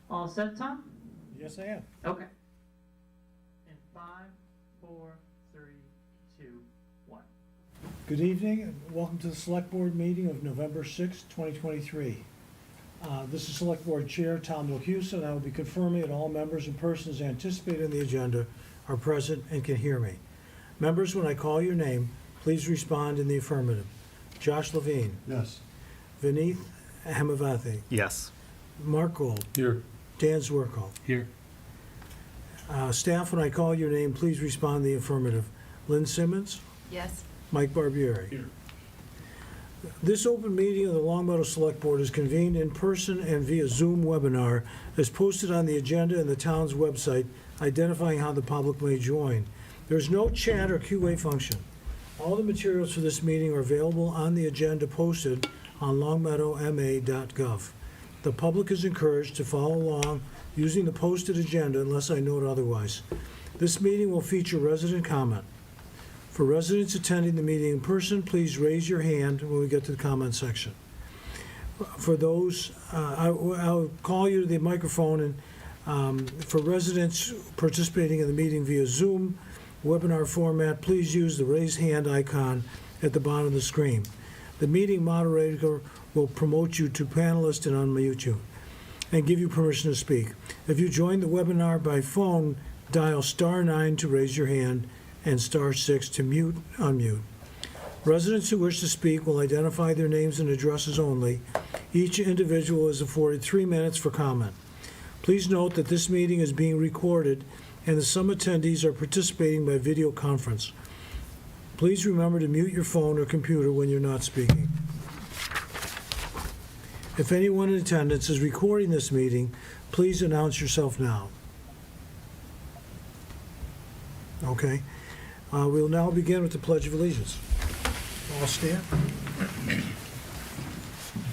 All set, Tom? Yes, I am. Okay. In 5, 4, 3, 2, 1. Good evening, and welcome to the Select Board meeting of November 6, 2023. This is Select Board Chair Tom Wilhuson, and I will be confirming that all members and persons anticipated in the agenda are present and can hear me. Members, when I call your name, please respond in the affirmative. Josh Levine, Yes. Vineeth Hemavathy, Yes. Mark Gold, Here. Dan Zwerko. Here. Staff, when I call your name, please respond in the affirmative. Lynn Simmons, Yes. Mike Barbieri. Here. This open meeting of the Long Meadow Select Board is convened in person and via Zoom webinar as posted on the agenda and the town's website, identifying how the public may join. There is no chat or QA function. All the materials for this meeting are available on the agenda posted on longmeadowma.gov. The public is encouraged to follow along using the posted agenda unless I note otherwise. This meeting will feature resident comment. For residents attending the meeting in person, please raise your hand when we get to the comment section. For those, I'll call you to the microphone, and for residents participating in the meeting via Zoom webinar format, please use the raise hand icon at the bottom of the screen. The meeting moderator will promote you to panelist and unmute you and give you permission to speak. If you join the webinar by phone, dial *9 to raise your hand and *6 to unmute. Residents who wish to speak will identify their names and addresses only. Each individual is afforded 3 minutes for comment. Please note that this meeting is being recorded and that some attendees are participating by video conference. Please remember to mute your phone or computer when you're not speaking. If anyone in attendance is recording this meeting, please announce yourself now. Okay. We'll now begin with the Pledge of Allegiance. All stand.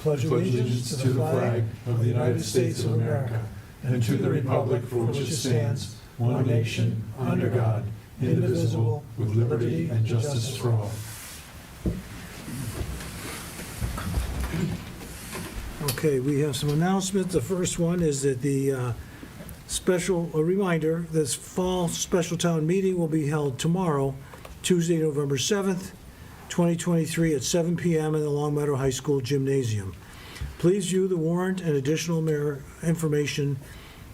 Pledge Allegiance to the flag of the United States of America and to the republic for which it stands, one nation, under God, indivisible, with liberty and justice for all. Okay, we have some announcements. The first one is that a reminder, this fall special town meeting will be held tomorrow, Tuesday, November 7th, 2023 at 7 p.m. in the Long Meadow High School Gymnasium. Please view the warrant and additional information,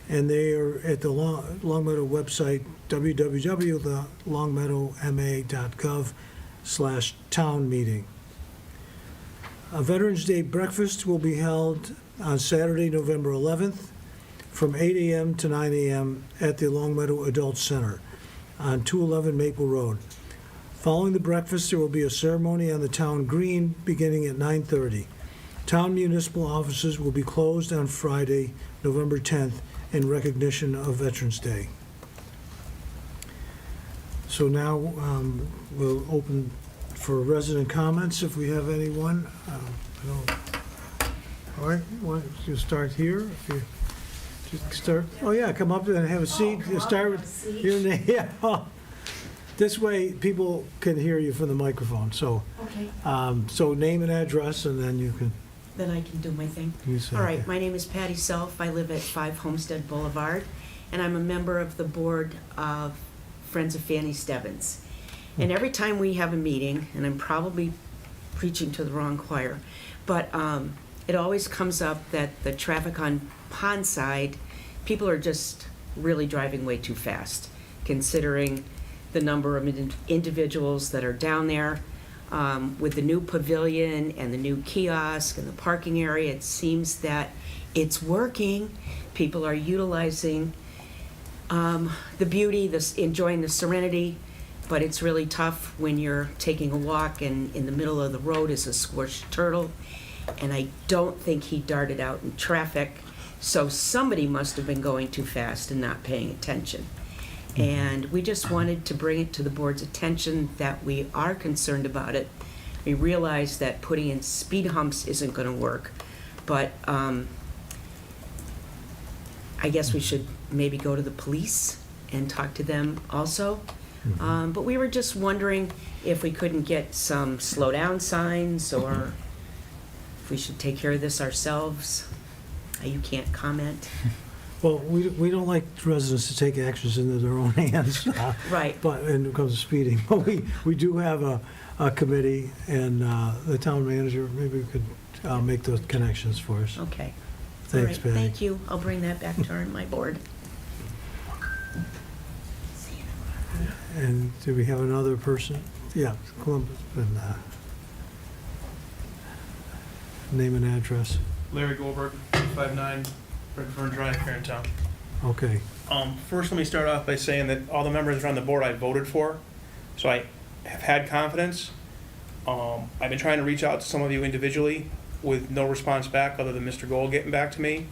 and they are at the Long Meadow website, www.longmeadowma.gov/town meeting. A Veterans Day breakfast will be held on Saturday, November 11th, from 8 a.m. to 9 a.m. at the Long Meadow Adult Center on 211 Maple Road. Following the breakfast, there will be a ceremony on the town green beginning at 9:30. Town municipal offices will be closed on Friday, November 10th, in recognition of Veterans Day. So now we'll open for resident comments, if we have anyone. All right, why don't you start here? If you just start. Oh yeah, come up and have a seat. Start with your name. Yeah. This way, people can hear you from the microphone. So, Okay, so name and address, and then you can. then I can do my thing. You say, All right, okay. my name is Patty Self. I live at 5 Homestead Boulevard, and I'm a member of the board of Friends of Fanny Stebbins. And every time we have a meeting, and I'm probably preaching to the wrong choir, but it always comes up that the traffic on Pondside, people are just really driving way too fast, considering the number of individuals that are down there. With the new pavilion and the new kiosk and the parking area, it seems that it's working. People are utilizing the beauty, enjoying the serenity, but it's really tough when you're taking a walk and in the middle of the road is a squished turtle, and I don't think he darted out in traffic, so somebody must have been going too fast and not paying attention. And we just wanted to bring it to the board's attention that we are concerned about it. We realize that putting in speed humps isn't going to work, but I guess we should maybe go to the police and talk to them also. But we were just wondering if we couldn't get some slow down signs, or if we should take care of this ourselves. You can't comment. Well, we don't like residents to take actions into their own hands, Right. but, and it comes to speeding. But we do have a committee, and the town manager, maybe we could make those connections for us. Okay. Thanks, All right, Patty. thank you. I'll bring that back to my board. And do we have another person? Yeah, Columbus, and name and address. Larry Goldberg, 259 Redfern Drive, here in town. Okay, First, let me start off by saying that all the members on the board I voted for, so I have had confidence. I've been trying to reach out to some of you individually with no response back other than Mr. Gold getting back to me.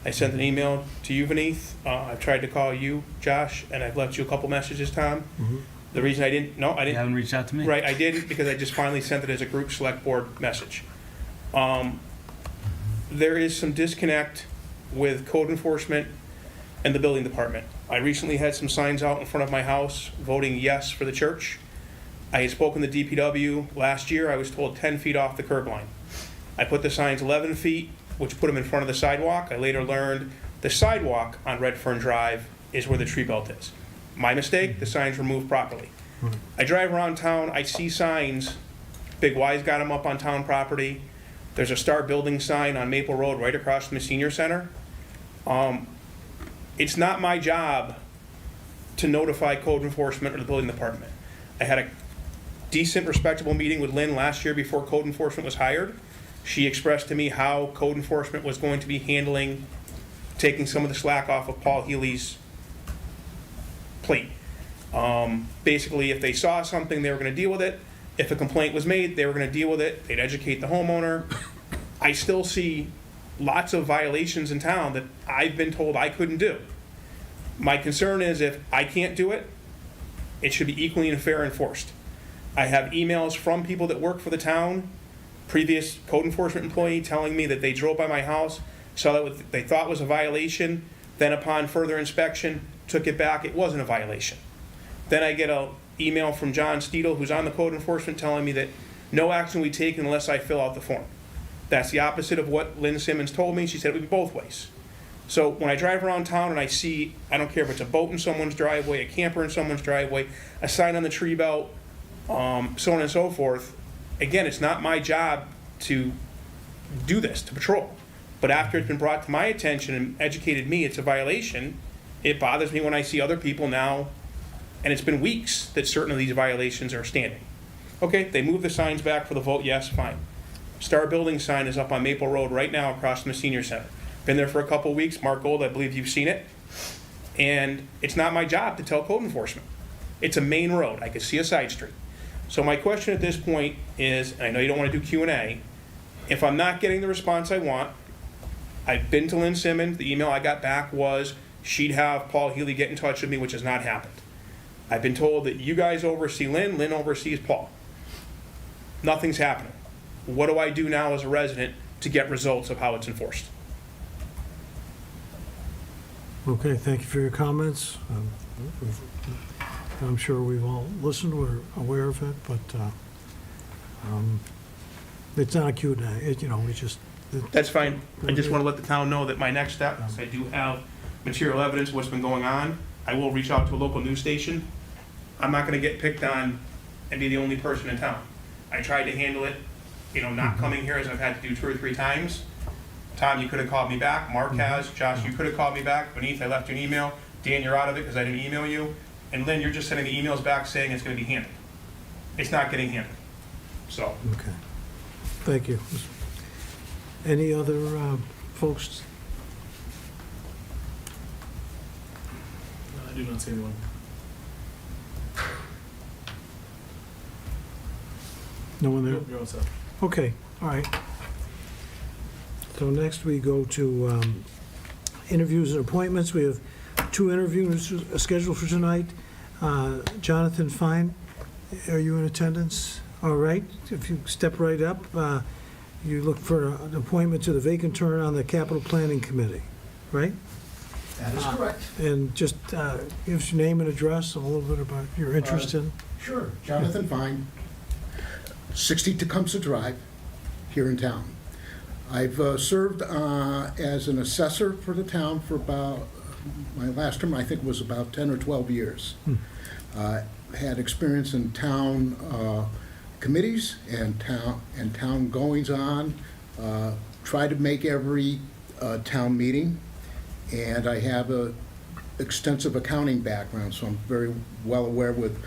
I sent an email to you, Vineeth. I've tried to call you, Josh, and I've left you a couple messages, Tom. Mhm. The reason I didn't, no, I You didn't. haven't reached out to me? Right, I didn't because I just finally sent it as a group select board message. There is some disconnect with code enforcement and the building department. I recently had some signs out in front of my house voting yes for the church. I had spoken to DPW last year. I was told 10 feet off the curb line. I put the signs 11 feet, which put them in front of the sidewalk. I later learned the sidewalk on Redfern Drive is where the tree belt is. My mistake, the signs were moved properly. I drive around town, I see signs, Big Y's got them up on town property. There's a Star Building sign on Maple Road right across from the senior center. It's not my job to notify code enforcement or the building department. I had a decent, respectable meeting with Lynn last year before code enforcement was hired. She expressed to me how code enforcement was going to be handling, taking some of the slack off of Paul Healy's plate. Basically, if they saw something, they were gonna deal with it. If a complaint was made, they were gonna deal with it. They'd educate the homeowner. I still see lots of violations in town that I've been told I couldn't do. My concern is if I can't do it, it should be equally and fair enforced. I have emails from people that work for the town, previous code enforcement employee, telling me that they drove by my house, saw that what they thought was a violation, then upon further inspection, took it back, it wasn't a violation. Then I get an email from John Steedle, who's on the code enforcement, telling me that no action will be taken unless I fill out the form. That's the opposite of what Lynn Simmons told me. She said it would be both ways. So when I drive around town and I see, I don't care if it's a boat in someone's driveway, a camper in someone's driveway, a sign on the tree belt, so on and so forth, again, it's not my job to do this, to patrol. But after it's been brought to my attention and educated me it's a violation, it bothers me when I see other people now, and it's been weeks that certain of these violations are standing. Okay, they move the signs back for the vote yes, fine. Star Building sign is up on Maple Road right now across from the senior center. Been there for a couple of weeks. Mark Gold, I believe you've seen it. And it's not my job to tell code enforcement. It's a main road. I could see a side street. So my question at this point is, and I know you don't want to do Q&A, if I'm not getting the response I want, I've been to Lynn Simmons. The email I got back was she'd have Paul Healy get in touch with me, which has not happened. I've been told that you guys oversee Lynn, Lynn oversees Paul. Nothing's happening. What do I do now as a resident to get results of how it's enforced? okay, thank you for your comments. I'm sure we've all listened, we're aware of it, but it's not a Q&A, we just. That's fine. I just want to let the town know that my next step, I do have material evidence of what's been going on. I will reach out to a local news station. I'm not going to get picked on and be the only person in town. I tried to handle it, not coming here as I've had to do 2 or 3 times. Tom, you could have called me back. Mark has. Josh, you could have called me back. Beneath, I left you an email. Dan, you're out of it because I didn't email you. And Lynn, you're just sending the emails back saying it's going to be handled. It's not getting handled. So, Okay, thank you. Any other folks? No, I do not see anyone. No one there? You're all set. Okay, all right. So next we go to interviews and appointments. We have 2 interviews scheduled for tonight. Jonathan Fine, are you in attendance? All right, if you step right up, you look for an appointment to the vacant turn on the Capital Planning Committee, right? That is correct. And just give us your name and address, and a little bit about your interest in. Sure. Jonathan Fine, 60 Tecumseh Drive, here in town. I've served as an assessor for the town for about, my last term, I think, was about 10 or 12 years. Had experience in town committees and town goings-on. Try to make every town meeting. And I have a extensive accounting background, so I'm very well aware with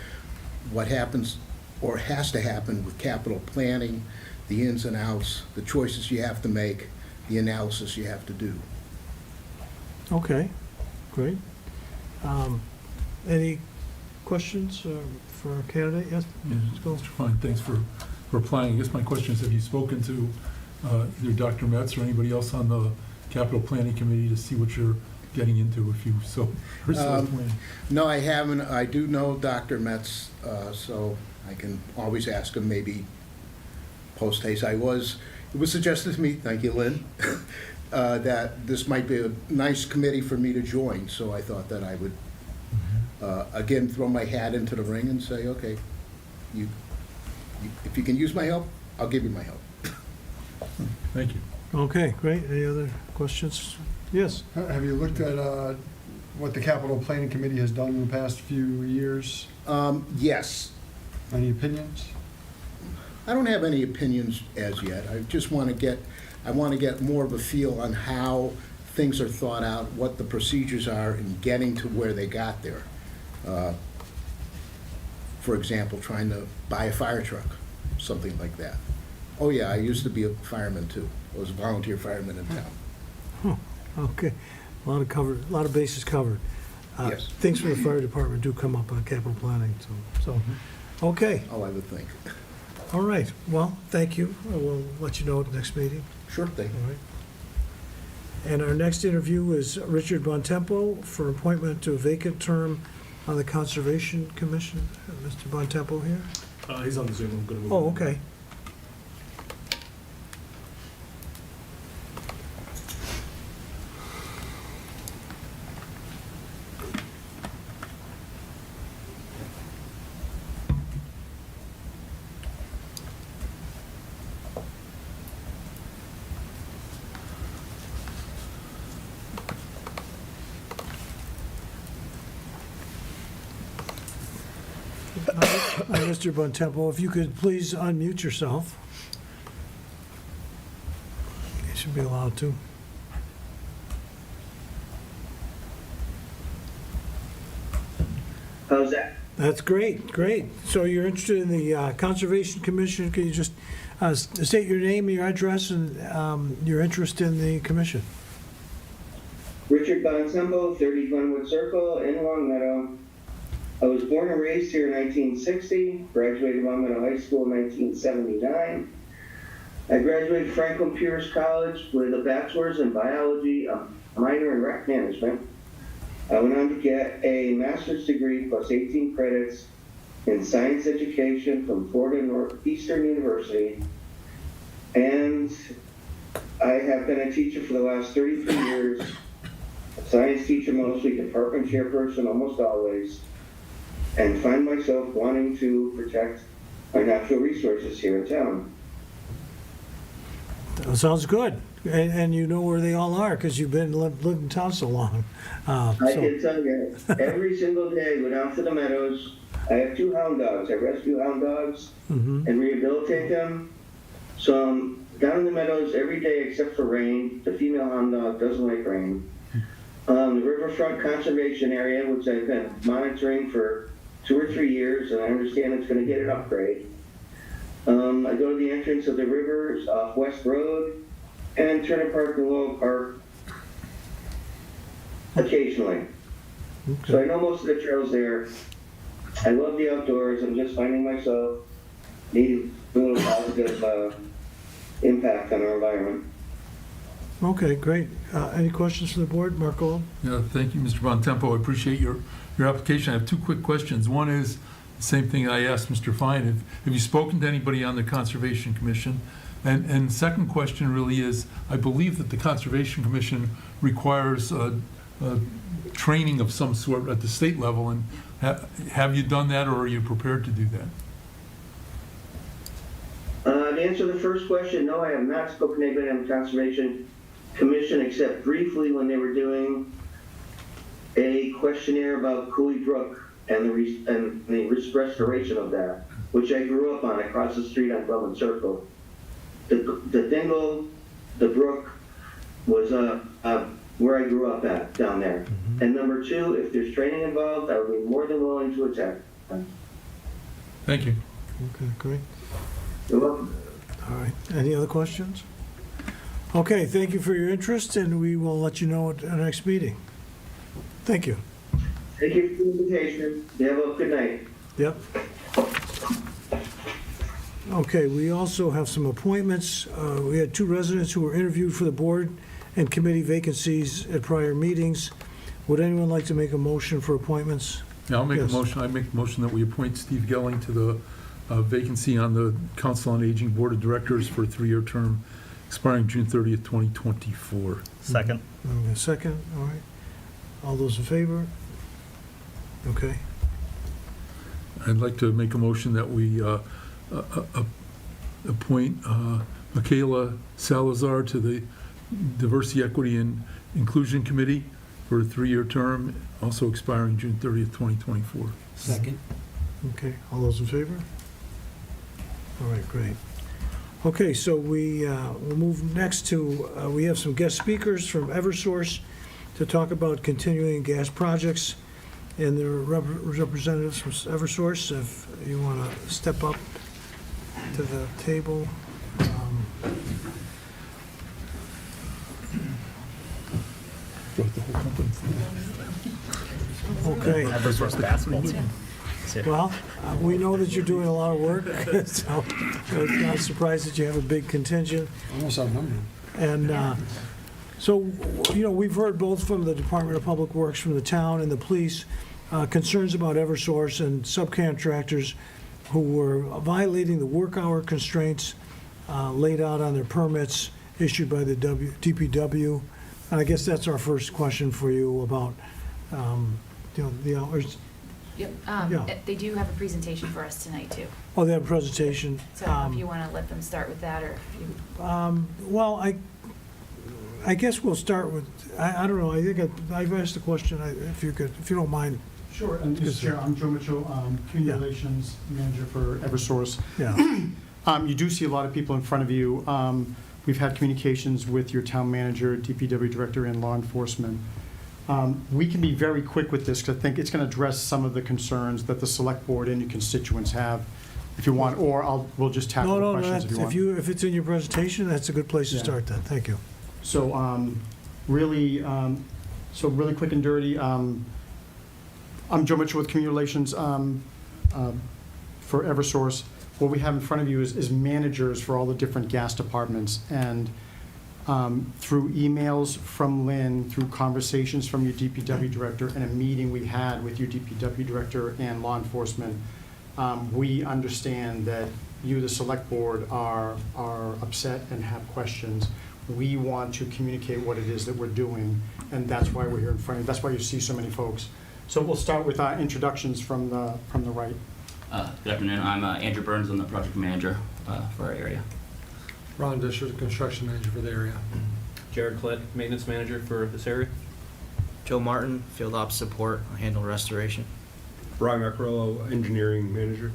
what happens or has to happen with capital planning, the ins and outs, the choices you have to make, the analysis you have to do. Okay, great. Any questions for our candidate? Yes? Yeah, Let's go. Mr. Fine, thanks for applying. I guess my question is, have you spoken to either Dr. Metz or anybody else on the capital planning committee to see what you're getting into if you so are so planning? No, I haven't. I do know Dr. Metz, so I can always ask him maybe post haste. It was suggested to me, thank you, Lynn, that this might be a nice committee for me to join, so I thought that I would, again, throw my hat into the ring and say, okay, if you can use my help, I'll give you my help. Thank you. Okay, great. Any other questions? Yes? Have you looked at what the capital planning committee has done in the past few years? Yes. Any opinions? I don't have any opinions as yet. I just want to get more of a feel on how things are thought out, what the procedures are in getting to where they got there. For example, trying to buy a fire truck, something like that. Oh yeah, I used to be a fireman too. I was a volunteer fireman in town. Okay. A lot of bases covered. Yes. Things from the fire department do come up on capital planning, so, okay. Oh, I would think. All right. Well, thank you. We'll let you know at the next meeting. Sure thing. All right. And our next interview is Richard Bontempo for appointment to a vacant term on the Conservation Commission. Mr. Bontempo here? He's on the Zoom. I'm going to move. Oh, him. okay. Hi, Mr. Bontempo, if you could please unmute yourself. You should be allowed to. How's that? That's great, great. So you're interested in the Conservation Commission. Can you just state your name, your address, and your interest in the commission? Richard Bontempo, 30 Glenwood Circle in Long Meadow. I was born and raised here in 1960, graduated Long Meadow High School in 1979. I graduated Franklin Pierce College with a bachelor's in biology, a minor in rec management. I went on to get a master's degree plus 18 credits in science education from Florida Northeastern University. And I have been a teacher for the last 33 years. A science teacher mostly, department chairperson almost always, and find myself wanting to protect our natural resources here in town. That sounds good. And you know where they all are because you've been lived in town so long. I can tell you, every single day I go down to the meadows. I have 2 hound dogs. I rescue hound dogs and rehabilitate them. So I'm down in the meadows every day except for rain. The female hound dog doesn't like rain. The Riverfront Conservation Area, which I've been monitoring for 2 or 3 years, and I understand it's going to get an upgrade. I go to the entrance of the rivers off West Road and Turner Park and Willow Park occasionally. Okay. So I know most of the trails there. I love the outdoors. I'm just finding myself needing a little positive impact on our environment. Okay, great. Any questions from the board? Marco? Yeah, thank you, Mr. Bontempo. I appreciate your application. I have 2 quick questions. One is the same thing I asked Mr. Fine. Have you spoken to anybody on the Conservation Commission? And second question really is, I believe that the Conservation Commission requires training of some sort at the state level. And have you done that, or are you prepared to do that? To answer the first question, no, I have not spoken to anybody on the Conservation Commission except briefly when they were doing a questionnaire about Cooley Brook and the restoration of that, which I grew up on across the street on 12th and Circle. The dingle, the brook was where I grew up at down there. And number two, if there's training involved, I would be more than willing to attend. Thank you. Okay, great. You're welcome. All right. Any other questions? Okay, thank you for your interest, and we will let you know at our next meeting. Thank you. Thank you for the invitation. You have a good night. Yep. Okay, we also have some appointments. We had 2 residents who were interviewed for the board and committee vacancies at prior meetings. Would anyone like to make a motion for appointments? Yeah, I'll make a Yes. motion, I make a motion that we appoint Steve Gelling to the vacancy on the Council on Aging Board of Directors for a 3-year term expiring June 30th, 2024. Second. A second, all right. All those in favor? Okay. I'd like to make a motion that we appoint Michaela Salazar to the Diversity, Equity, and Inclusion Committee for a 3-year term, also expiring June 30th, 2024. Second. Okay, all those in favor? All right, great. Okay, so we'll move next to, we have some guest speakers from Eversource to talk about continuing gas projects, and there are representatives from Eversource, if you want to step up to the table. Okay. Eversource basketball team. Well, we know that you're doing a lot of work, so I'm not surprised that you have a big contingent. Almost outnumbered. And so, we've heard both from the Department of Public Works, from the town and the police, concerns about Eversource and subcontractors who were violating the work hour constraints laid out on their permits issued by the DPW. And I guess that's our first question for you about, the hours. Yep, Yeah. they do have a presentation for us tonight, too. Oh, they have a presentation. So if you want to let them start with that, or if you, Well, I guess we'll start with, I don't know, I think I've asked the question, if you don't mind. Sure, and Yes, Mr. Chair, sir. I'm Joe Mitchell, Community Yeah. Relations Manager for Eversource. Yeah, You do see a lot of people in front of you. We've had communications with your town manager, DPW director, and law enforcement. We can be very quick with this, because I think it's going to address some of the concerns that the select board and your constituents have, if you want, or we'll just tackle the no, questions if you want. if it's in your presentation, that's a good place to Yeah. start then, thank you. So, really quick and dirty, I'm Joe Mitchell with Community Relations for Eversource. What we have in front of you is managers for all the different gas departments. And through emails from Lynn, through conversations from your DPW director, and a meeting we had with your DPW director and law enforcement, we understand that you, the select board, are upset and have questions. We want to communicate what it is that we're doing, and that's why we're here in front of you. That's why you see so many folks. So we'll start with introductions from the right. Good afternoon. I'm Andrew Burns. I'm the project manager for our area. Ron Disher, the construction manager for the area. Jared Klett, maintenance manager for this area. Joe Martin, field ops support, I handle restoration. Brian Maccarello, engineering manager.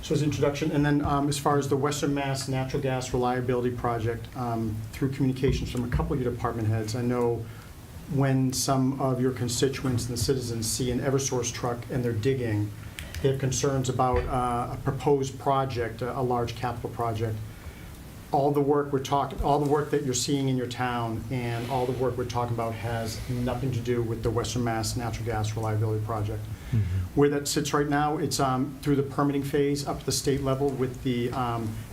So as introduction, and then as far as the Western Mass Natural Gas Reliability Project, through communications from a couple of your department heads, I know when some of your constituents and the citizens see an Eversource truck and they're digging, they have concerns about a proposed project, a large capital project. All the work that you're seeing in your town and all the work we're talking about has nothing to do with the Western Mass Natural Gas Reliability Project. Where that sits right now, it's through the permitting phase up to the state level with the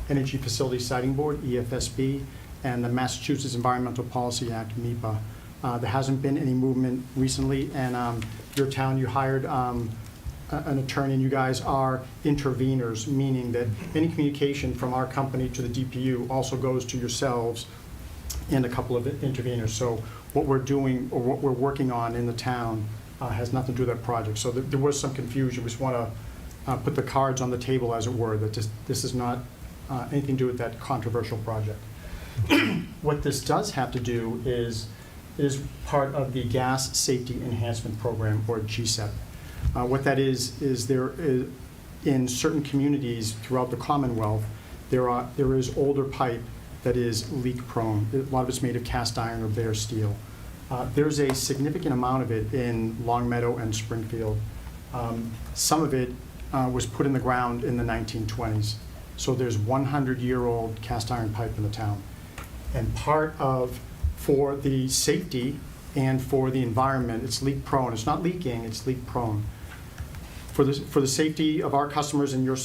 Energy Facility Siting Board, EFSB, and the Massachusetts Environmental Policy Act, MEPA. There hasn't been any movement recently, and your town, you hired an attorney, and you guys are interveners, meaning that any communication from our company to the DPU also goes to yourselves and a couple of interveners. So what we're doing, or what we're working on in the town, has nothing to do with that project. So there was some confusion. We just want to put the cards on the table, as it were, that this is not anything to do with that controversial project. What this does have to do is part of the Gas Safety Enhancement Program, or GSEP. What that is there is, in certain communities throughout the Commonwealth, there is older pipe that is leak prone. A lot of it's made of cast iron or bare steel. There's a significant amount of it in Longmeadow and Springfield. Some of it was put in the ground in the 1920s. So there's 100-year-old cast iron pipe in the town. And for the safety and for the environment, it's leak prone. It's not leaking, it's leak prone. For the safety of our customers and your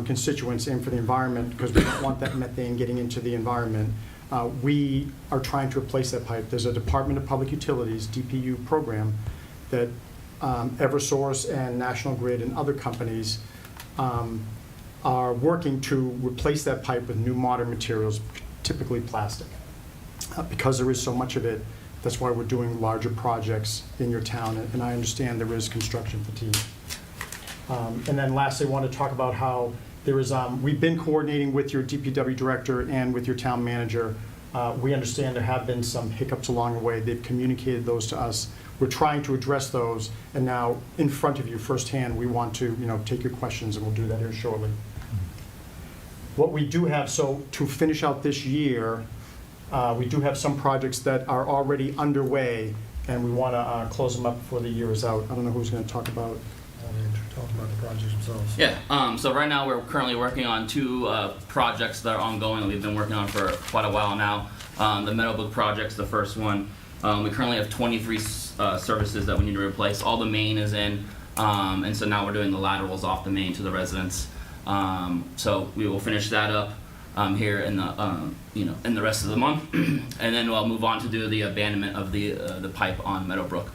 constituents, and for the environment, because we don't want that methane getting into the environment, we are trying to replace that pipe. There's a Department of Public Utilities, DPU program, that Eversource and National Grid and other companies are working to replace that pipe with new modern materials, typically plastic. Because there is so much of it, that's why we're doing larger projects in your town, and I understand there is construction fatigue. And then lastly, I want to talk about how there is, we've been coordinating with your DPW director and with your town manager. We understand there have been some hiccups along the way. They've communicated those to us. We're trying to address those, and now in front of you firsthand, we want to take your questions, and we'll do that here shortly. What we do have, so to finish out this year, we do have some projects that are already underway, and we want to close them up before the year is out. I don't know who's going to talk about. Talk about the projects themselves. Yeah, so right now we're currently working on two projects that are ongoing that we've been working on for quite a while now. The Meadowbrook project's the first one. We currently have 23 services that we need to replace. All the main is in, and so now we're doing the laterals off the main to the residents. So we will finish that up here in the in the rest of the month, and then we'll move on to do the abandonment of the pipe on Meadowbrook.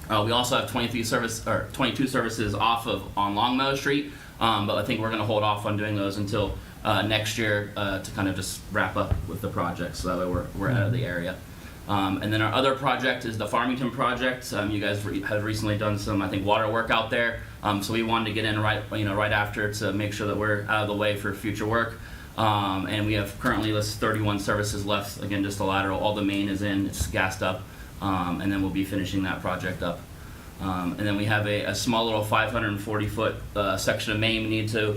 We also have 22 services on Longmeadow Street, but I think we're going to hold off on doing those until next year to kind of just wrap up with the project, so that way we're out of the area. And then our other project is the Farmington project. You guys have recently done some, I think, water work out there, so we wanted to get in right after to make sure that we're out of the way for future work. And we have currently 31 services left. Again, just the lateral. All the main is in. It's gassed up. And then we'll be finishing that project up. And then we have a small little 540-foot section of main we need to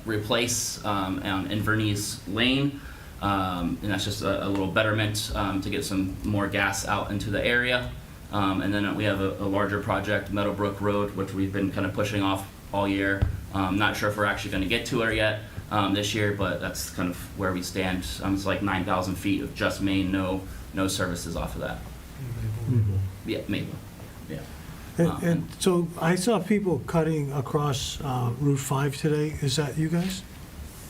replace in Inverness Lane. And that's just a little betterment to get some more gas out into the area. And then we have a larger project, Meadowbrook Road, which we've been kind of pushing off all year. Not sure if we're actually going to get to it yet this year, but that's kind of where we stand. It's like 9,000 feet of just main, no services off of that. Yeah, Maple. Yeah. And so I saw people cutting across Route 5 today. Is that you guys?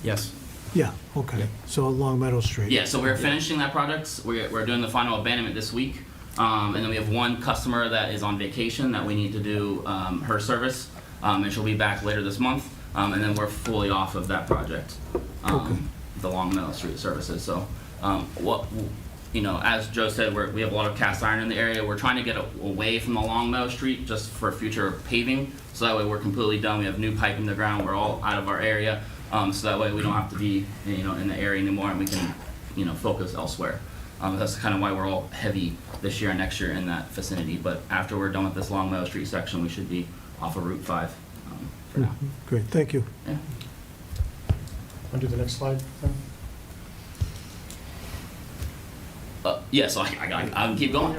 Yes. Yeah, okay. So along Meadow Street. Yeah, so we're finishing that project. We're doing the final abandonment this week. And then we have one customer that is on vacation that we need to do her service. And she'll be back later this month. And then we're fully off of that project, the Long Meadow Street services. So as Joe said, we have a lot of cast iron in the area. We're trying to get away from the Long Meadow Street just for future paving. So that way we're completely done. We have new pipe in the ground. We're all out of our area. So that way we don't have to be, in the area anymore, and we can, focus elsewhere. That's kind of why we're all heavy this year and next year in that vicinity. But after we're done with this Long Meadow Street section, we should be off of Route 5 for now. Great, thank you. Yeah. Want to do the next slide, then? So I can keep going.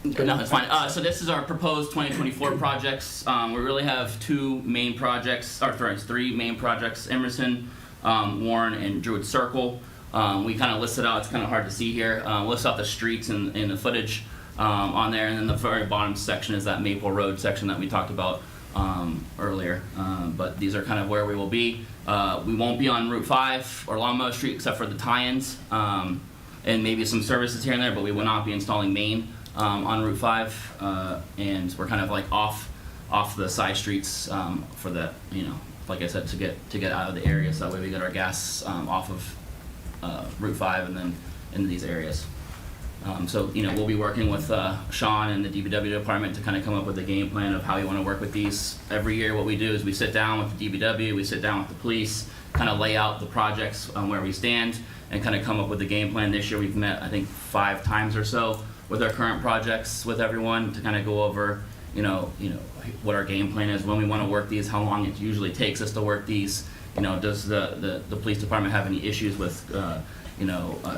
No, it's fine. So this is our proposed 2024 projects. We really have three main projects, Emerson, Warren, and Druid Circle. We kind of listed out, it's kind of hard to see here, list out the streets and the footage on there, and then the very bottom section is that Maple Road section that we talked about earlier. But these are kind of where we will be. We won't be on Route 5 or Longmeadow Street except for the tie-ins. And maybe some services here and there, but we will not be installing main on Route 5, and we're kind of like off the side streets for the, like I said, to get out of the area, so that way we get our gas off of Route 5 and then into these areas. So we'll be working with Sean and the DPW department to kind of come up with a game plan of how you want to work with these. Every year what we do is we sit down with the DPW, we sit down with the police, kind of lay out the projects where we stand and kind of come up with the game plan. This year we've met, I think, 5 times or so with our current projects with everyone to kind of go over, what our game plan is, when we want to work these, how long it usually takes us to work these. Does the police department have any issues with,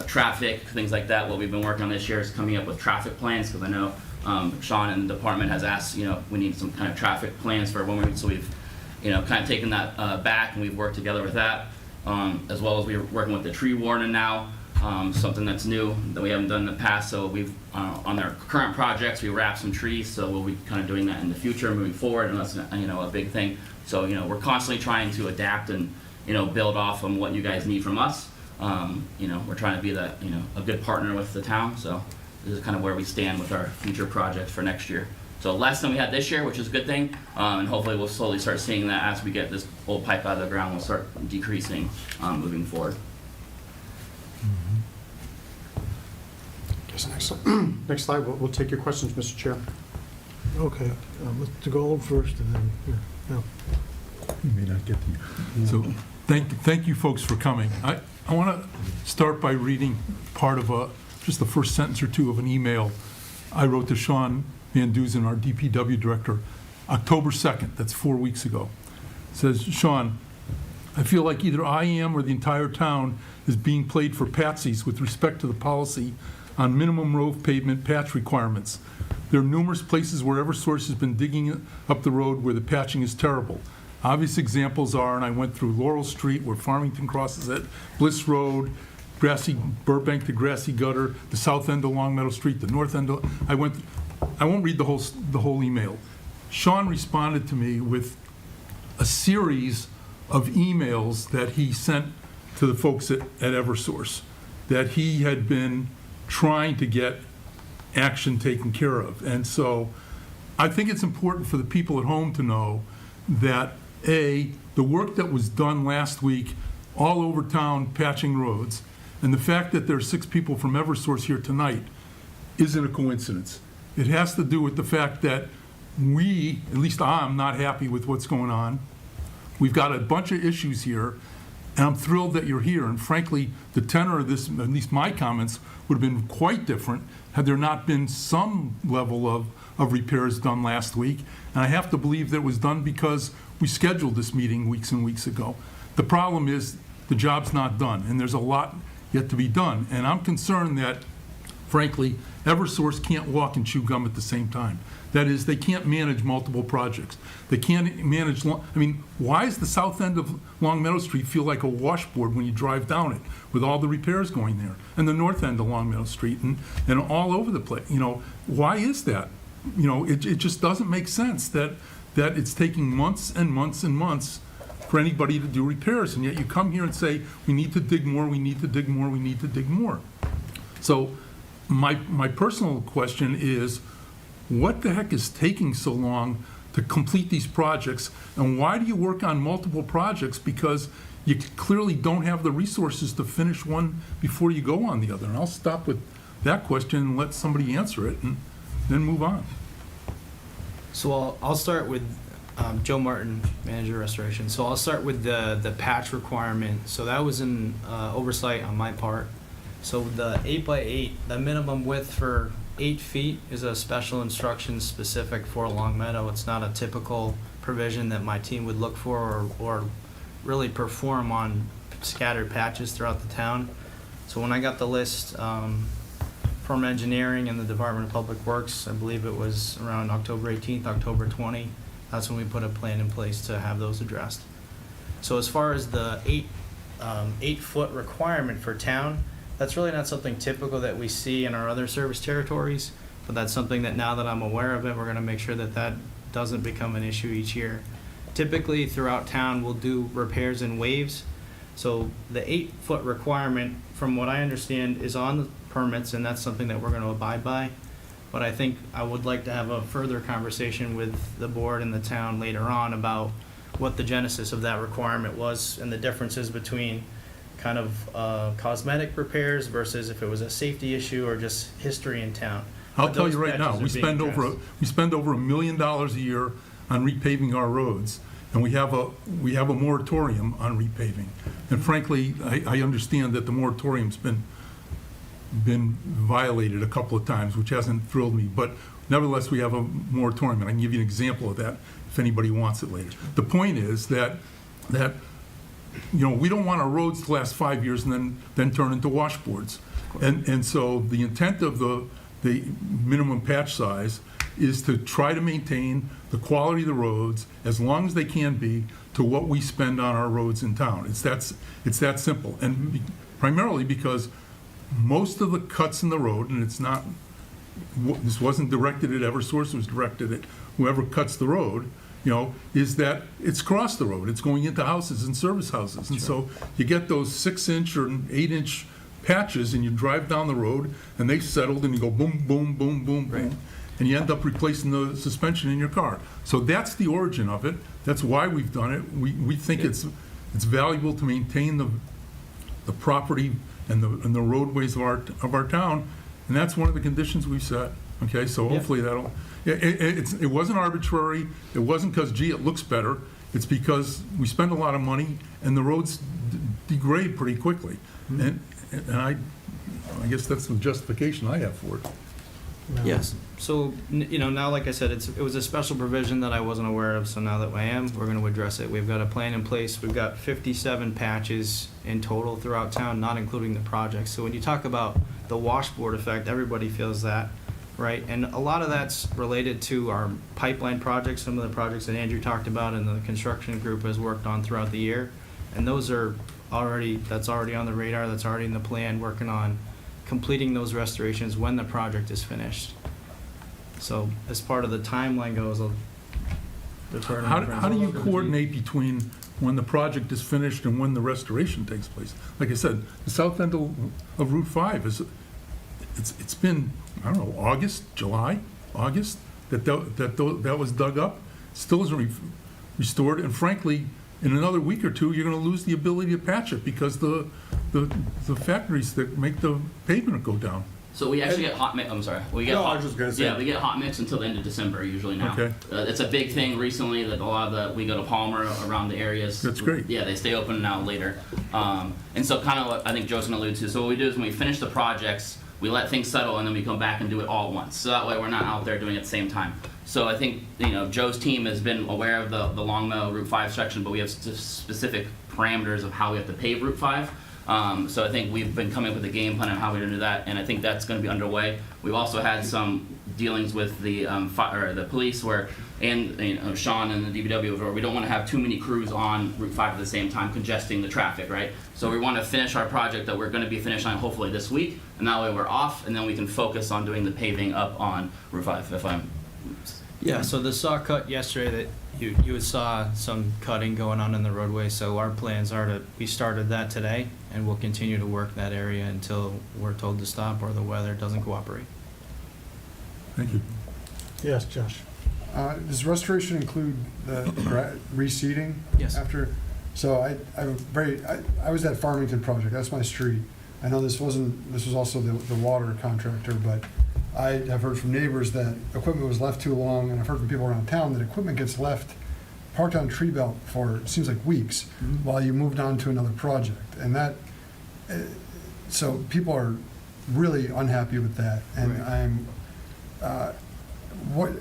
traffic, things like that? What we've been working on this year is coming up with traffic plans, because I know Sean and the department has asked, we need some kind of traffic plans for when so we've, kind of taken that back, and we've worked together with that, as well as we're working with the tree warden now, something that's new that we haven't done in the past. So we've, on our current projects, we wrap some trees, so we'll be kind of doing that in the future, moving forward, and that's, a big thing. So, we're constantly trying to adapt and, build off on what you guys need from us. We're trying to be that, a good partner with the town, so this is kind of where we stand with our future projects for next year. So less than we had this year, which is a good thing, and hopefully we'll slowly start seeing that as we get this old pipe out of the ground, we'll start decreasing moving forward. Guess next slide, we'll take your questions, Mr. Chair. Okay, Mr. Golub first, and then, yeah. You may not get the. So thank you folks for coming. I want to start by reading part of just the first sentence or two of an email I wrote to Sean Van Duzen, our DPW director, October 2nd, that's 4 weeks ago. It says, Sean, I feel like either I am or the entire town is being played for patsies with respect to the policy on minimum road pavement patch requirements. There are numerous places where Eversource has been digging up the road where the patching is terrible. Obvious examples are, and I went through Laurel Street where Farmington crosses it, Bliss Road, Burbank to Grassy Gutter, the south end of Long Meadow Street, the north end of, I won't read the whole email. Sean responded to me with a series of emails that he sent to the folks at Eversource that he had been trying to get action taken care of. And so I think it's important for the people at home to know that, A, the work that was done last week all over town patching roads, and the fact that there are 6 people from Eversource here tonight isn't a coincidence. It has to do with the fact that we, at least I'm not happy with what's going on. We've got a bunch of issues here, and I'm thrilled that you're here. And frankly, the tenor of this, at least my comments, would have been quite different had there not been some level of repairs done last week. And I have to believe that it was done because we scheduled this meeting weeks and weeks ago. The problem is the job's not done, and there's a lot yet to be done. And I'm concerned that, frankly, Eversource can't walk and chew gum at the same time. That is, they can't manage multiple projects. They can't manage, why does the south end of Long Meadow Street feel like a washboard when you drive down it with all the repairs going there? And the north end of Long Meadow Street and all over the place. Why is that? It just doesn't make sense that it's taking months and months and months for anybody to do repairs, and yet you come here and say, we need to dig more, we need to dig more, we need to dig more. So my personal question is, what the heck is taking so long to complete these projects, and why do you work on multiple projects? Because you clearly don't have the resources to finish one before you go on the other. And I'll stop with that question and let somebody answer it, and then move on. So I'll start with Joe Martin, Manager Restoration. So I'll start with the patch requirement. So that was an oversight on my part. So the 8x8, the minimum width for 8 feet is a special instruction specific for Long Meadow. It's not a typical provision that my team would look for or really perform on scattered patches throughout the town. So when I got the list from engineering and the Department of Public Works, I believe it was around October 18th, October 20, that's when we put a plan in place to have those addressed. So as far as the 8-foot requirement for town, that's really not something typical that we see in our other service territories, but that's something that now that I'm aware of it, we're going to make sure that that doesn't become an issue each year. Typically throughout town, we'll do repairs in waves. So the 8-foot requirement, from what I understand, is on the permits, and that's something that we're going to abide by. But I think I would like to have a further conversation with the board and the town later on about what the genesis of that requirement was and the differences between kind of cosmetic repairs versus if it was a safety issue or just history in town. I'll tell you right now, we spend over $1 million a year on repaving our roads, and we have a moratorium on repaving. And frankly, I understand that the moratorium's been violated a couple of times, which hasn't thrilled me, but nevertheless, we have a moratorium, and I can give you an example of that if anybody wants it later. The point is that we don't want our roads to last 5 years and then turn into washboards. And so the intent of the minimum patch size is to try to maintain the quality of the roads as long as they can be to what we spend on our roads in town. It's that simple. And primarily because most of the cuts in the road, and this wasn't directed at Eversource, it was directed at whoever cuts the road, is that it's across the road. It's going into houses and service houses. And so you get those 6-inch or 8-inch patches and you drive down the road and they've settled and you go boom, boom, boom, boom, boom. And you end up replacing the suspension in your car. So that's the origin of it. That's why we've done it. We think it's valuable to maintain the property and the roadways of our town. And that's one of the conditions we've set. Okay, so hopefully that'll. It wasn't arbitrary. It wasn't because, gee, it looks better. It's because we spend a lot of money and the roads degrade pretty quickly. And I guess that's the justification I have for it. Yes. So, now, like I said, it was a special provision that I wasn't aware of, so now that I am, we're going to address it. We've got a plan in place. We've got 57 patches in total throughout town, not including the projects. So when you talk about the washboard effect, everybody feels that, right? And a lot of that's related to our pipeline projects, some of the projects that Andrew talked about and the construction group has worked on throughout the year. And those are that's already on the radar, that's already in the plan, working on completing those restorations when the project is finished. So as part of the timeline goes, I'll defer to my friends. How do you coordinate between when the project is finished and when the restoration takes place? Like I said, the south end of Route 5 it's been, I don't know, August that was dug up, still isn't restored, and frankly, in another week or two, you're going to lose the ability to patch it because the factories that make the pavement go down. So we actually get hot mix. I'm sorry. We get I was just gonna say. we get hot mix until the end of December usually now. Okay. It's a big thing recently that a lot of we go to Palmer around the areas. That's great. Yeah, they stay open now later. And so kind of what I think Joe's gonna allude to. So what we do is when we finish the projects, we let things settle and then we come back and do it all at once. So that way we're not out there doing it at the same time. So I think, Joe's team has been aware of the Longmeadow Route 5 section, but we have specific parameters of how we have to pave Route 5. So I think we've been coming up with a game plan on how we're going to do that, and I think that's going to be underway. We've also had some dealings with the the police and Sean and the DPW where we don't want to have too many crews on Route 5 at the same time, congesting the traffic, right? So we want to finish our project that we're going to be finished on hopefully this week, and that way we're off, and then we can focus on doing the paving up on Route 5 Yeah, so the saw cut yesterday that you saw some cutting going on in the roadway, so our plans are we started that today, and we'll continue to work that area until we're told to stop or the weather doesn't cooperate. Thank you. Yes, Josh. Does restoration include the reseeding? Yes. After, so I was at Farmington project. That's my street. I know this was also the water contractor, but I have heard from neighbors that equipment was left too long, and I've heard from people around town that equipment gets left parked on tree belt for, it seems like weeks, while you moved on to another project. And that, so people are really unhappy with that. And Right.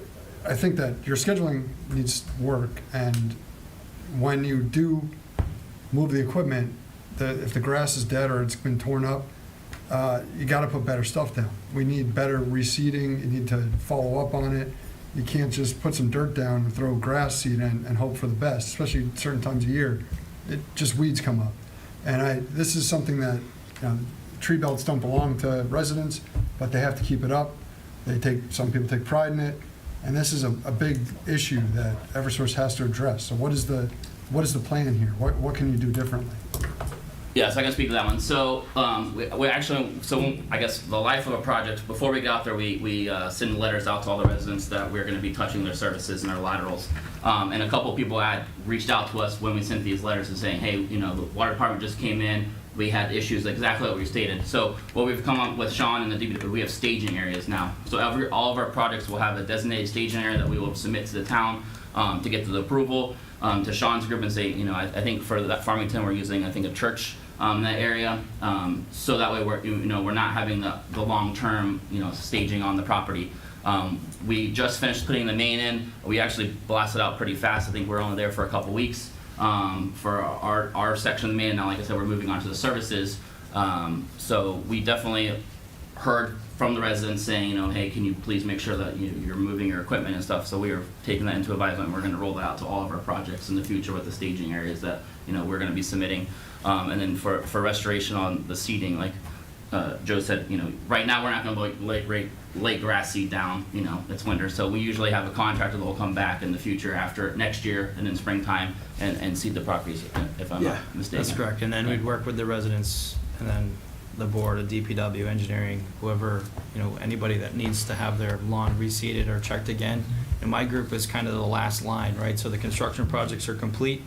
I think that your scheduling needs work, and when you do move the equipment, if the grass is dead or it's been torn up, you got to put better stuff down. We need better reseeding. You need to follow up on it. You can't just put some dirt down and throw grass seed in and hope for the best, especially certain times of year. Just weeds come up. And this is something that, tree belts don't belong to residents, but they have to keep it up. Some people take pride in it. And this is a big issue that Eversource has to address. So what is the plan here? What can you do differently? Yeah, so I can speak to that one. So we actually, I guess the life of a project, before we get out there, we send letters out to all the residents that we're going to be touching their services and their laterals. And a couple of people had reached out to us when we sent these letters and saying, hey, the water department just came in. We had issues exactly what we stated. So what we've come up with, Sean and the DPW, we have staging areas now. So all of our projects will have a designated staging area that we will submit to the town. to get to the approval, to Sean's group and say, you know, I think for that Farmington, we're using, I think, a church in that area, so that way we're not having the long-term, staging on the property. We just finished putting the main in. We actually blasted out pretty fast. I think we're only there for a couple weeks for our section of the main. Now, like I said, we're moving on to the services. So we definitely heard from the residents saying, hey, can you please make sure that you're moving your equipment and stuff. So we are taking that into advisement. We're going to roll that out to all of our projects in the future with the staging areas that we're going to be submitting. And then for restoration on the seeding, like Joe said, right now we're not going to lay grass seed down. It's winter, so we usually have a contractor that will come back in the future after next year and in springtime and seed the properties, if I'm not mistaken. That's correct. And then we'd work with the residents and then the board of DPW, engineering, whoever, anybody that needs to have their lawn reseeded or checked again. And my group is kind of the last line, right? So the construction projects are complete.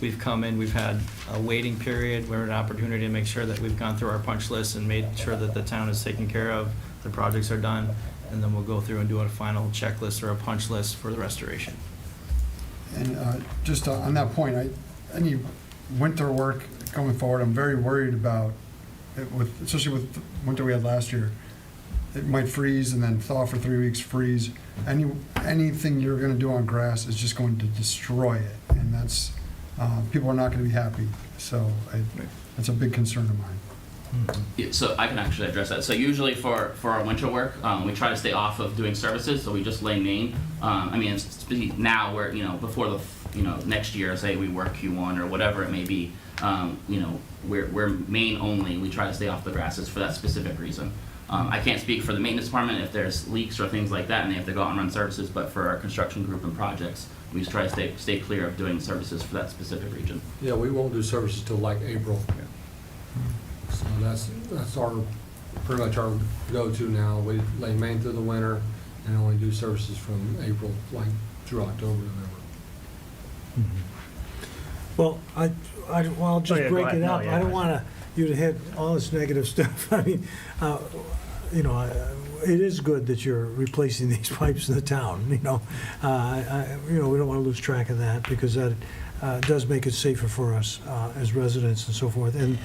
We've come in, we've had a waiting period, we're an opportunity to make sure that we've gone through our punch list and made sure that the town is taken care of, the projects are done, and then we'll go through and do a final checklist or a punch list for the restoration. And just on that point, any winter work going forward, I'm very worried about, especially with the winter we had last year. It might freeze and then thaw for 3 weeks, freeze. Anything you're going to do on grass is just going to destroy it, and that's people are not going to be happy. So that's a big concern of mine. Yeah, so I can actually address that. So usually for our winter work, we try to stay off of doing services, so we just lay main. Now we're, before the, next year, say we work Q1 or whatever it may be, we're main only. We try to stay off the grasses for that specific reason. I can't speak for the maintenance department if there's leaks or things like that and they have to go out and run services, but for our construction group and projects, we just try to stay clear of doing services for that specific region. Yeah, we won't do services till like April. So that's pretty much our go-to now. We lay main through the winter and only do services from April, like through October, November. Well, I'll just break it up. I don't want you to hit all this negative stuff. I mean, it is good that you're replacing these pipes in the town. We don't want to lose track of that because that does make it safer for us as residents and so forth. And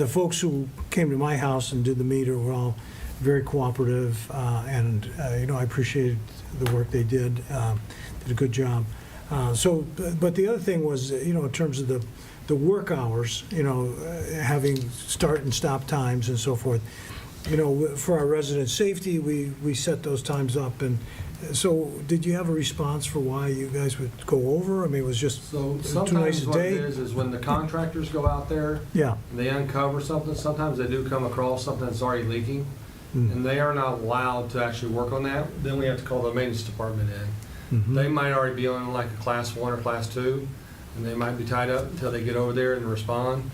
the folks who came to my house and did the meter were all very cooperative, and I appreciated the work they did. Did a good job. But the other thing was, in terms of the work hours, having start and stop times and so forth. For our resident safety, we set those times up. And so did you have a response for why you guys would go over? I mean, it was just So too nice sometimes a what it day? is when the contractors go out there, Yeah. and they uncover something, sometimes they do come across something that's already leaking, and they are not allowed to actually work on that. Then we have to call the maintenance department in. Mhm. They might already be on like a class 1 or class 2, and they might be tied up until they get over there and respond.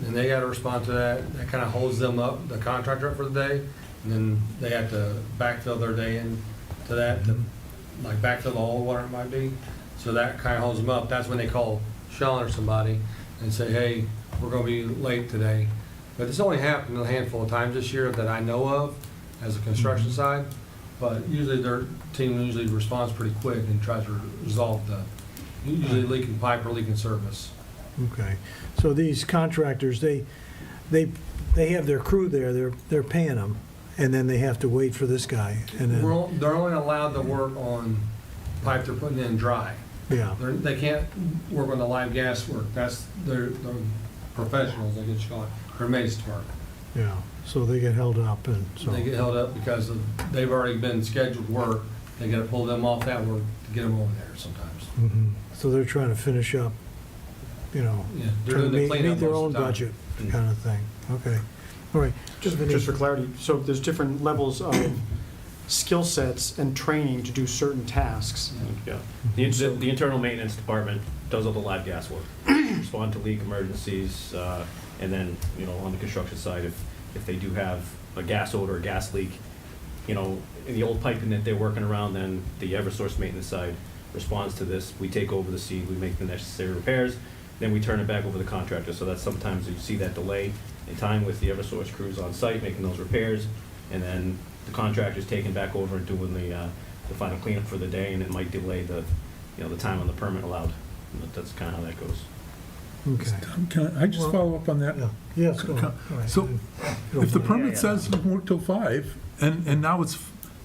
And they gotta respond to that. That kinda holds them up, the contractor up for the day, and then they have to backfill their day in to that, like backfill the hole, whatever it might be. So that kinda holds them up. That's when they call Sean or somebody and say, hey, we're gonna be late today. But it's only happened a handful of times this year that I know of as a construction side. But usually their team usually responds pretty quick and tries to resolve the, usually leaking pipe or leaking service. Okay. So these contractors, they have their crew there, they're paying them, and then they have to wait for this guy, and then, They're only allowed to work on pipe they're putting in dry. yeah. They can't work on the live gas work. They're professionals, they get shot, or maintenance department. Yeah, so they get held up, and so. They get held up because they've already been scheduled work. They gotta pull them off that work to get them over there sometimes. Mhm. So they're trying to finish up, Yeah, they're trying to doing the meet cleanup their most own of the time. budget, kind of thing. Okay, all right. Just for clarity, so there's different levels of skill sets and training to do certain tasks. Yeah. The internal maintenance department does all the live gas work, respond to leak emergencies, and then, on the construction side, if they do have a gas odor or gas leak, in the old piping that they're working around, then the Eversource maintenance side responds to this. We take over the seed, we make the necessary repairs, then we turn it back over to the contractor. So that sometimes you see that delay in time with the Eversource crews on site making those repairs, and then the contractor's taking back over and doing the final cleanup for the day, and it might delay the the time on the permit allowed. But that's kind of how that goes. Okay. Can I just Well, follow up on that? Yeah, yes, go on. All right. So, if the permit Yeah. says you can work till 5, and now it's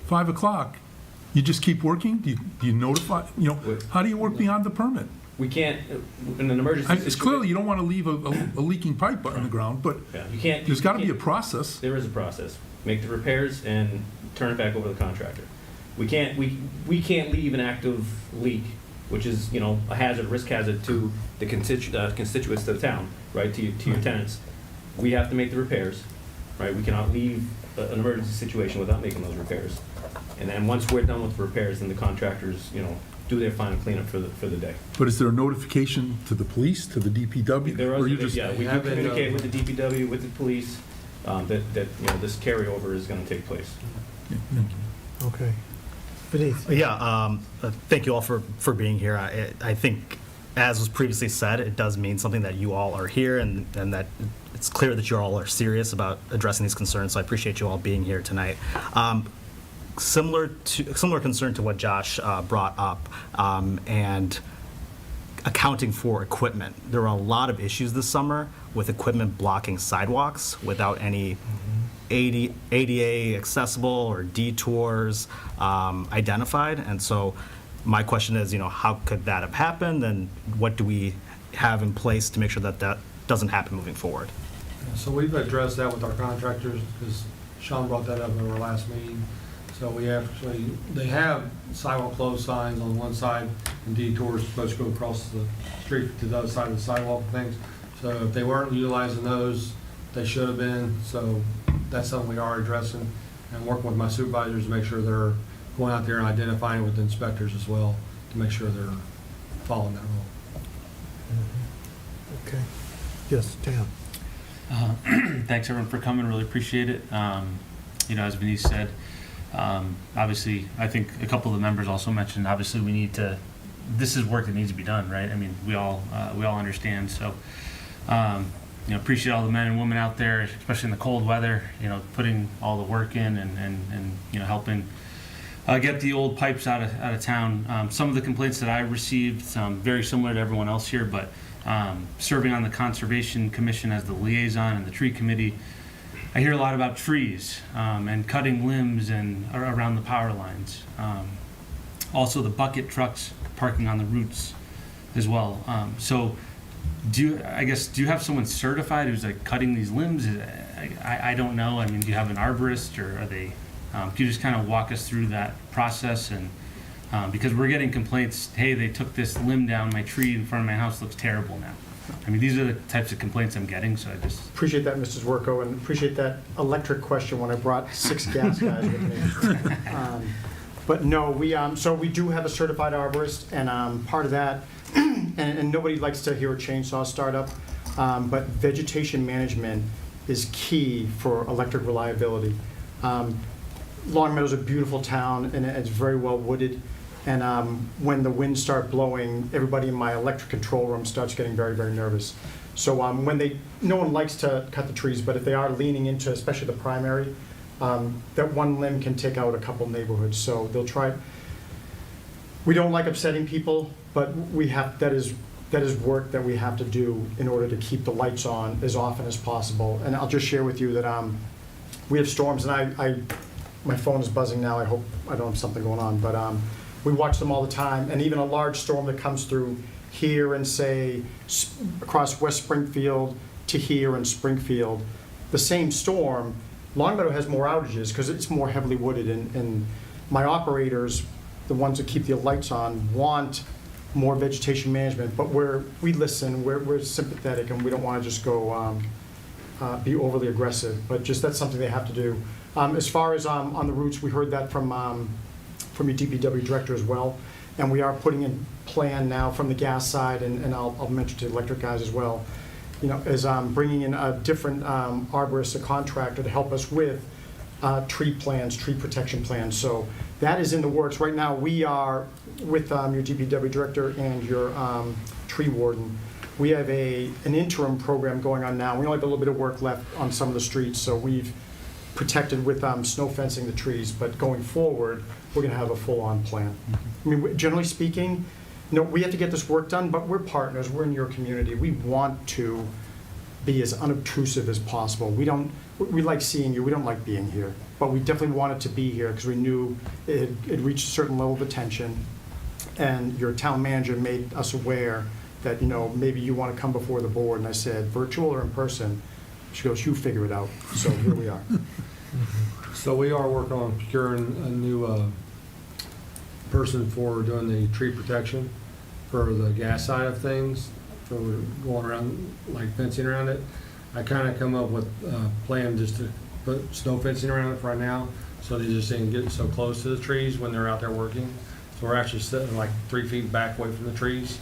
5 o'clock, you just keep working? Do you notify, how do you work beyond the permit? We can't, in an emergency It's clearly, situation- you don't want to leave a leaking pipe on the ground, but Yeah, you can't. there's you got to be a can't- process. There is a process. Make the repairs and turn it back over to the contractor. We can't leave an active leak, which is, a hazard, risk hazard to the constituents of the town, right, to your tenants. We have to make the repairs, right? We cannot leave an emergency situation without making those repairs. And then once we're done with the repairs, then the contractors, do their final cleanup for the day. But is there a notification to the police, to the DPW? There or you is, just- yeah, we do have been, communicate with the DPW, with the police, that this carryover is gonna take place. Yeah, thank you. Okay. Beneath. Yeah, thank you all for being here. I think, as was previously said, it does mean something that you all are here and that it's clear that you all are serious about addressing these concerns, so I appreciate you all being here tonight. Similar concern to what Josh brought up, and accounting for equipment. There were a lot of issues this summer with equipment blocking sidewalks without any ADA accessible or detours identified. And so my question is, how could that have happened, and what do we have in place to make sure that that doesn't happen moving forward? So we've addressed that with our contractors, because Sean brought that up in our last meeting. So they have sidewalk closed signs on one side and detours supposed to go across the street to the other side of the sidewalk and things. So if they weren't utilizing those, they should have been. So that's something we are addressing and working with my supervisors to make sure they're going out there and identifying with the inspectors as well to make sure they're following that rule. Okay. Yes, Dan. Thanks everyone for coming, really appreciate it. As Denise said, obviously, I think a couple of the members also mentioned, obviously this is work that needs to be done, right? I mean, we all understand, so, appreciate all the men and women out there, especially in the cold weather, putting all the work in and helping get the old pipes out of town. Some of the complaints that I received, very similar to everyone else here, but serving on the Conservation Commission as the liaison and the tree committee, I hear a lot about trees and cutting limbs and around the power lines. Also, the bucket trucks parking on the routes as well. So, do you have someone certified who's like cutting these limbs? I don't know. I mean, do you have an arborist, or are they? Can you just kind of walk us through that process? And because we're getting complaints, hey, they took this limb down, my tree in front of my house looks terrible now. I mean, these are the types of complaints I'm getting, so I just... Appreciate that, Mrs. Werko, and appreciate that electric question when I brought 6 gas guys with me. But no, so we do have a certified arborist, and part of that, and nobody likes to hear a chainsaw start up, but vegetation management is key for electric reliability. Long Meadow's a beautiful town, and it's very well wooded. And when the winds start blowing, everybody in my electric control room starts getting very, very nervous. So no one likes to cut the trees, but if they are leaning into, especially the primary, that one limb can take out a couple neighborhoods. So they'll try. We don't like upsetting people, but that is work that we have to do in order to keep the lights on as often as possible. And I'll just share with you that we have storms, and my phone is buzzing now. I hope I don't have something going on, but we watch them all the time. And even a large storm that comes through here and say across West Springfield to here in Springfield, the same storm, Long Meadow has more outages because it's more heavily wooded, and my operators, the ones that keep the lights on, want more vegetation management, but we listen, we're sympathetic, and we don't want to just go be overly aggressive, but just that's something they have to do. As far as on the routes, we heard that from your DPW director as well, and we are putting in plan now from the gas side, and I'll mention to the electric guys as well, is bringing in a different arborist, a contractor, to help us with tree plans, tree protection plans. So that is in the works. Right now, we are with your DPW director and your tree warden. We have an interim program going on now. We only have a little bit of work left on some of the streets, so we've protected with snow fencing the trees. But going forward, we're going to have a full-on plan. I mean, generally speaking, we have to get this work done, but we're partners, we're in your community, we want to be as unobtrusive as possible. We like seeing you, we don't like being here, but we definitely wanted to be here because we knew it reached a certain level of attention, and your town manager made us aware that, maybe you want to come before the board, and I said, virtual or in person? She goes, you figure it out, so here we are. So we are working on procuring a new person for doing the tree protection for the gas side of things. So we're going around, like fencing around it. I kind of come up with a plan just to put snow fencing around it for right now, so they just didn't get so close to the trees when they're out there working. So we're actually sitting like 3 feet back away from the trees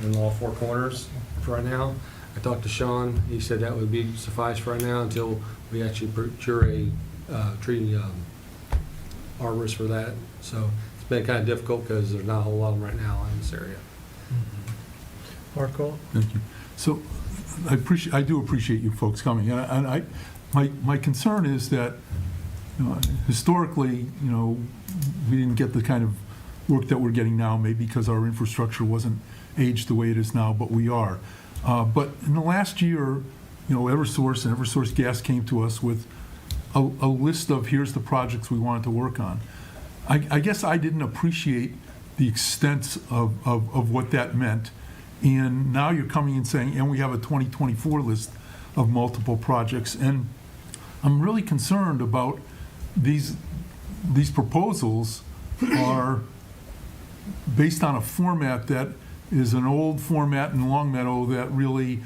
in all 4 corners for right now. I talked to Sean, he said that would be suffice for right now until we actually procure a tree arborist for that. So it's been kind of difficult because there's not a whole lot of them right now in this area. Marco? Thank you. So I do appreciate you folks coming, and my concern is that historically, we didn't get the kind of work that we're getting now, maybe because our infrastructure wasn't aged the way it is now, but we are. But in the last year, Eversource and Eversource Gas came to us with a list of here's the projects we wanted to work on. I guess I didn't appreciate the extent of what that meant. And now you're coming and saying, and we have a 2024 list of multiple projects. And I'm really concerned about these proposals are based on a format that is an old format in Longmeadow that really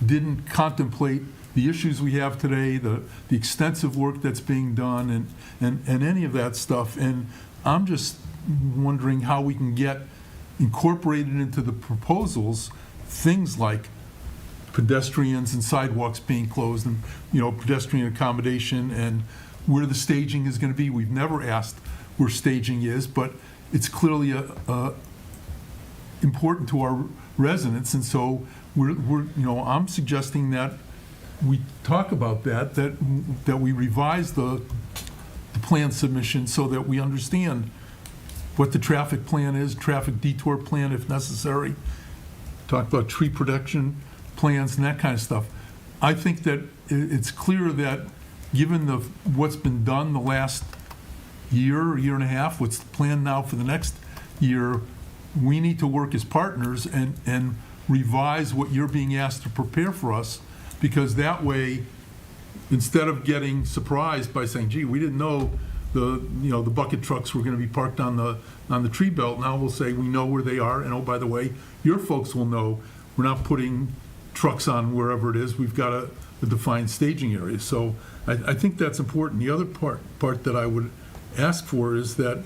didn't contemplate the issues we have today, the extensive work that's being done, and any of that stuff. And I'm just wondering how we can get incorporated into the proposals things like pedestrians and sidewalks being closed, and pedestrian accommodation, and where the staging is going to be. We've never asked where staging is, but it's clearly important to our residents, and so I'm suggesting that we talk about that we revise the plan submission so that we understand what the traffic plan is, traffic detour plan if necessary, talk about tree protection plans and that kind of stuff. I think that it's clear that given what's been done the last year and a half, what's the plan now for the next year, we need to work as partners and revise what you're being asked to prepare for us, because that way, instead of getting surprised by saying, gee, we didn't know the bucket trucks were going to be parked on the tree belt. Now we'll say we know where they are, and oh, by the way, your folks will know we're not putting trucks on wherever it is. We've got a defined staging area. So I think that's important. The other part that I would ask for is that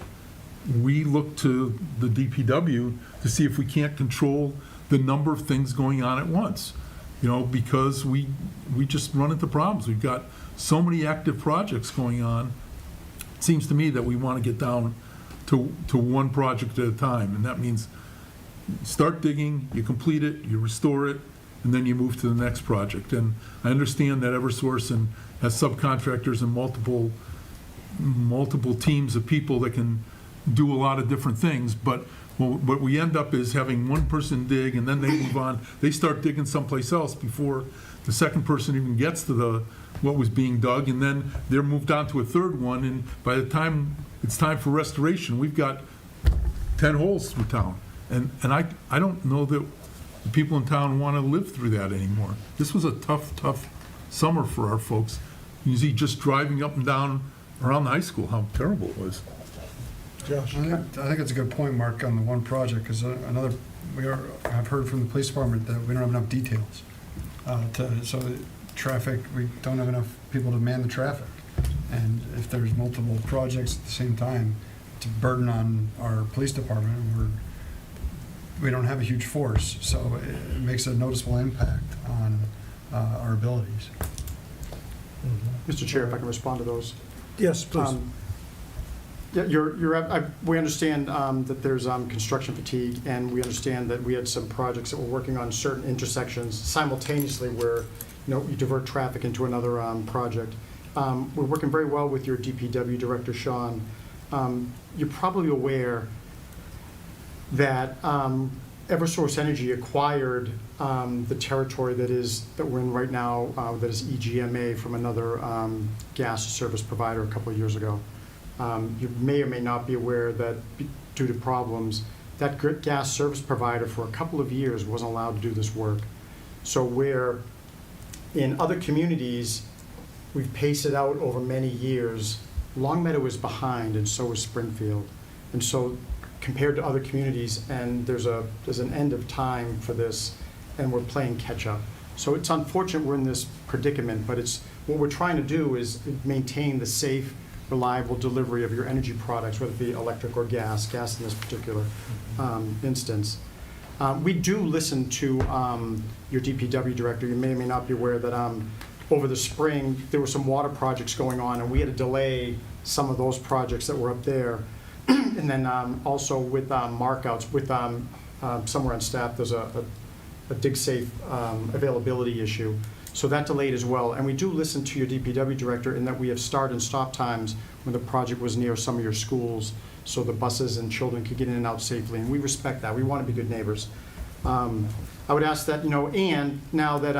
we look to the DPW to see if we can't control the number of things going on at once. Because we just run into problems. We've got so many active projects going on. It seems to me that we want to get down to one project at a time, and that means start digging, you complete it, you restore it, and then you move to the next project. And I understand that Eversource has subcontractors and multiple teams of people that can do a lot of different things, but what we end up is having one person dig, and then they move on. They start digging someplace else before the second person even gets to what was being dug, and then they're moved on to a third one, and by the time it's time for restoration, we've got 10 holes through town. And I don't know that the people in town want to live through that anymore. This was a tough summer for our folks. You see just driving up and down around the high school, how terrible it was. Josh? I think it's a good point, Mark, on the one project, because I've heard from the police department that we don't have enough details. So the traffic, we don't have enough people to man the traffic. And if there's multiple projects at the same time, it's a burden on our police department. We don't have a huge force, so it makes a noticeable impact on our abilities. Mr. Chair, if I can respond to those. Yes, please. Yeah, we understand that there's construction fatigue, and we understand that we had some projects that we're working on certain intersections simultaneously where you divert traffic into another project. We're working very well with your DPW director, Sean. You're probably aware that Eversource Energy acquired the territory that we're in right now, that is EGMA, from another gas service provider a couple of years ago. You may or may not be aware that due to problems, that gas service provider for a couple of years wasn't allowed to do this work. So where in other communities, we've paced it out over many years, Longmeadow is behind, and so is Springfield. And so compared to other communities, and there's an end of time for this, and we're playing catch up. So it's unfortunate we're in this predicament, but what we're trying to do is maintain the safe, reliable delivery of your energy products, whether it be electric or gas in this particular instance. We do listen to your DPW director. You may or may not be aware that over the spring, there were some water projects going on, and we had to delay some of those projects that were up there. And then also with markouts, with somewhere on staff, there's a dig-safe availability issue. So that delayed as well. And we do listen to your DPW director in that we have start and stop times when the project was near some of your schools, so the buses and children could get in and out safely. And we respect that. We want to be good neighbors. I would ask that, and now that,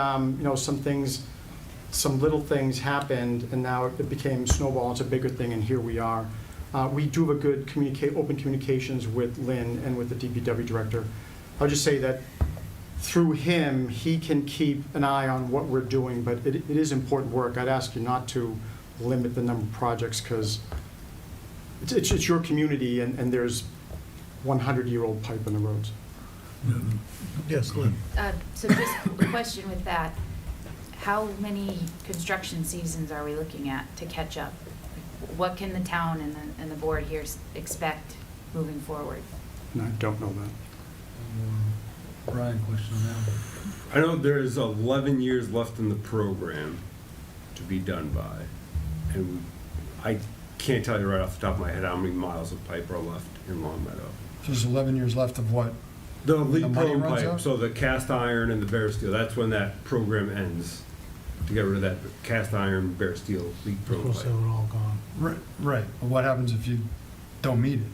some little things happened, and now it became snowball, it's a bigger thing, and here we are. We do have a good open communications with Lynn and with the DPW director. I'll just say that through him, he can keep an eye on what we're doing, but it is important work. I'd ask you not to limit the number of projects, because it's your community, and there's 100-year-old pipe in the roads. Yes, Lynn. So just a question with that. How many construction seasons are we looking at to catch up? What can the town and the board here expect moving forward? And I don't know that. Brian, question on that. I know there's 11 years left in the program to be done by, and I can't tell you right off the top of my head how many miles of pipe are left in Longmeadow. So there's 11 years left of what? The lead money pro runs pipe, out? so the cast iron and the bare steel, that's when that program ends, to get rid of that cast iron, bare steel lead pro Of course, they pipe. were all gone. Right. But what happens if you don't meet it?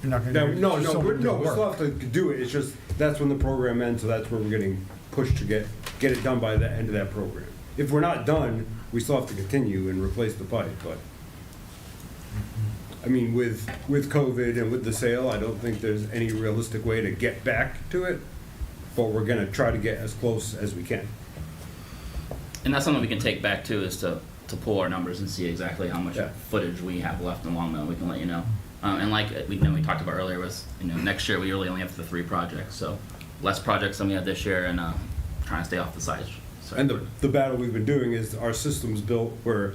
You're not going No, to. we still have to do it, it's just, that's when the program ends, so that's where we're getting pushed to get it done by the end of that program. If we're not done, we still have to continue and replace the pipe, but, I mean, with COVID and with the sale, I don't think there's any realistic way to get back to it, but we're gonna try to get as close as we can. And that's something we can take back too, is to pull our numbers and see exactly how much Yeah. footage we have left in Longmeadow. We can let you know. And like we talked about earlier, was next year we really only have the 3 projects, so less projects than we had this year, and trying to stay off the sides. And the battle we've been doing is our system's built where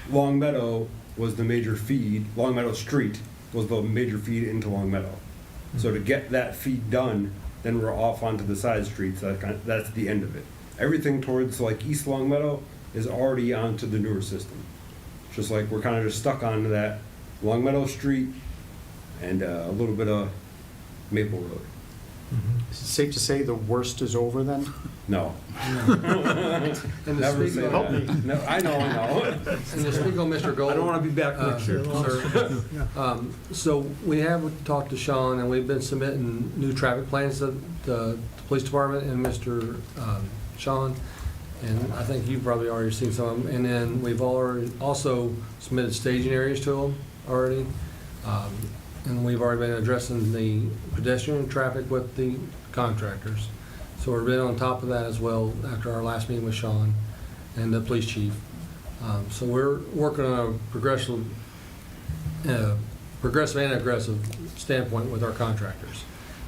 Longmeadow was the major feed, Longmeadow Street was the major feed into Longmeadow. So to get that feed done, then we're off onto the side streets, that's the end of it. Everything towards like East Longmeadow is already onto the newer system. Just like we're kind of just stuck onto that Longmeadow Street and a little bit of Maple Road. Is it safe to say the worst is over then? No. And Never speak say Help that. me. No, I know. And to speak on Mr. Gold. I don't want to be back next year. Sir. So we have talked to Sean, and we've been submitting new traffic plans to the police department and Mr. Sean, and I think you've probably already seen some of them. And then we've already also submitted staging areas to them already. And we've already been addressing the pedestrian traffic with the contractors. So we've been on top of that as well after our last meeting with Sean and the police chief. So we're working on a progressive and aggressive standpoint with our contractors.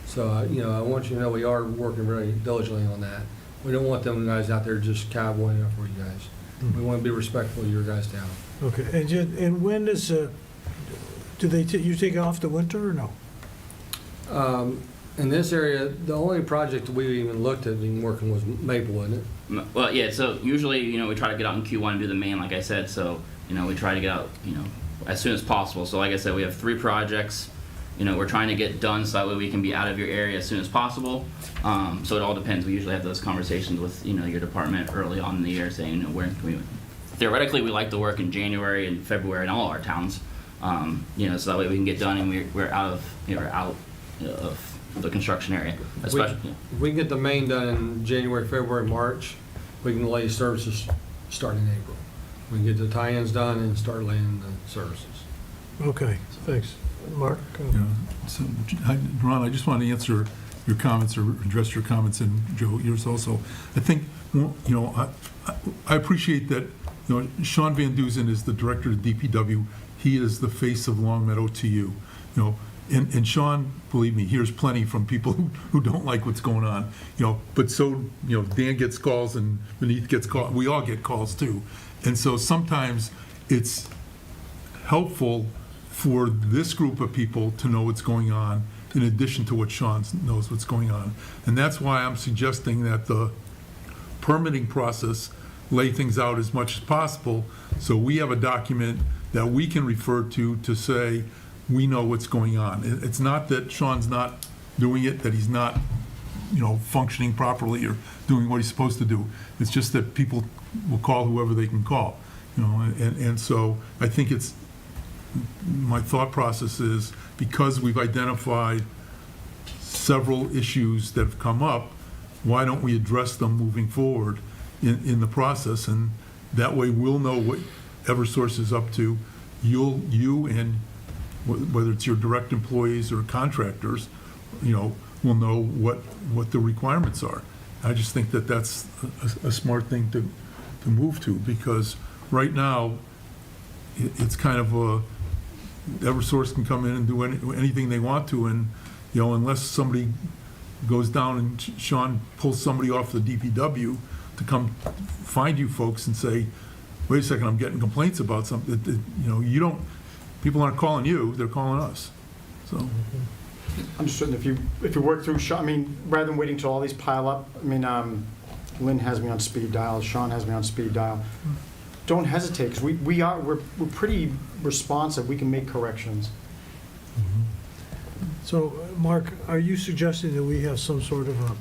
So, I want you to know we are working very diligently on that. We don't want them guys out there just cowboying up for you guys. We want to be respectful of your guys' town. Okay, and when is, do you take off the winter or no? In this area, the only project we even looked at even working was Maple, wasn't it? Well, yeah. So usually, we try to get out in Q1 and do the main, like I said. So we try to get out, as soon as possible. So like I said, we have 3 projects. We're trying to get done so that way we can be out of your area as soon as possible. So it all depends. We usually have those conversations with your department early on in the year, saying where can we. Theoretically, we like to work in January and February in all our towns. So that way we can get done and we're out of the construction area, We- especially. If we can get the main done in January, February, March, we can lay services start in April. We can get the tie-ins done and start laying the services. Okay, thanks. Mark? Yeah, so, Ron, I just want to answer your comments or address your comments, and Joe, yours also. I think, you know, I appreciate that, you know, Sean Van Duzen is the director of DPW. He is the face of Long Meadow to you, you know. And Sean, believe me, hears plenty from people who don't like what's going on, you know. But so, you know, Dan gets calls and Beneath gets calls. We all get calls too. And so sometimes it's helpful for this group of people to know what's going on in addition to what Sean knows what's going on. And that's why I'm suggesting that the permitting process lay things out as much as possible, so we have a document that we can refer to say, we know what's going on. It's not that Sean's not doing it, that he's not, you know, functioning properly or doing what he's supposed to do. It's just that people will call whoever they can call, you know, and so I think it's, my thought process is, because we've identified several issues that have come up, why don't we address them moving forward in the process? And that way we'll know what Eversource is up to. You and whether it's your direct employees or contractors, you know, will know what the requirements are. I just think that that's a smart thing to move to, because right now it's kind of a, Eversource can come in and do anything they want to, and, you know, unless somebody goes down and Sean pulls somebody off the DPW to come find you folks and say, wait a second, I'm getting complaints about something, you know, you don't, people aren't calling you, they're calling us, so. Understood. If you work through, I mean, rather than waiting till all these pile up, I mean, Lynn has me on speed dial, Sean has me on speed dial. Don't hesitate, because we're pretty responsive. We can make corrections. So, Mark, are you suggesting that we have some sort of a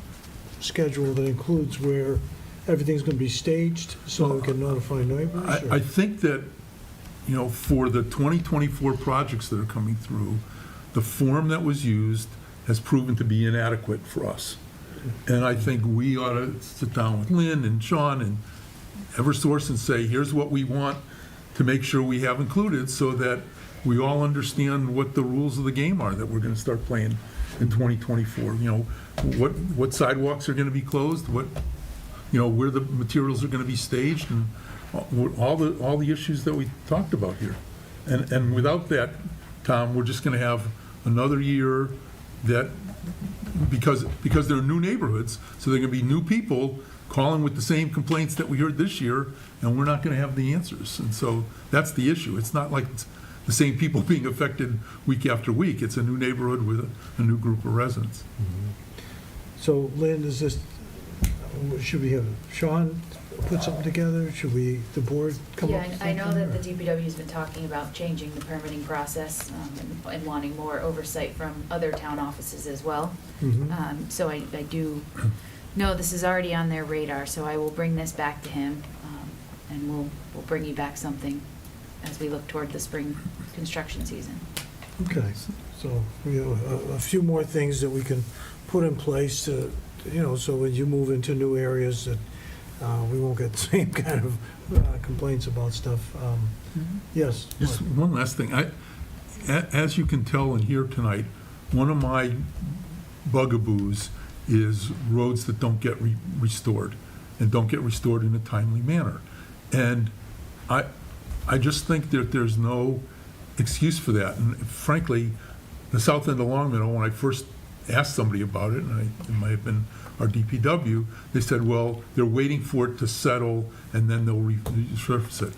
schedule that includes where everything's going to be staged so we can notify neighbors? or- I think that, you know, for the 2024 projects that are coming through, the form that was used has proven to be inadequate for us. And I think we ought to sit down with Lynn and Sean and Eversource and say, here's what we want to make sure we have included, so that we all understand what the rules of the game are that we're going to start playing in 2024. You know, what sidewalks are going to be closed, what, you know, where the materials are going to be staged, and all the issues that we talked about here. And without that, Tom, we're just going to have another year that, because there are new neighborhoods, so there are going to be new people calling with the same complaints that we heard this year, and we're not going to have the answers. And so that's the issue. It's not like it's the same people being affected week after week. It's a new neighborhood with a new group of residents. So, Lynn, is this, should we have Sean put something together? Should we, the board, come up Yeah, with I know something, that or- the DPW's been talking about changing the permitting process and wanting more oversight from other town offices as well. Mhm. So I do know this is already on their radar, so I will bring this back to him, and we'll bring you back something as we look toward the spring construction season. Okay, so we have a few more things that we can put in place to, you know, so when you move into new areas that we won't get the same kind of complaints about stuff. Yes? Just one last thing. As you can tell and hear tonight, one of my bugaboos is roads that don't get restored, and don't get restored in a timely manner. And I just think that there's no excuse for that. And frankly, the south end of Long Meadow, when I first asked somebody about it, and it might have been our DPW, they said, well, they're waiting for it to settle and then they'll resurface it.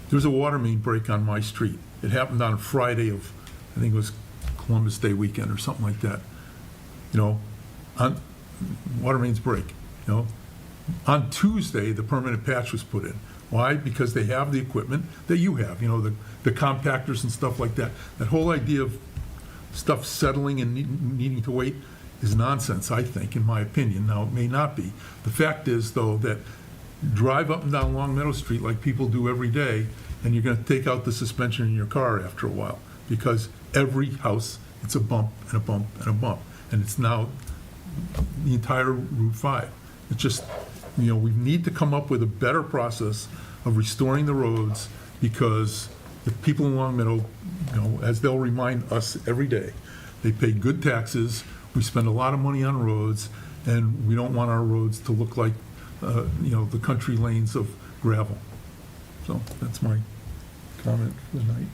There's a water main break on my street. It happened on Friday of, I think it was Columbus Day weekend or something like that. You know, on water mains break, you know. On Tuesday, the permanent patch was put in. Why? Because they have the equipment that you have, you know, the compactors and stuff like that. That whole idea of stuff settling and needing to wait is nonsense, I think, in my opinion. Now, it may not be. The fact is, though, that drive up and down Long Meadow Street like people do every day, and you're going to take out the suspension in your car after a while, because every house, it's a bump and a bump and a bump. and it's now the entire Route 5. It's just, we need to come up with a better process of restoring the roads, because the people in Long Meadow, as they'll remind us every day, they pay good taxes, we spend a lot of money on roads, and we don't want our roads to look like, the country lanes of gravel. So that's my comment for the night.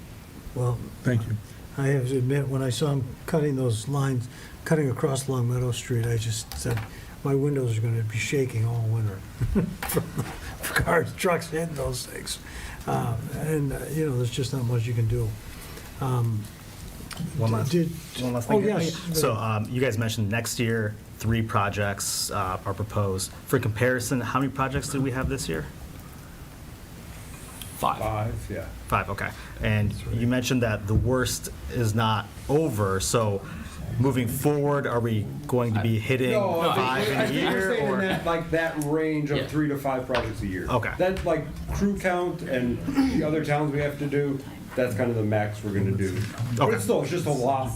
Well, Thank you. I have to admit, when I saw him cutting those lines, cutting across Long Meadow Street, I just said, my windows are gonna be shaking all winter from cars, trucks hitting those things. There's just not much you can do. One last Did- thing. Oh, yes. So you guys mentioned next year, 3 projects are proposed. For comparison, how many projects did we have this year? 5, yeah. 5, okay. And you mentioned that the worst is not over, so moving forward, are we going to be hitting 5 in a year? We're staying Or in that range of Yeah. 3 to 5 projects a year. Okay. That's like crew count and the other towns we have to do, that's kind of the max we're gonna do. But Okay. it's still, it's just a lot.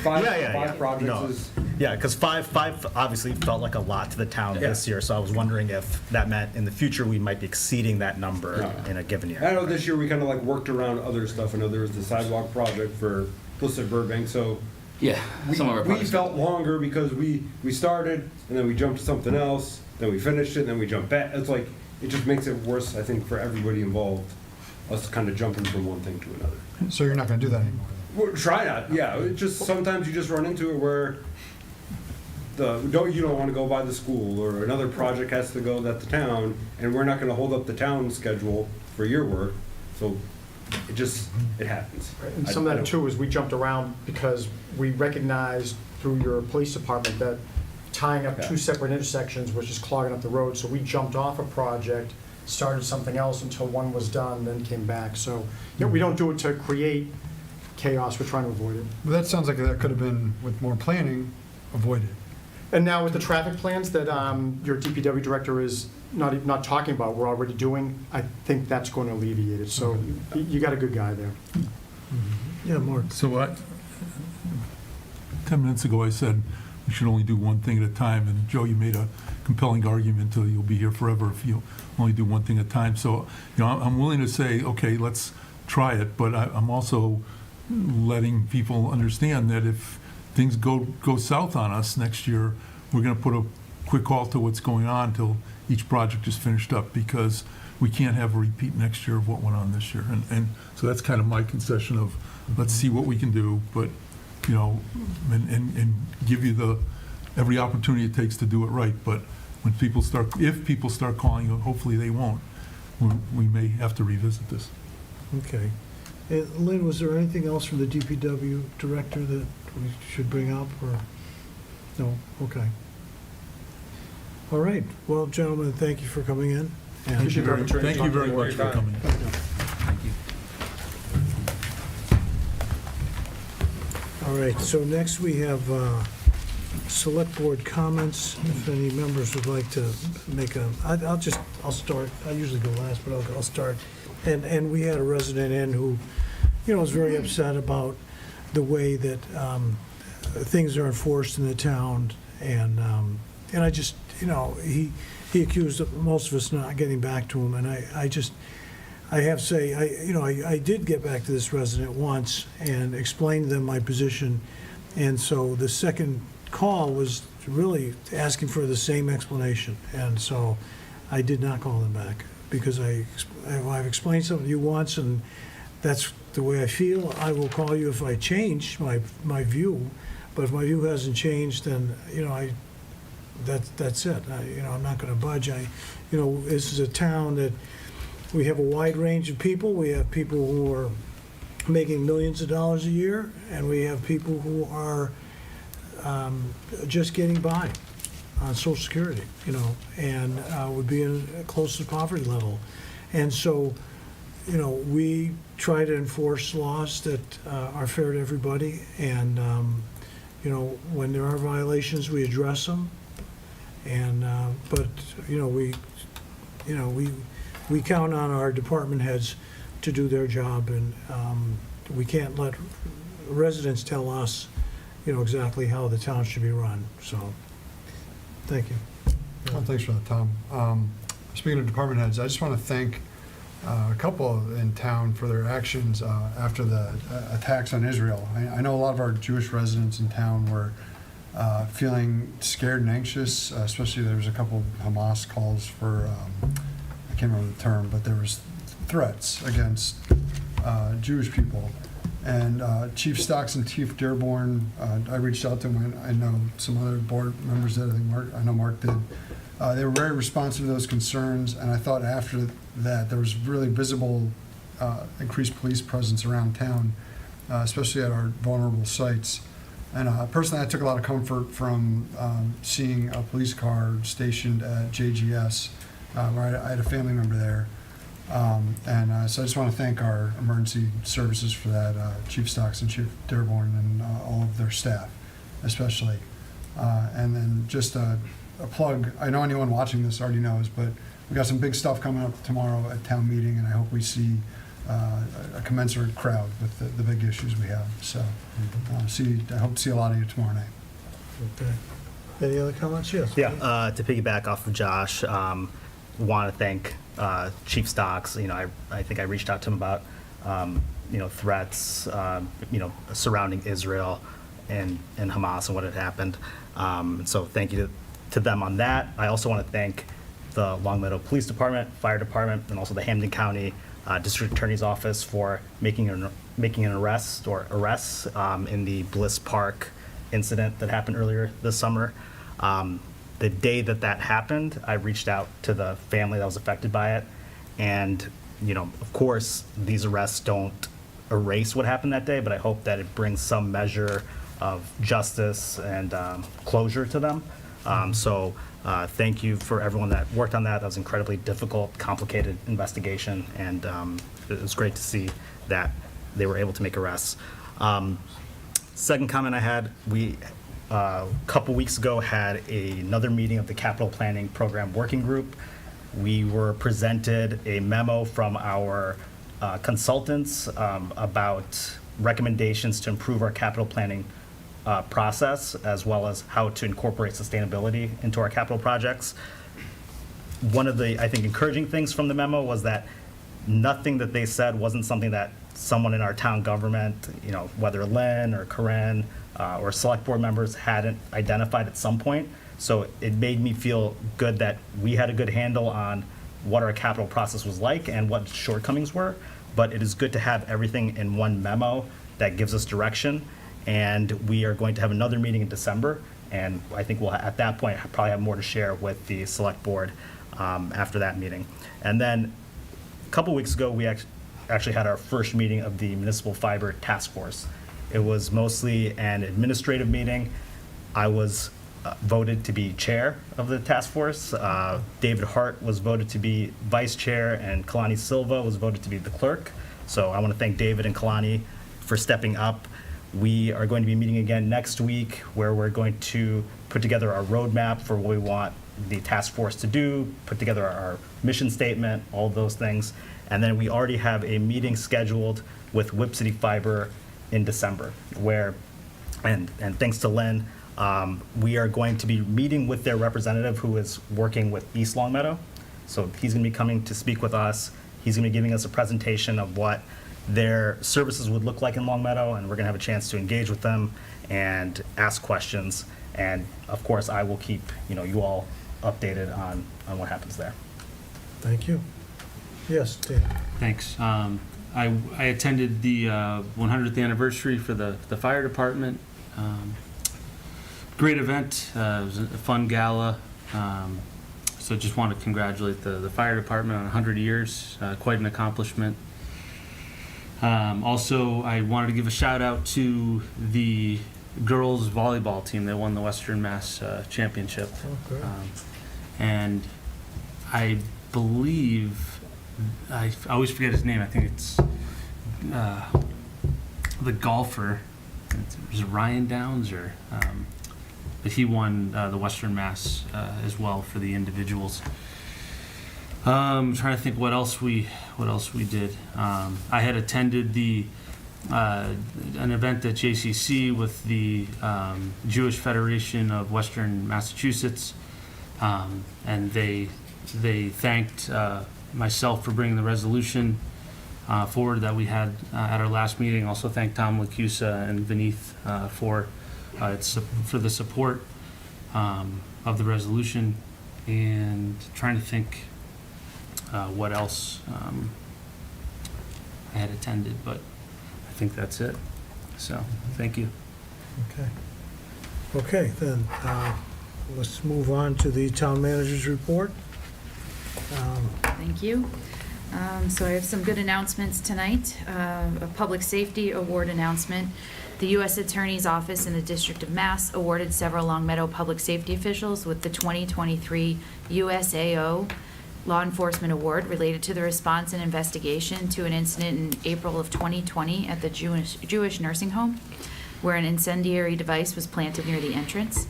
Five Yeah. projects No. is, Yeah, because five obviously felt like a lot to the town Yeah. this year, so I was wondering if that meant in the future we might be exceeding that number No. in a given year. I know this year we kind of like worked around other stuff. I know there was the sidewalk project for Blizzard Burbank, so Yeah, some of our we projects. felt longer because we started and then we jumped to something else, then we finished it, and then we jumped back. It's like, it just makes it worse, I think, for everybody involved, us kind of jumping from one thing to another. So you're not gonna do that anymore? Well, try not, yeah. It just, sometimes you just run into it where you don't want to go by the school, or another project has to go at the town, and we're not gonna hold up the town schedule for your work, so it happens. And some I of don't- that too is we jumped around because we recognized through your police department that tying up Yeah. 2 separate intersections was just clogging up the road. So we jumped off a project, started something else until one was done, then came back. So, we don't do it to create chaos, we're trying to avoid it. Well, that sounds like that could have been, with more planning, avoided. And now with the traffic plans that your DPW director is not talking about, we're already doing, I think that's going to alleviate it. So you got a good guy there. Yeah, Mark. So 10 minutes ago, I said we should only do one thing at a time, and Joe, you made a compelling argument till you'll be here forever if you only do one thing at a time. So, I'm willing to say, okay, let's try it, but I'm also letting people understand that if things go south on us next year, we're going to put a quick halt to what's going on till each project is finished up, because we can't have a repeat next year of what went on this year. And so that's kind of my concession of, let's see what we can do, but, and give you every opportunity it takes to do it right. But if people start calling, hopefully they won't, we may have to revisit this. Okay. And Lynn, was there anything else from the DPW director that we should bring up, or? No? Okay. All right. Well, gentlemen, thank you for coming in. And- Thank you very much for coming. Thank you. All right, so next we have select board comments. If any members would like to make I'll start. I usually go last, but I'll start. And we had a resident in who, was very upset about the way that things are enforced in the town. And I just, he accused most of us not getting back to him. And I have to say, I did get back to this resident once and explained to them my position. And so the second call was really asking for the same explanation. And so I did not call them back, because I've explained something to you once, and that's the way I feel. I will call you if I change my view, but if my view hasn't changed, then, that's it. I'm not gonna budge. This is a town that we have a wide range of people. We have people who are making millions of dollars a year, and we have people who are just getting by on Social Security, and would be close to poverty level. And so, we try to enforce laws that are fair to everybody, and, when there are violations, we address them. And, but, we count on our department heads to do their job, and we can't let residents tell us, exactly how the town should be run, so, thank you. Well, thanks for that, Tom. Speaking of department heads, I just want to thank a couple in town for their actions after the attacks on Israel. I know a lot of our Jewish residents in town were feeling scared and anxious, especially there was a couple Hamas calls for, I can't remember the term, but there was threats against Jewish people. And Chief Stocks and Chief Dearborn, I reached out to them. I know some other board members did. I know Mark did. They were very responsive to those concerns, and I thought after that there was really visible increased police presence around town, especially at our vulnerable sites. And personally, I took a lot of comfort from seeing a police car stationed at JGS, where I had a family member there. So I just want to thank our emergency services for that, Chief Stocks and Chief Dearborn and all of their staff, especially. And then just a plug, I know anyone watching this already knows, but we got some big stuff coming up tomorrow at town meeting, and I hope we see a commensurate crowd with the big issues we have. So I hope to see a lot of you tomorrow night. Okay. Any other comments? Yes. Yeah, to piggyback off of Josh, want to thank Chief Stocks. I think I reached out to him about threats surrounding Israel and Hamas and what had happened. So thank you to them on that. I also want to thank the Longmeadow Police Department, Fire Department, and also the Hampden County District Attorney's Office for making an arrests in the Bliss Park incident that happened earlier this summer. The day that happened, I reached out to the family that was affected by it. And, of course, these arrests don't erase what happened that day, but I hope that it brings some measure of justice and closure to them. So thank you for everyone that worked on that. That was an incredibly difficult, complicated investigation, and it was great to see that they were able to make arrests. Second comment I had, we a couple weeks ago had another meeting of the Capital Planning Program Working Group. We were presented a memo from our consultants about recommendations to improve our capital planning process, as well as how to incorporate sustainability into our capital projects. One of the, I think, encouraging things from the memo was that nothing that they said wasn't something that someone in our town government, whether Lynn or Corinne or select board members hadn't identified at some point. So it made me feel good that we had a good handle on what our capital process was like and what shortcomings were. But it is good to have everything in one memo that gives us direction. And we are going to have another meeting in December. And I think we'll, at that point, probably have more to share with the select board after that meeting. And then a couple weeks ago, we actually had our first meeting of the Municipal Fiber Task Force. It was mostly an administrative meeting. I was voted to be chair of the task force. David Hart was voted to be vice chair, and Kalani Silva was voted to be the clerk. So I want to thank David and Kalani for stepping up. We are going to be meeting again next week, where we're going to put together our roadmap for what we want the task force to do, put together our mission statement, all of those things. And then we already have a meeting scheduled with Whip City Fiber in December, where, and thanks to Lynn, we are going to be meeting with their representative who is working with East Longmeadow. So he's going to be coming to speak with us. He's going to be giving us a presentation of what their services would look like in Longmeadow, and we're going to have a chance to engage with them and ask questions. And of course, I will keep you all updated on what happens there. Thank you. Yes, Dan. Thanks. I attended the 100th anniversary for the fire department. Great event. It was a fun gala. So just want to congratulate the fire department on 100 years. Quite an accomplishment. Also, I wanted to give a shout out to the girls volleyball team. They won the Western Mass Championship. Okay. And I believe, I always forget his name. I think it's the golfer. Was it Ryan Downs or? But he won the Western Mass as well for the individuals. I'm trying to think what else we did. I had attended the an event at JCC with the Jewish Federation of Western Massachusetts, and they thanked myself for bringing the resolution forward that we had at our last meeting. Also thanked Tom Lacusa and Vineeth for the support of the resolution, and trying to think what else I had attended, but I think that's it. So, thank you. Okay. Okay, then, let's move on to the town manager's report. Thank you. So I have some good announcements tonight. A public safety award announcement. The U.S. Attorney's Office in the District of Mass awarded several Long Meadow public safety officials with the 2023 USAO Law Enforcement Award related to the response and investigation to an incident in April of 2020 at the Jewish nursing home, where an incendiary device was planted near the entrance.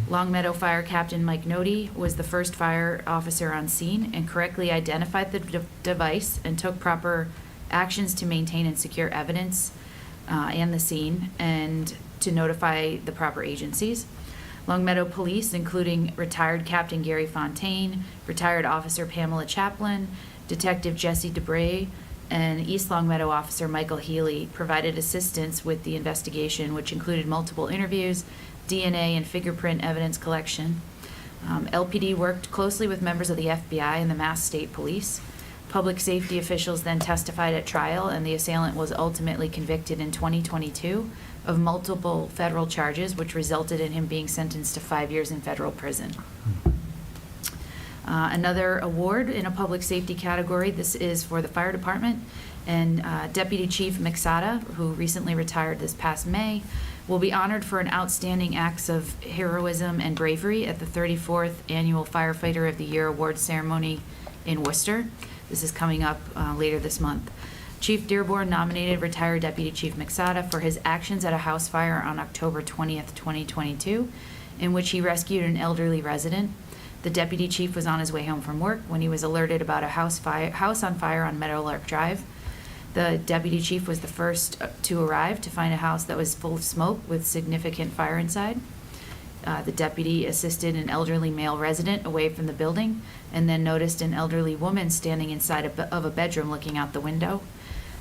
Long Meadow Fire Captain Mike Nody was the first fire officer on scene and correctly identified the device and took proper actions to maintain and secure evidence and the scene, and to notify the proper agencies. Long Meadow Police, including retired Captain Gary Fontaine, retired Officer Pamela Chaplin, Detective Jesse DeBray, and East Long Meadow Officer Michael Healy, provided assistance with the investigation, which included multiple interviews, DNA and fingerprint evidence collection. LPD worked closely with members of the FBI and the Mass State Police. Public safety officials then testified at trial, and the assailant was ultimately convicted in 2022 of multiple federal charges, which resulted in him being sentenced to 5 years in federal prison. Another award in a public safety category, this is for the fire department, and Deputy Chief McSada, who recently retired this past May, will be honored for an outstanding acts of heroism and bravery at the 34th Annual Firefighter of the Year Award ceremony in Worcester. This is coming up later this month. Chief Dearborn nominated retired Deputy Chief McSada for his actions at a house fire on October 20th, 2022, in which he rescued an elderly resident. The deputy chief was on his way home from work when he was alerted about a house on fire on Meadowlark Drive. The deputy chief was the first to arrive to find a house that was full of smoke with significant fire inside. The deputy assisted an elderly male resident away from the building, and then noticed an elderly woman standing inside of a bedroom looking out the window.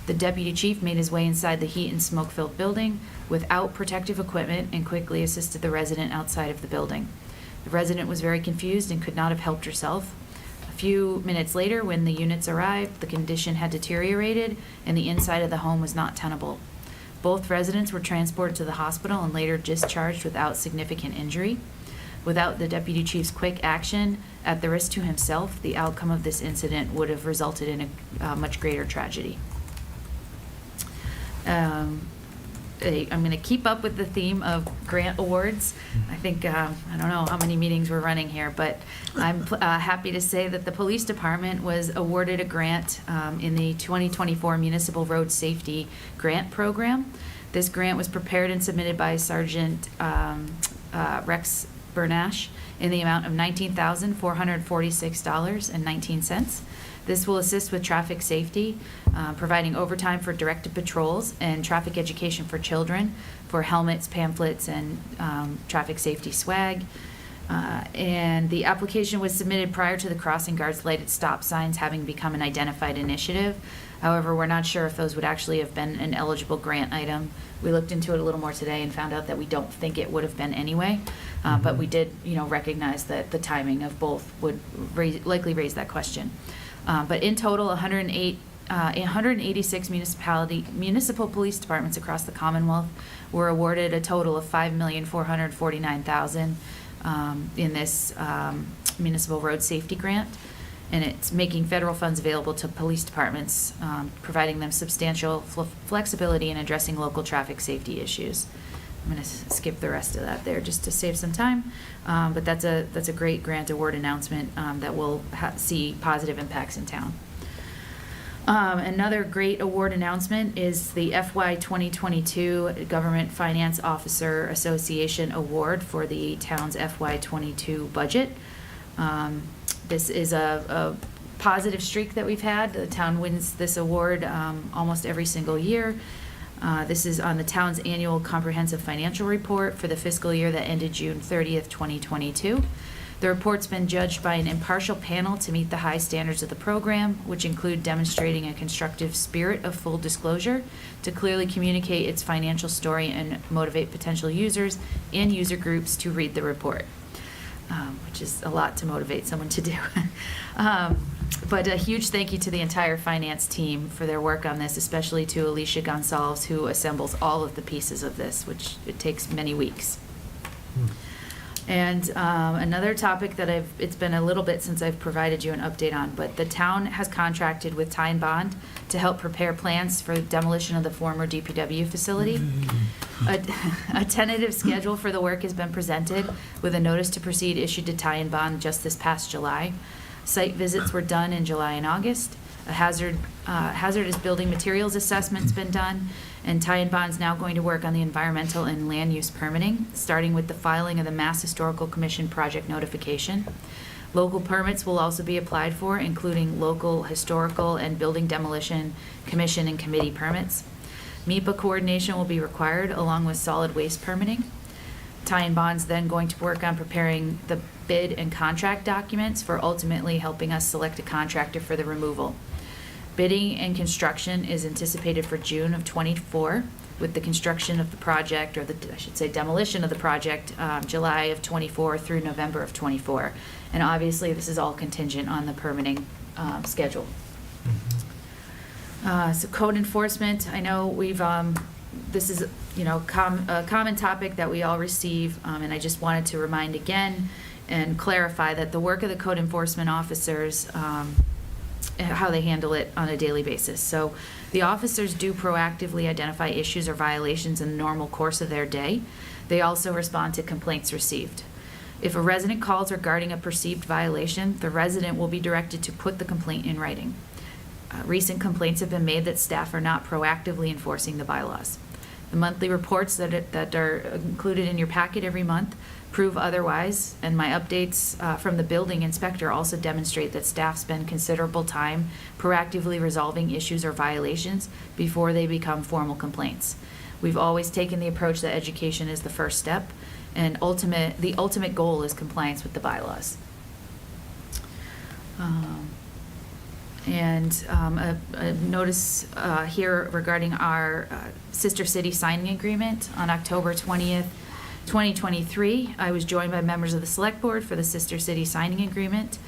The deputy chief made his way inside the heat and smoke-filled building without protective equipment and quickly assisted the resident outside of the building. The resident was very confused and could not have helped herself. A few minutes later, when the units arrived, the condition had deteriorated and the inside of the home was not tenable. Both residents were transported to the hospital and later discharged without significant injury. Without the deputy chief's quick action, at the risk to himself, the outcome of this incident would have resulted in a much greater tragedy. I'm going to keep up with the theme of grant awards. I think, I don't know how many meetings we're running here, but I'm happy to say that the police department was awarded a grant in the 2024 Municipal Road Safety Grant Program. This grant was prepared and submitted by Sergeant Rex Bernash in the amount of $19,446.19. This will assist with traffic safety, providing overtime for directed patrols and traffic education for children, for helmets, pamphlets, and traffic safety swag. And the application was submitted prior to the crossing guards lighted stop signs having become an identified initiative. However, we're not sure if those would actually have been an eligible grant item. We looked into it a little more today and found out that we don't think it would have been anyway. But we did, recognize that the timing of both would likely raise that question. But in total, 186 municipal police departments across the Commonwealth were awarded a total of $5,449,000 in this municipal road safety grant. And it's making federal funds available to police departments, providing them substantial flexibility in addressing local traffic safety issues. I'm going to skip the rest of that there just to save some time. But that's a great grant award announcement that will see positive impacts in town. Another great award announcement is the FY 2022 Government Finance Officer Association Award for the town's FY 22 budget. This is a positive streak that we've had. The town wins this award almost every single year. This is on the town's annual comprehensive financial report for the fiscal year that ended June 30th, 2022. The report's been judged by an impartial panel to meet the high standards of the program, which include demonstrating a constructive spirit of full disclosure to clearly communicate its financial story and motivate potential users and user groups to read the report, which is a lot to motivate someone to do. But a huge thank you to the entire finance team for their work on this, especially to Alicia Gonsalves, who assembles all of the pieces of this, which it takes many weeks. And another topic that it's been a little bit since I've provided you an update on, but the town has contracted with Ty and Bond to help prepare plans for demolition of the former DPW facility. A tentative schedule for the work has been presented with a notice to proceed issued to Ty and Bond just this past July. Site visits were done in July and August. A hazardous building materials assessment's been done, and Ty and Bond's now going to work on the environmental and land use permitting, starting with the filing of the Mass Historical Commission project notification. Local permits will also be applied for, including local historical and building demolition commission and committee permits. MIPA coordination will be required, along with solid waste permitting. Ty and Bond's then going to work on preparing the bid and contract documents for ultimately helping us select a contractor for the removal. Bidding and construction is anticipated for June of '24, with the construction of the project, or I should say demolition of the project, July of '24 through November of '24. And obviously, this is all contingent on the permitting schedule. So code enforcement, I know we've, this is, a common topic that we all receive, and I just wanted to remind again and clarify that the work of the code enforcement officers, how they handle it on a daily basis. So the officers do proactively identify issues or violations in the normal course of their day. They also respond to complaints received. If a resident calls regarding a perceived violation, the resident will be directed to put the complaint in writing. Recent complaints have been made that staff are not proactively enforcing the bylaws. The monthly reports that are included in your packet every month prove otherwise, and my updates from the building inspector also demonstrate that staff spend considerable time proactively resolving issues or violations before they become formal complaints. We've always taken the approach that education is the first step, and the ultimate goal is compliance with the bylaws. A notice here regarding our Sister City signing agreement. On October 20th, 2023, I was joined by members of the Select Board for the Sister City signing agreement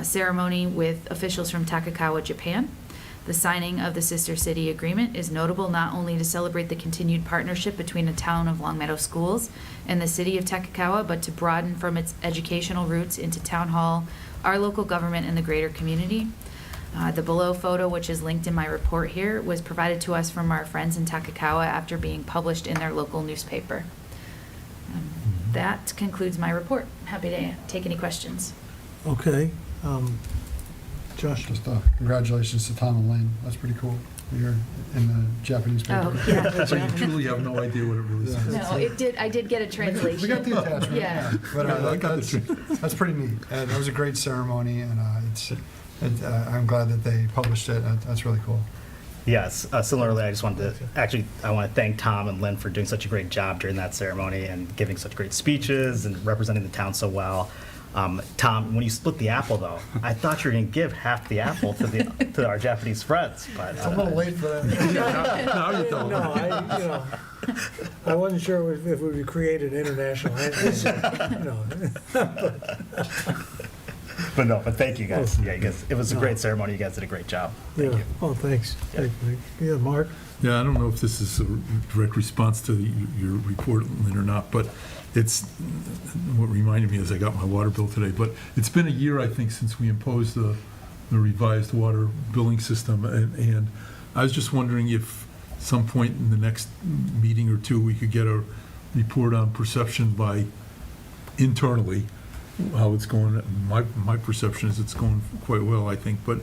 ceremony with officials from Takakawa, Japan. The signing of the Sister City agreement is notable not only to celebrate the continued partnership between the town of Longmeadow Schools and the city of Takakawa, but to broaden from its educational roots into town hall, our local government, and the greater community. The below photo, which is linked in my report here, was provided to us from our friends in Takakawa after being published in their local newspaper. That concludes my report. Happy to take any questions. Okay. Josh? Just congratulations to Tom and Lynn. That's pretty cool. You're in the Japanese paper. Oh, yeah. So you truly have no idea what it really says. No, I did get a translation. We got the attachment. Yeah. But that's pretty neat. And it was a great ceremony, and I'm glad that they published it. That's really cool. Yes, similarly, I want to thank Tom and Lynn for doing such a great job during that ceremony and giving such great speeches and representing the town so well. Tom, when you split the apple, though, I thought you were going to give half the apple to our Japanese friends, but It's a little late for that. Now you don't. No, I wasn't sure if we would create an international entity. But thank you guys. Yeah, you guys, it was a great ceremony. You guys did a great job. Thank you. Oh, thanks. Yeah. Yeah, Mark? Yeah, I don't know if this is a direct response to your report, Lynn, or not, but it's what reminded me as I got my water bill today. But it's been a year, I think, since we imposed the revised water billing system, and I was just wondering if some point in the next meeting or two we could get a report on perception by internally, how it's going. My perception is it's going quite well, I think, but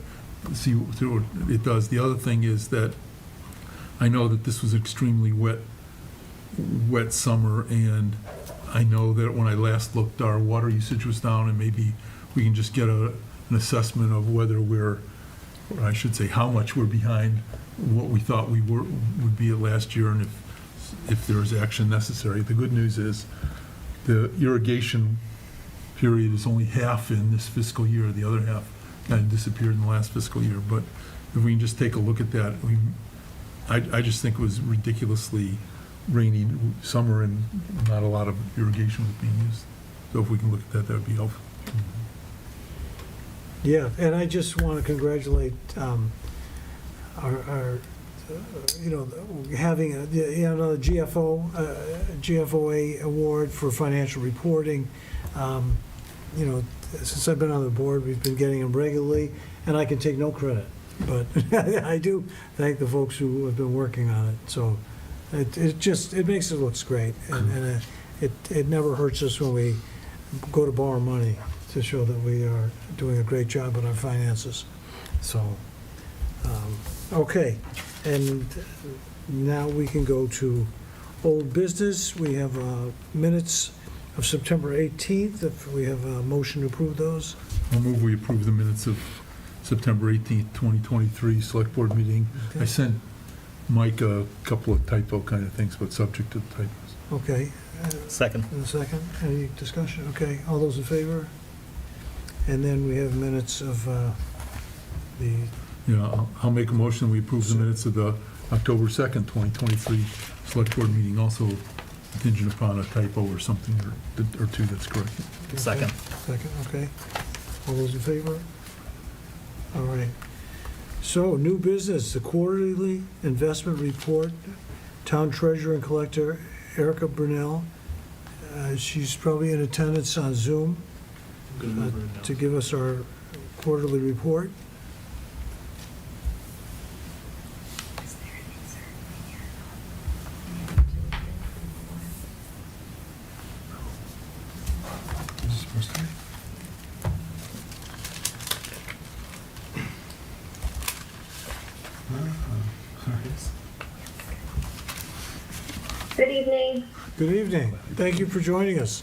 see what it does. The other thing is that I know that this was extremely wet summer, and I know that when I last looked, our water usage was down, and maybe we can just get an assessment of whether we're or I should say, how much we're behind what we thought we would be at last year, and if there is action necessary. The good news is the irrigation period is only half in this fiscal year. The other half kind of disappeared in the last fiscal year. But if we can just take a look at that, I just think it was ridiculously rainy summer and not a lot of irrigation was being used. So if we can look at that, that would be helpful. Yeah, and I just want to congratulate our having a GFOA award for financial reporting. Since I've been on the board, we've been getting them regularly, and I can take no credit. But I do thank the folks who have been working on it. So it makes it look great, and it never hurts us when we go to borrow money to show that we are doing a great job on our finances. So, okay, and now we can go to old business. We have minutes of September 18th. If we have a motion to approve those. I'll move we approve the minutes of September 18th, 2023 Select Board meeting. Okay. I sent Mike a couple of typo kind of things, but subject to the typos. Okay. Second. And a second. Any discussion? Okay, all those in favor? And then we have minutes of the, Yeah, I'll make a motion, we approve the minutes of the October 2nd, 2023 Select Board meeting, also contingent upon a typo or something or two that's corrected. Second. second, okay. All those in favor? All right. So, new business, the quarterly investment report, Town Treasurer and Collector Erica Brunel. She's probably in attendance on Zoom to give us our quarterly report. Good evening. Good evening. Thank you for joining us.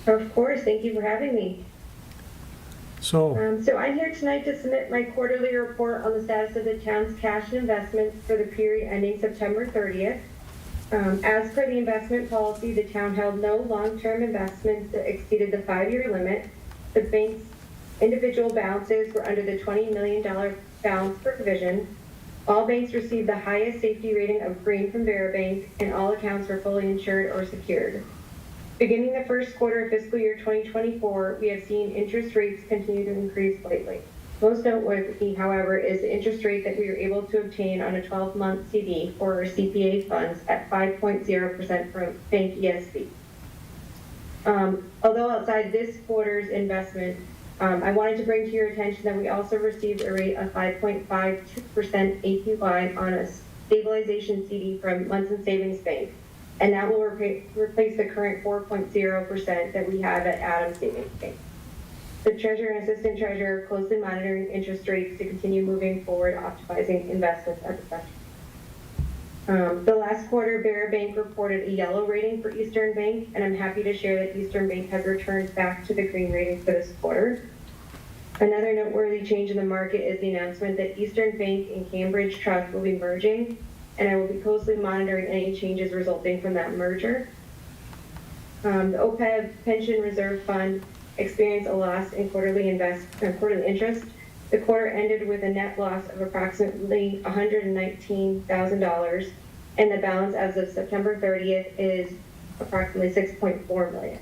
Of course, thank you for having me. So, So I'm here tonight to submit my quarterly report on the status of the town's cash and investments for the period ending September 30th. As per the investment policy, the town held no long-term investments that exceeded the 5-year limit. The bank's individual balances were under the $20 million balance provision. All banks received the highest safety rating of green from Veribank, and all accounts were fully insured or secured. Beginning the first quarter of fiscal year 2024, we have seen interest rates continue to increase slightly. Most noteworthy, however, is the interest rate that we were able to obtain on a 12-month CD for our CPA funds at 5.0% from Bank ESB. Although outside this quarter's investment, I wanted to bring to your attention that we also received a rate of 5.52% APY on a stabilization CD from Munson Savings Bank, and that will replace the current 4.0% that we have at Adams Savings Bank. The treasurer and assistant treasurer are closely monitoring interest rates to continue moving forward, optimizing investments at the Fed. The last quarter, Bear Bank reported a yellow rating for Eastern Bank, and I'm happy to share that Eastern Bank has returned back to the green rating for this quarter. Another noteworthy change in the market is the announcement that Eastern Bank and Cambridge Trust will be merging, and I will be closely monitoring any changes resulting from that merger. The OPEB Pension Reserve Fund experienced a loss in quarterly interest. The quarter ended with a net loss of approximately $119,000, and the balance as of September 30th is approximately $6.4 million.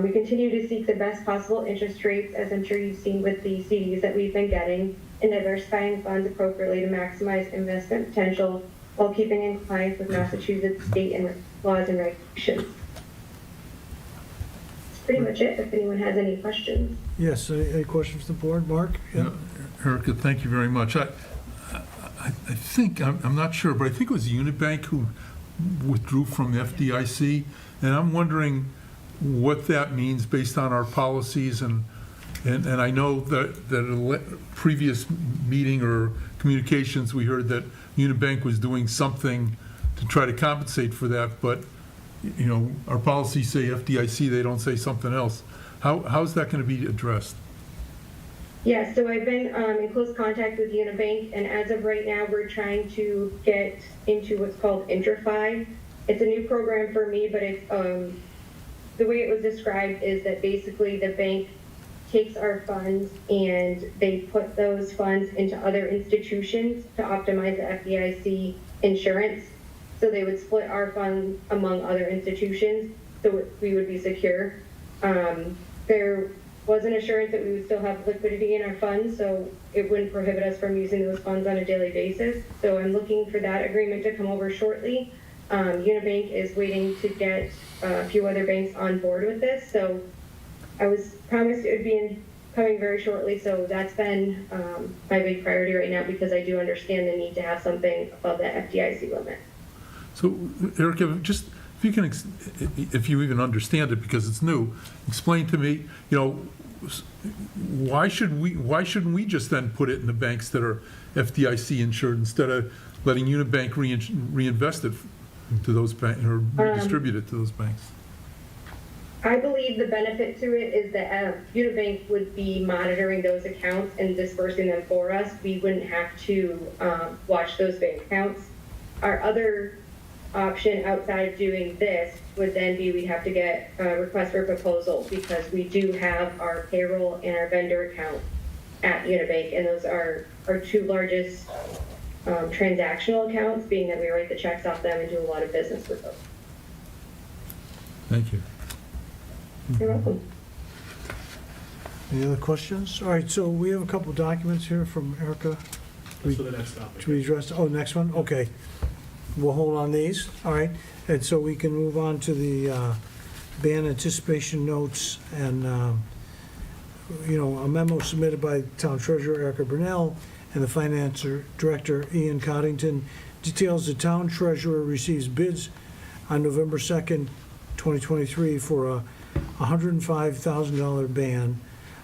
We continue to seek the best possible interest rates, as I'm sure you've seen with the CDs that we've been getting, and diversifying funds appropriately to maximize investment potential while keeping in compliance with Massachusetts state and laws and regulations. Pretty much it, if anyone has any questions. yes, any questions from the board? Mark? Yeah, Erica, thank you very much. I think, I'm not sure, but I think it was Unibank who withdrew from the FDIC, and I'm wondering what that means based on our policies, and I know that at a previous meeting or communications, we heard that Unibank was doing something to try to compensate for that, but you know, our policies say FDIC, they don't say something else. How's that going to be addressed? Yeah, so I've been in close contact with Unibank, and as of right now, we're trying to get into what's called IntraFi. It's a new program for me, but it's the way it was described is that basically the bank takes our funds and they put those funds into other institutions to optimize the FDIC insurance. So they would split our funds among other institutions, so we would be secure. There was an assurance that we would still have liquidity in our funds, so it wouldn't prohibit us from using those funds on a daily basis. So I'm looking for that agreement to come over shortly. Unibank is waiting to get a few other banks on board with this, so I was promised it would be coming very shortly, so that's been my big priority right now because I do understand the need to have something above that FDIC limit. So, Erica, just if you can, if you even understand it because it's new, explain to me, why shouldn't we just then put it in the banks that are FDIC insured instead of letting Unibank reinvest it to those banks or redistribute it to those banks? I believe the benefit to it is that Unibank would be monitoring those accounts and dispersing them for us. We wouldn't have to watch those bank accounts. Our other option outside of doing this would then be we'd have to get a request for proposal because we do have our payroll and our vendor account at Unibank, and those are our two largest transactional accounts, being that we write the checks off them and do a lot of business with them. Thank you. You're welcome. Any other questions? All right, so we have a couple of documents here from Erica. That's for the next topic. Should we address, next one? Okay. We'll hold on these, all right? And so we can move on to the ban anticipation notes and, a memo submitted by Town Treasurer Erica Brunel and the Finance Director Ian Coddington details the Town Treasurer receives bids on November 2nd, 2023 for a $105,000 ban.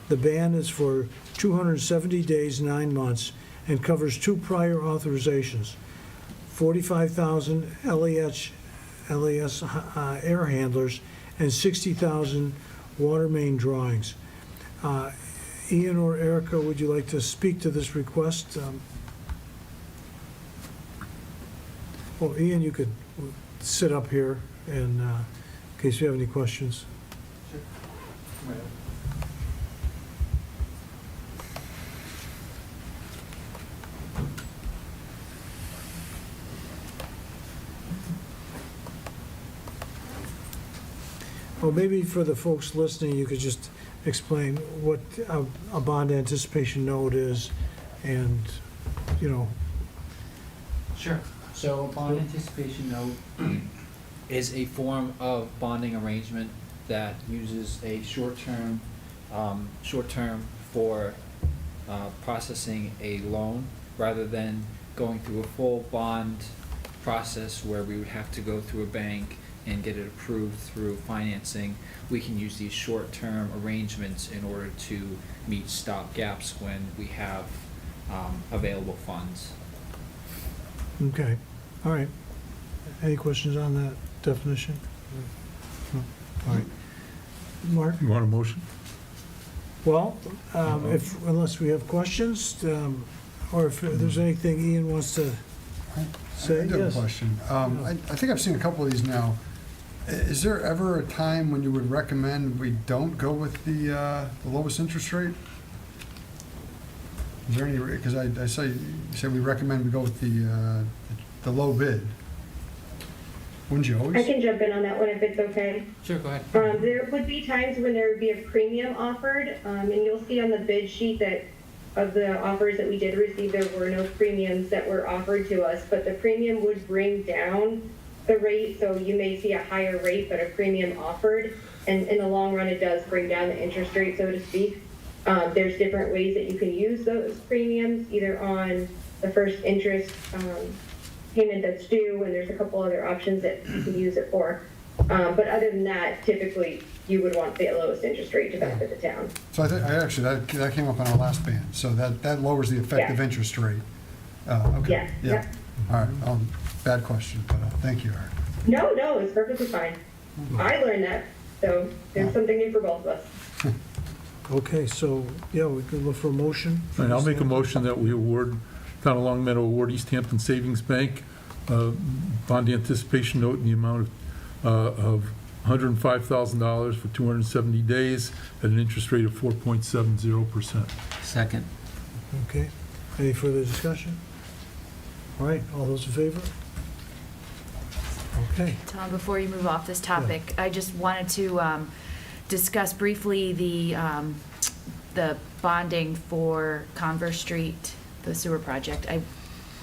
The ban is for 270 days, 9 months, and covers 2 prior authorizations. 45,000 LAS air handlers and 60,000 water main drawings. Ian or Erica, would you like to speak to this request? Ian, you could sit up here and in case you have any questions. Well, maybe for the folks listening, you could just explain what a bond anticipation note is and, Sure. So a bond anticipation note is a form of bonding arrangement that uses a short-term for processing a loan rather than going through a full bond process where we would have to go through a bank and get it approved through financing. We can use these short-term arrangements in order to meet stop gaps when we have available funds. Okay, all right. Any questions on that definition? No? All right. Mark? You want a motion? Well, unless we have questions, or if there's anything Ian wants to say. I do have Yes. a question. I think I've seen a couple of these now. Is there ever a time when you would recommend we don't go with the lowest interest rate? Is there any, because I saw you said we recommend we go with the low bid. Wouldn't you always? I can jump in on that one if it's okay. Sure, go ahead. There would be times when there would be a premium offered, and you'll see on the bid sheet that of the offers that we did receive, there were no premiums that were offered to us, but the premium would bring down the rate, so you may see a higher rate, but a premium offered, and in the long run, it does bring down the interest rate, so to speak. There's different ways that you can use those premiums, either on the first interest payment that's due, and there's a couple other options that you can use it for. But other than that, typically, you would want the lowest interest rate to benefit the town. So that came up on our last ban, so that lowers the effective Yeah. interest rate. Okay. Yeah. All right, bad question, but thank you, Eric. No, it's perfectly fine. I learned that, so there's something new for both of us. Okay, so, yeah, we can look for a motion. And I'll make a motion that we award, Town of Long Meadow award East Hampton Savings Bank bond anticipation note in the amount of $105,000 for 270 days at an interest rate of 4.70%. Second. Okay, any further discussion? All right, all those in favor? Okay. Tom, before you move off this topic, I just wanted to discuss briefly the bonding for Converse Street, the sewer project.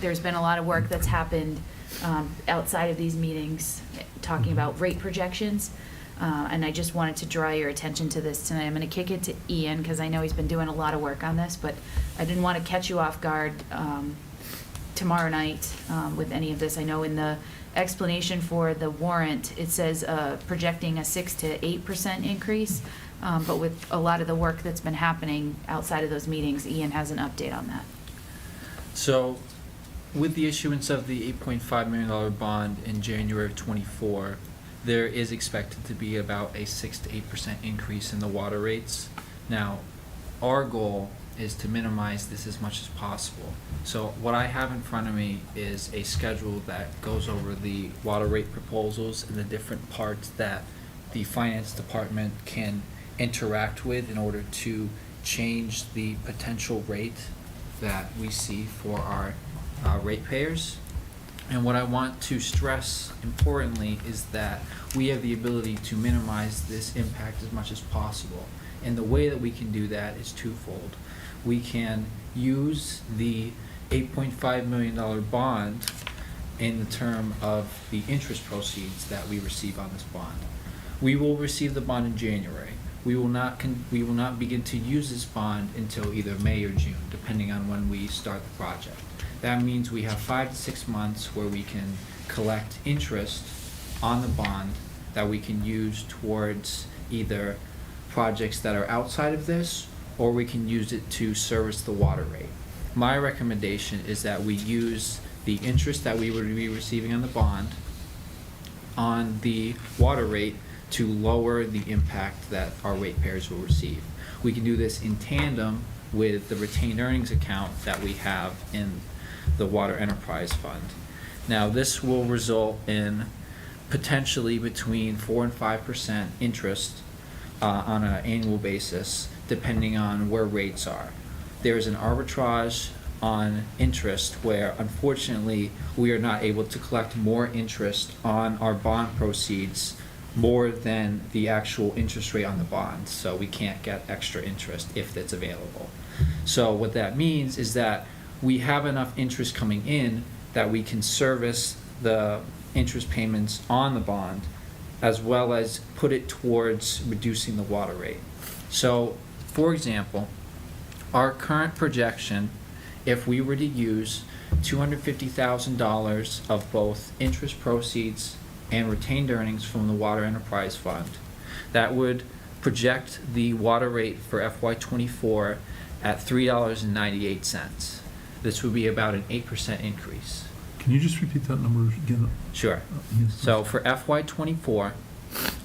There's been a lot of work that's happened outside of these meetings, talking about rate projections, and I just wanted to draw your attention to this tonight. I'm going to kick it to Ian, because I know he's been doing a lot of work on this, but I didn't want to catch you off guard tomorrow night with any of this. I know in the explanation for the warrant, it says projecting a 6 to 8% increase, but with a lot of the work that's been happening outside of those meetings, Ian has an update on that. So, with the issuance of the $8.5 million bond in January of '24, there is expected to be about a 6 to 8% increase in the water rates. Now, our goal is to minimize this as much as possible. So what I have in front of me is a schedule that goes over the water rate proposals and the different parts that the finance department can interact with in order to change the potential rate that we see for our ratepayers. And what I want to stress importantly is that we have the ability to minimize this impact as much as possible. And the way that we can do that is twofold. We can use the $8.5 million bond in the term of the interest proceeds that we receive on this bond. We will receive the bond in January. We will not begin to use this bond until either May or June, depending on when we start the project. That means we have 5 to 6 months where we can collect interest on the bond that we can use towards either projects that are outside of this, or we can use it to service the water rate. My recommendation is that we use the interest that we would be receiving on the bond on the water rate to lower the impact that our ratepayers will receive. We can do this in tandem with the retained earnings account that we have in the Water Enterprise Fund. Now, this will result in potentially between 4 and 5% interest on an annual basis, depending on where rates are. There's an arbitrage on interest where, unfortunately, we are not able to collect more interest on our bond proceeds more than the actual interest rate on the bond, so we can't get extra interest if that's available. So what that means is that we have enough interest coming in that we can service the interest payments on the bond, as well as put it towards reducing the water rate. So, for example, our current projection, if we were to use $250,000 of both interest proceeds and retained earnings from the Water Enterprise Fund, that would project the water rate for FY24 at $3.98. This would be about an 8% increase. Can you just repeat that number again? Sure. So for FY24,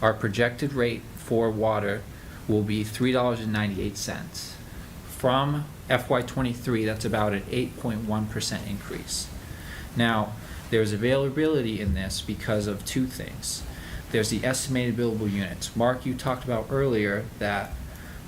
our projected rate for water will be $3.98. From FY23, that's about an 8.1% increase. Now, there's availability in this because of two things. There's the estimated billable units. Mark, you talked about earlier that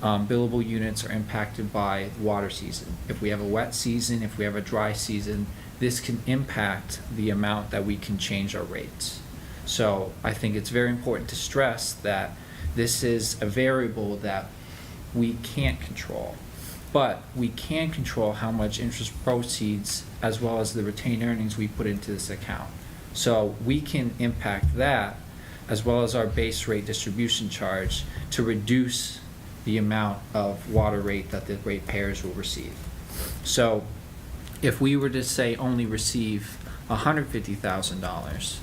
billable units are impacted by water season. If we have a wet season, if we have a dry season, this can impact the amount that we can change our rates. So I think it's very important to stress that this is a variable that we can't control, but we can control how much interest proceeds as well as the retained earnings we put into this account. So we can impact that as well as our base rate distribution charge to reduce the amount of water rate that the ratepayers will receive. So if we were to say only receive $150,000,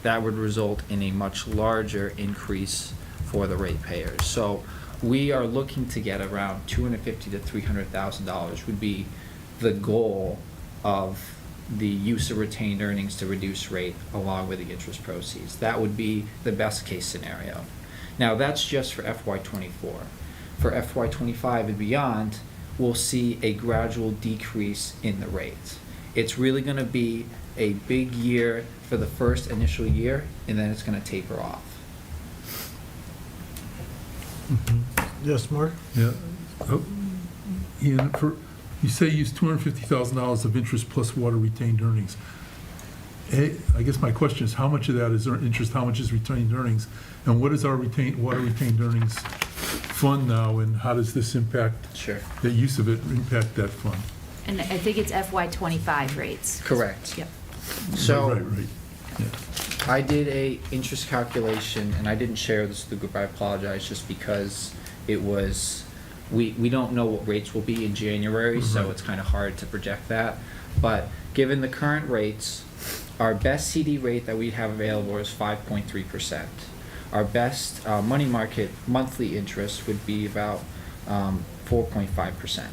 that would result in a much larger increase for the ratepayers. So we are looking to get around $250,000 to $300,000 would be the goal of the use of retained earnings to reduce rate along with the interest proceeds. That would be the best case scenario. Now that's just for FY24. for FY '25 and beyond, we'll see a gradual decrease in the rates. It's really gonna be a big year for the first initial year, and then it's gonna taper off. Yes, Mark? Yeah. Oh, Ian, you say you use $250,000 of interest plus water retained earnings. I guess my question is, how much of that is interest, how much is retained earnings? And what is our water retained earnings fund now, and how does this impact? Sure. The use of it impact that fund? And I think it's FY '25 rates. Correct. Yep. So, Right. Yeah. I did a interest calculation, and I didn't share this with the group, I apologize, just because it was, we don't know what rates will be in January, so Right. it's kind of hard to project that. But given the current rates, our best CD rate that we have available is 5.3%. Our best money market monthly interest would be about 4.5%.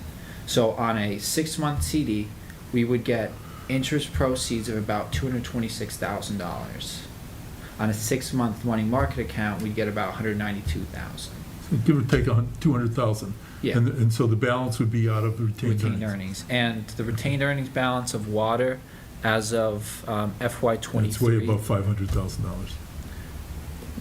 So on a 6-month CD, we would get interest proceeds of about $226,000. On a 6-month money market account, we'd get about $192,000. So give or take 200,000. Yeah. And so the balance would be out of the retained earnings. Retained earnings. And the retained earnings balance of water as of FY '23. It's way above $500,000.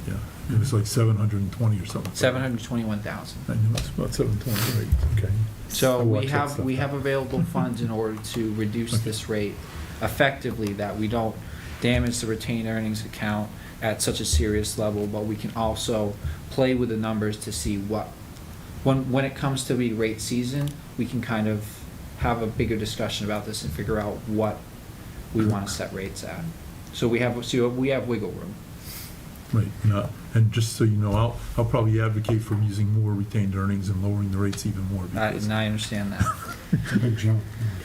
Yeah, it was like 720 or something. 721,000. I know, it's about 720, right, okay. So I we watch that have, stuff. we have available funds in order to reduce Okay. this rate effectively, that we don't damage the retained earnings account at such a serious level, but we can also play with the numbers to see what, when it comes to the rate season, we can kind of have a bigger discussion about this and figure out what we want to set rates at. So we have wiggle room. Right, yeah, and just so you know, I'll probably advocate for using more retained earnings and lowering the rates even more. because- And I understand that. It's a big jump.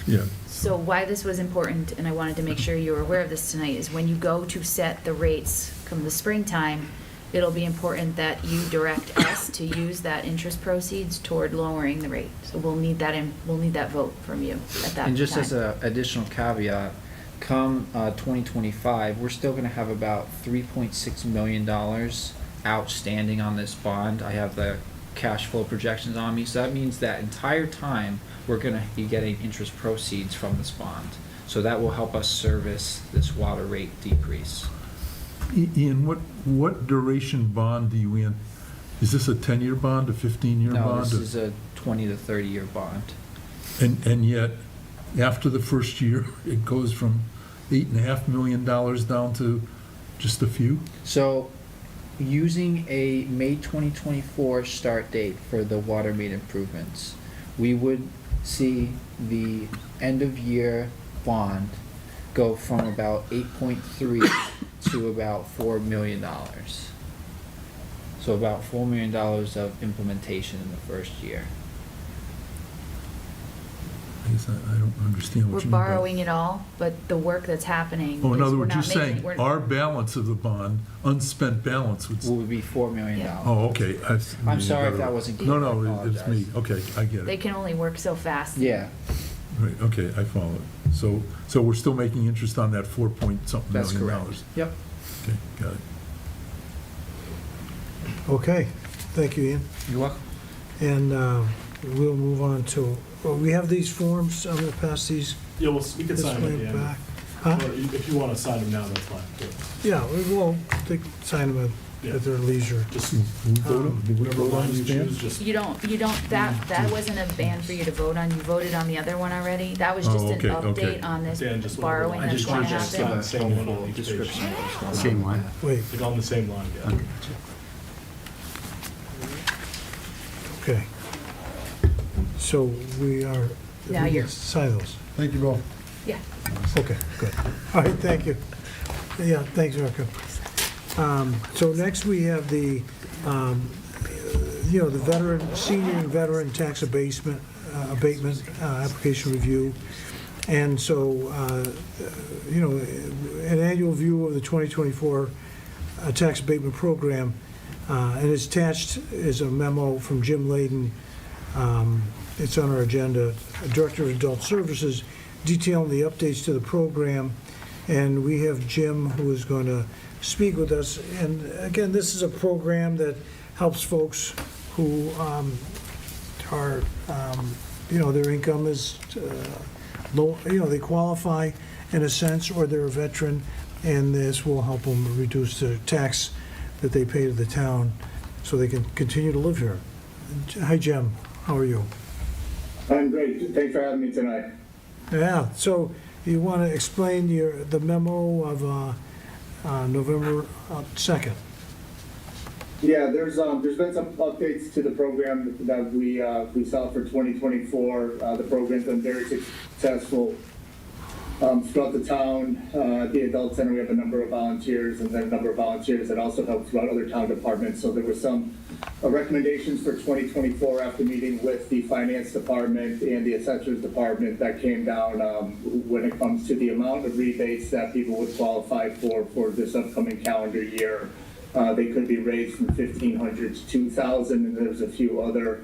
Yeah, So why this was important, and I wanted to make sure you were aware of this tonight, is when you go to set the rates come the springtime, it'll be important that you direct us to use that interest proceeds toward lowering the rate. So we'll need that vote from you at that time. And just as an additional caveat, come 2025, we're still gonna have about $3.6 million outstanding on this bond. I have the cash flow projections on me, so that means that entire time, we're gonna be getting interest proceeds from this bond. So that will help us service this water rate decrease. Ian, what duration bond do you in? Is this a 10-year bond, a 15-year bond? No, this or- is a 20 to 30-year bond. And yet, after the first year, it goes from $8.5 million down to just a few? So, using a May 2024 start date for the water main improvements, we would see the end-of-year bond go from about 8.3 to about $4 million. So about $4 million of implementation in the first year. I guess I don't understand We're what you mean by. borrowing it all, but the work that's happening. Oh, in is other we're words, you're not making- saying we're- our balance of the bond, unspent balance would. Will be $4 million. Yeah. Oh, okay. I'm sorry if that wasn't clear. No, I no, it's me. Okay, I get They it. can only work so fast. Yeah, Right, okay, I follow it. So we're still making interest on that 4-point-something that's million correct. dollars? Yep. Okay, got it. Okay, thank you, Ian. You're welcome. And we'll move on to, we have these forms, I'm gonna pass these Yeah, well, we can this sign them at way the end. back. Huh? Or if you want to sign them now, that's fine, too. Yeah, we'll sign them at their leisure. Just We vote on- did we whatever vote on line you this, Dan? choose, just. You don't, that wasn't a ban for you to vote on. You voted on the other one already. That was just Oh, an okay, okay. update on this Dan, just whatever borrowing line. that's I going to just happen. signed the same one on each page. Description. Same line. Wait, Like on the same line, yeah. okay. So we are. Now you're- Sign those. Thank you both. Yeah. Okay, good. All right, thank you. Yeah, thanks, Erica. So next we have the veteran, senior and veteran tax abatement, application review. And so, an annual view of the 2024 tax abatement program, and it's attached is a memo from Jim Layden. It's on our agenda, Director of Adult Services, detailing the updates to the program. And we have Jim, who is going to speak with us. And again, this is a program that helps folks who are, their income is low, they qualify in a sense, or they're a veteran, and this will help them reduce the tax that they pay to the town so they can continue to live here. Hi, Jim. How are you? I'm great. Thanks for having me tonight. Yeah, so you want to explain the memo of November 2nd? Yeah, there's been some updates to the program that we saw for 2024. The program's been very successful throughout the town. At the Adult Center, we have a number of volunteers, and then a number of volunteers that also help throughout other town departments. So there were some recommendations for 2024 after meeting with the Finance Department and the Assessors Department that came down when it comes to the amount of rebates that people would qualify for this upcoming calendar year. They could be raised from $1,500 to $2,000, and there's a few other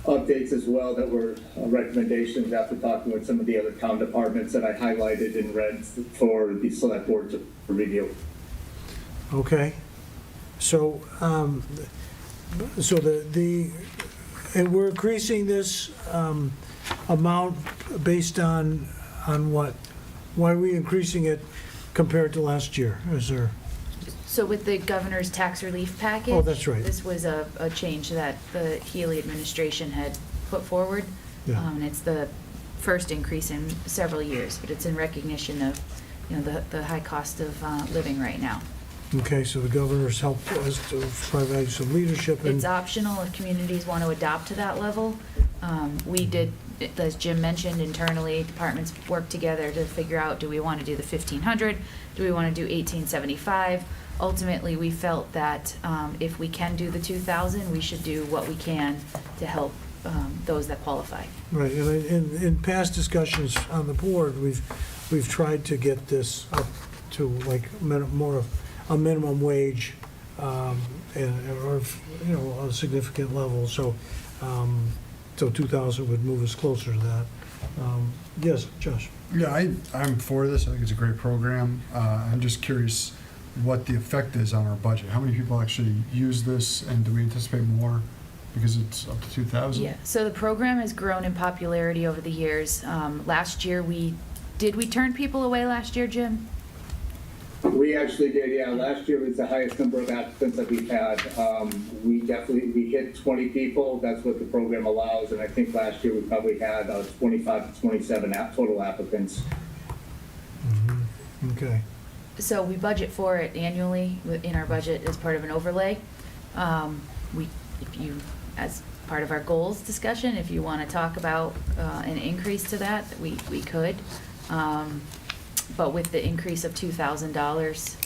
updates as well that were recommendations after talking with some of the other town departments that I highlighted in red for the select board to review. Okay. So, and we're increasing this amount based on what? Why are we increasing it compared to last year? Is there? So with the governor's tax relief package. Oh, that's right. This was a change that the Healy administration had put forward. Yeah. And it's the first increase in several years, but it's in recognition of, the high cost of living right now. Okay, so the governor's helped us to provide some leadership. It's optional if communities want to adopt to that level. We did, as Jim mentioned, internally, departments work together to figure out, do we want to do the 1,500? Do we want to do 1,875? Ultimately, we felt that if we can do the 2,000, we should do what we can to help those that qualify. Right, and in past discussions on the board, we've tried to get this up to like more of a minimum wage, or a significant level. So 2,000 would move us closer to that. Yes, Josh. Yeah, I'm for this. I think it's a great program. I'm just curious what the effect is on our budget. How many people actually use this, and do we anticipate more because it's up to 2,000? Yeah, so the program has grown in popularity over the years. Last year, we turn people away last year, Jim? We actually did, yeah. Last year was the highest number of applicants that we've had. We hit 20 people. That's what the program allows, and I think last year we probably had 25 to 27 total applicants. Mm-hmm. Okay. So we budget for it annually in our budget as part of an overlay. As part of our goals discussion, if you want to talk about an increase to that, we could. But with the increase of $2,000,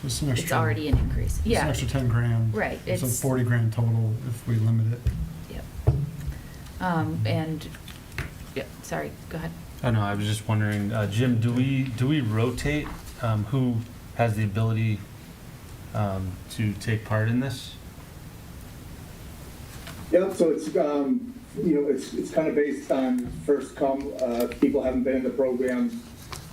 it's already an increase. It's an extra 10 grand. Right. It's 40 grand total if we limit it. Yep. Sorry, go ahead. Oh, no, I was just wondering, Jim, do we rotate who has the ability to take part in this? Yep, so it's it's kind of based on first come. People haven't been in the program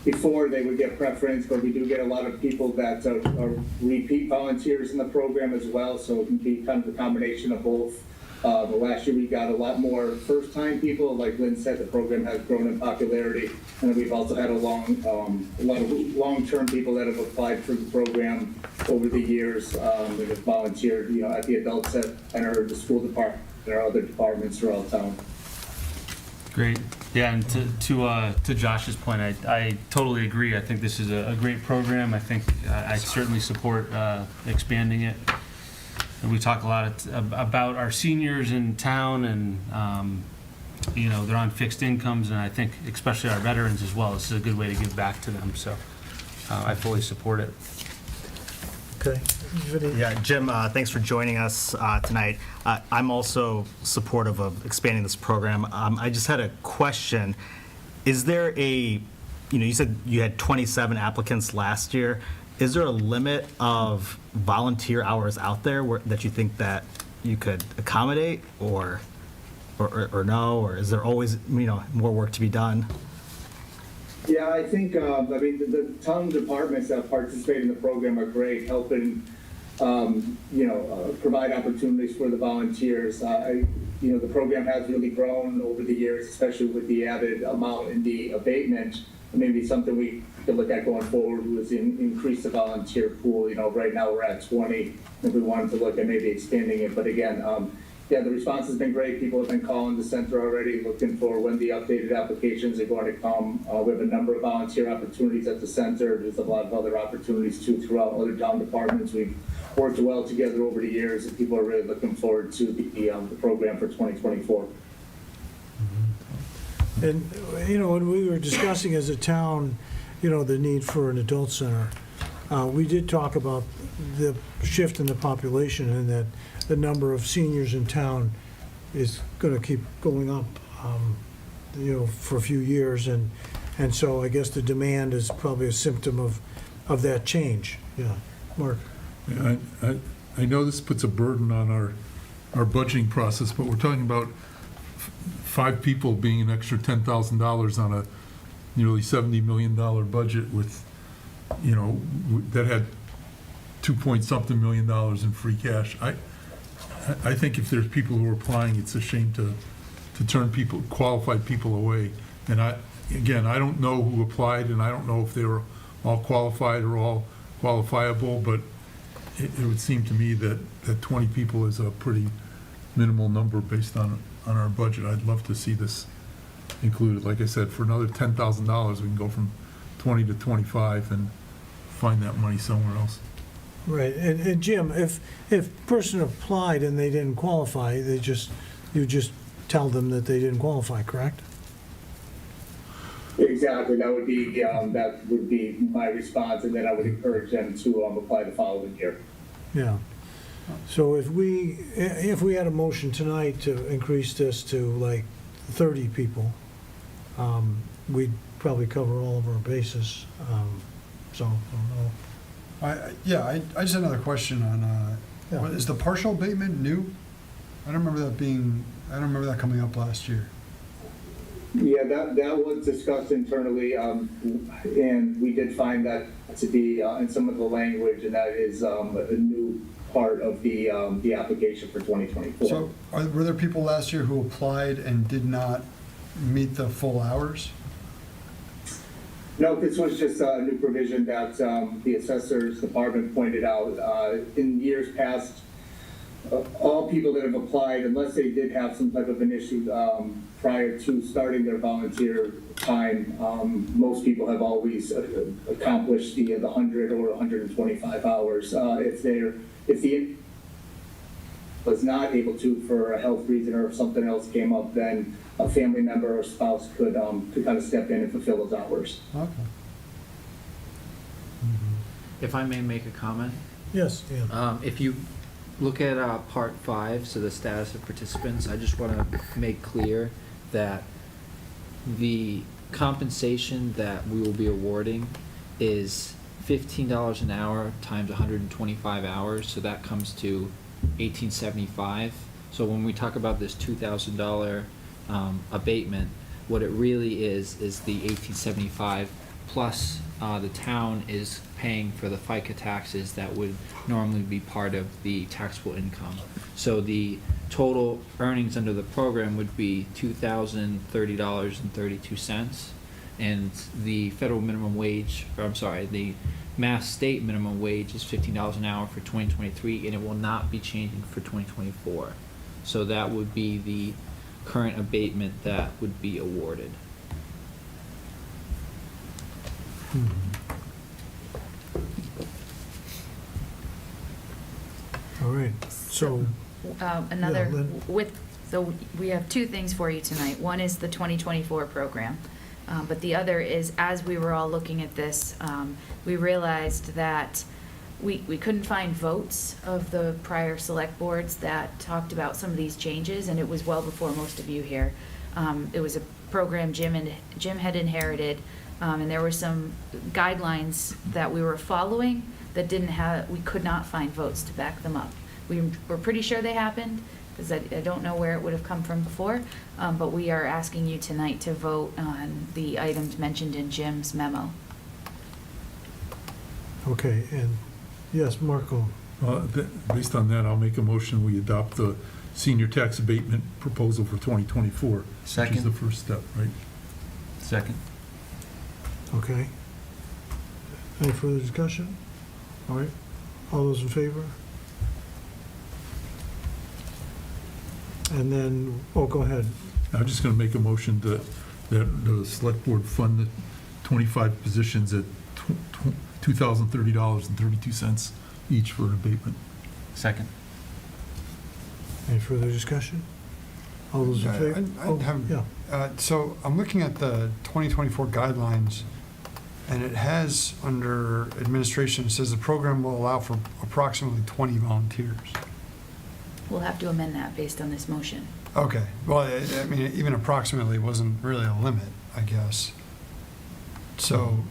before, they would get preference, but we do get a lot of people that are repeat volunteers in the program as well, so it can be kind of a combination of both. But last year we got a lot more first-time people. Like Lynn said, the program has grown in popularity, and we've also had a lot of long-term people that have applied for the program over the years that have volunteered, at the Adult Center, the school department, and our other departments throughout town. Great. Yeah, and to Josh's point, I totally agree. I think this is a great program. I think I certainly support expanding it. And we talk a lot about our seniors in town, and they're on fixed incomes, and I think especially our veterans as well. This is a good way to give back to them. So I fully support it. Okay. Yeah, Jim, thanks for joining us tonight. I'm also supportive of expanding this program. I just had a question. Is there you said you had 27 applicants last year. Is there a limit of volunteer hours out there that you think that you could accommodate, or no, or is there always more work to be done? Yeah, I think the town departments that participate in the program are great, helping provide opportunities for the volunteers. the program has really grown over the years, especially with the added amount in the abatement. Maybe something we could look at going forward was increase the volunteer pool. Right now we're at 20, if we wanted to look at maybe expanding it. But again, yeah, the response has been great. People have been calling the center already, looking for when the updated applications are going to come. We have a number of volunteer opportunities at the center. There's a lot of other opportunities too throughout other town departments. We've worked well together over the years, and people are really looking forward to the program for 2024. And, when we were discussing as a town, the need for an adult center, we did talk about the shift in the population and that the number of seniors in town is going to keep going up, for a few years. And so I guess the demand is probably a symptom of that change. Yeah, Mark? Yeah, I know this puts a burden on our budgeting process, but we're talking about 5 people being an extra $10,000 on a nearly $70 million budget with, that had 2-point-something million in free cash. I think if there's people who are applying, it's a shame to turn qualified people away. And I don't know who applied, and I don't know if they were all qualified or all qualifiable, but it would seem to me that 20 people is a pretty minimal number based on our budget. I'd love to see this included. Like I said, for another $10,000, we can go from 20 to 25 and find that money somewhere else. Right, and Jim, if a person applied and they didn't qualify, you just tell them that they didn't qualify, correct? Exactly. That would be my response, and then I would encourage them to apply the following year. Yeah. So if we had a motion tonight to increase this to like 30 people, we'd probably cover all of our bases. So, I don't know. I just had another question on, Yeah. is the partial abatement new? I don't remember that coming up last year. Yeah, that was discussed internally, and we did find that to be in some of the language, and that is a new part of the application for 2024. So were there people last year who applied and did not meet the full hours? No, this was just a new provision that the assessors department pointed out. In years past, all people that have applied, unless they did have some type of an issue prior to starting their volunteer time, most people have always accomplished the 100 or 125 hours. If the was not able to for a health reason or if something else came up, then a family member or spouse could kind of step in and fulfill those hours. Okay. If I may make a comment? Yes, Dan. If you look at Part 5, so the status of participants, I just want to make clear that the compensation that we will be awarding is $15 an hour times 125 hours, so that comes to $1,875. So when we talk about this $2,000 abatement, what it really is the $1,875 plus the town is paying for the FICA taxes that would normally be part of the taxable income. So the total earnings under the program would be $2,030.32, and the federal minimum wage, the Mass state minimum wage is $15 an hour for 2023, and it will not be changing for 2024. So that would be the current abatement that would be awarded. All right, so, Another, Yeah, Lynn. so we have 2 things for you tonight. One is the 2024 program. But the other is, as we were all looking at this, we realized that we couldn't find votes of the prior select boards that talked about some of these changes, and it was well before most of you here. It was a program Jim had inherited, and there were some guidelines that we were following that we could not find votes to back them up. We were pretty sure they happened, because I don't know where it would have come from before, but we are asking you tonight to vote on the items mentioned in Jim's memo. okay, and, yes, Marco. Based on that, I'll make a motion, we adopt the senior tax abatement proposal for 2024. Which Second. is the first step, right? Second. Okay. Any further discussion? All right, all those in favor? And then, oh, go ahead. I'm just going to make a motion that the select board fund the 25 positions at $2,030.32 each for an abatement. Second. Any further discussion? All those in Yeah, favor? I'd have- Yeah. So I'm looking at the 2024 guidelines, and it has, under administration, it says the program will allow for approximately 20 volunteers. We'll have to amend that based on this motion. Okay, well, I mean, even approximately wasn't really a limit, I guess. So,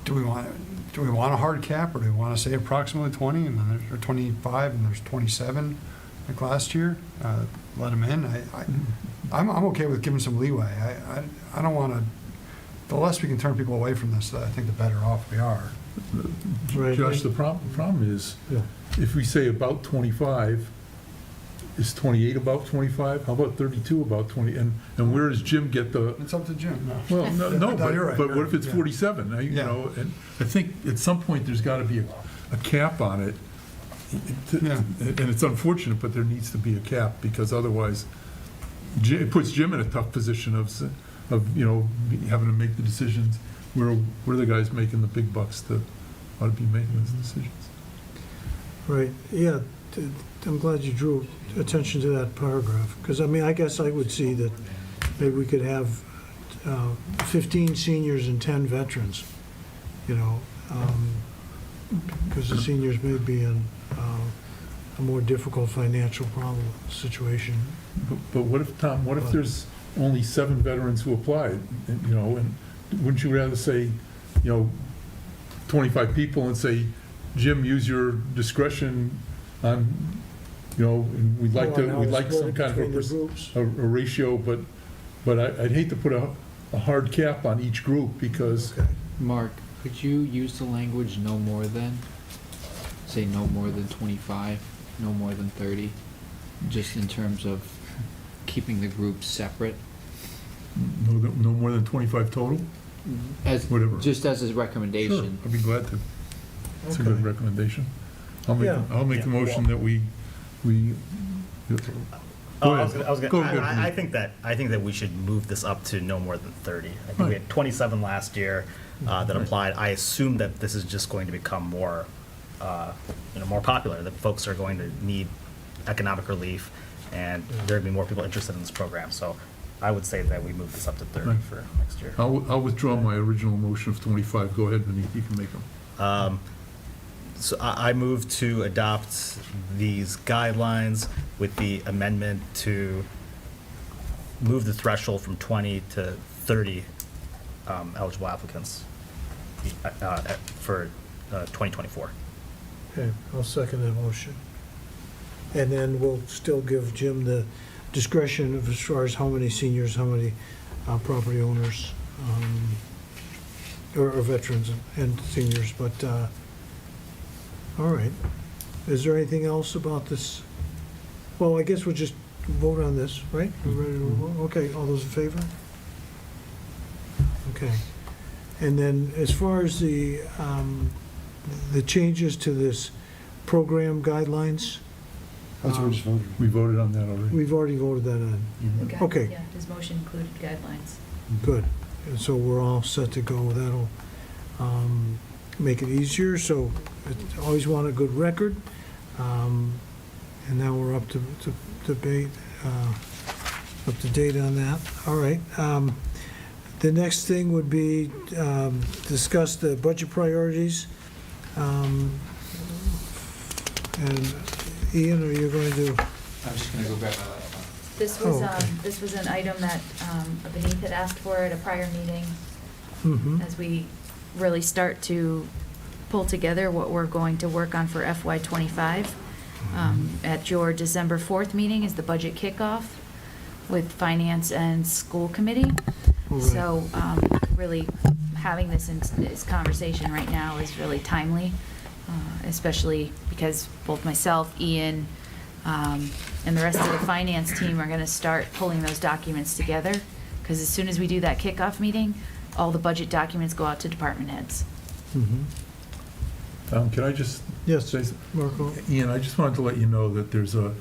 do we want a hard cap, or do we want to say approximately 20, and then there's 25, and there's 27, like last year? Let them in. I'm okay with giving some leeway. I don't want to. The less we can turn people away from this, I think the better off we are. Right. Josh, the problem is, Yeah. if we say about 25, is 28 about 25? How about 32 about 20? And where does Jim get the, It's up to Jim. well, no, you're right. but what if it's Yeah. 47? You Yeah. know, and I think at some point, there's got to be a cap on it. Yeah. And it's unfortunate, but there needs to be a cap, because otherwise, it puts Jim in a tough position of, you know, having to make the decisions. We're the guys making the big bucks that ought to be making those decisions. Right, yeah, I'm glad you drew attention to that paragraph, because, I mean, I guess I would see that maybe we could have 15 seniors and 10 veterans, you know, because the seniors may be in a more difficult financial problem situation. But what if, Tom, what if there's only 7 veterans who applied, you know, and wouldn't you rather say, you know, 25 people and say, Jim, use your discretion on, you know, and we'd like some kind of a ratio, but I'd hate to put a hard cap on each group, because. Okay. Mark, could you use the language no more than? Say no more than 25, no more than 30, just in terms of keeping the groups separate? No more than 25 total? As, Whatever. just as a Sure, recommendation. I'd be glad to. It's a Okay. good recommendation. I'll make Yeah. the motion that we. Oh, Go I ahead. was gonna, Go ahead, I Lee. think that we should move this up to no more than 30. I think we Right. had 27 last year that applied. I assume that this is just going to become more, more popular, that folks are going to need economic relief, and there'd be more people interested in this program. So I would say that we move this up to 30 Right. for next year. I'll withdraw my original motion of 25. Go ahead, Vinnie, you can make them. So I move to adopt these guidelines with the amendment to move the threshold from 20 to 30 eligible applicants for 2024. Okay, I'll second that motion. And then we'll still give Jim the discretion of as far as how many seniors, how many property owners, or veterans and seniors, but, all right. Is there anything else about this? Well, I guess we'll just vote on this, right? We ready to vote? Okay, all those in favor? Okay. And then as far as the changes to this program guidelines, That's what we just voted. We voted on that already. we've already voted that in. Okay. Yeah, his motion included guidelines. Good. And so we're all set to go. That'll make it easier. So I always want a good record. And now we're up to debate, up to date on that. All right. The next thing would be discuss the budget priorities. And Ian, are you going to? I'm just gonna go grab my laptop. This was, this was an item that Beneath had asked for at a prior meeting, as we really start to pull together what we're going to work on for FY '25. At your December 4th meeting is the budget kickoff with Finance and School Committee. So really having this conversation right now is really timely, especially because both myself, Ian, and the rest of the finance team are gonna start pulling those documents together, because as soon as we do that kickoff meeting, all the budget documents go out to department heads. Can I just? Yes, say Marco? Ian, I just wanted to let you know that there's the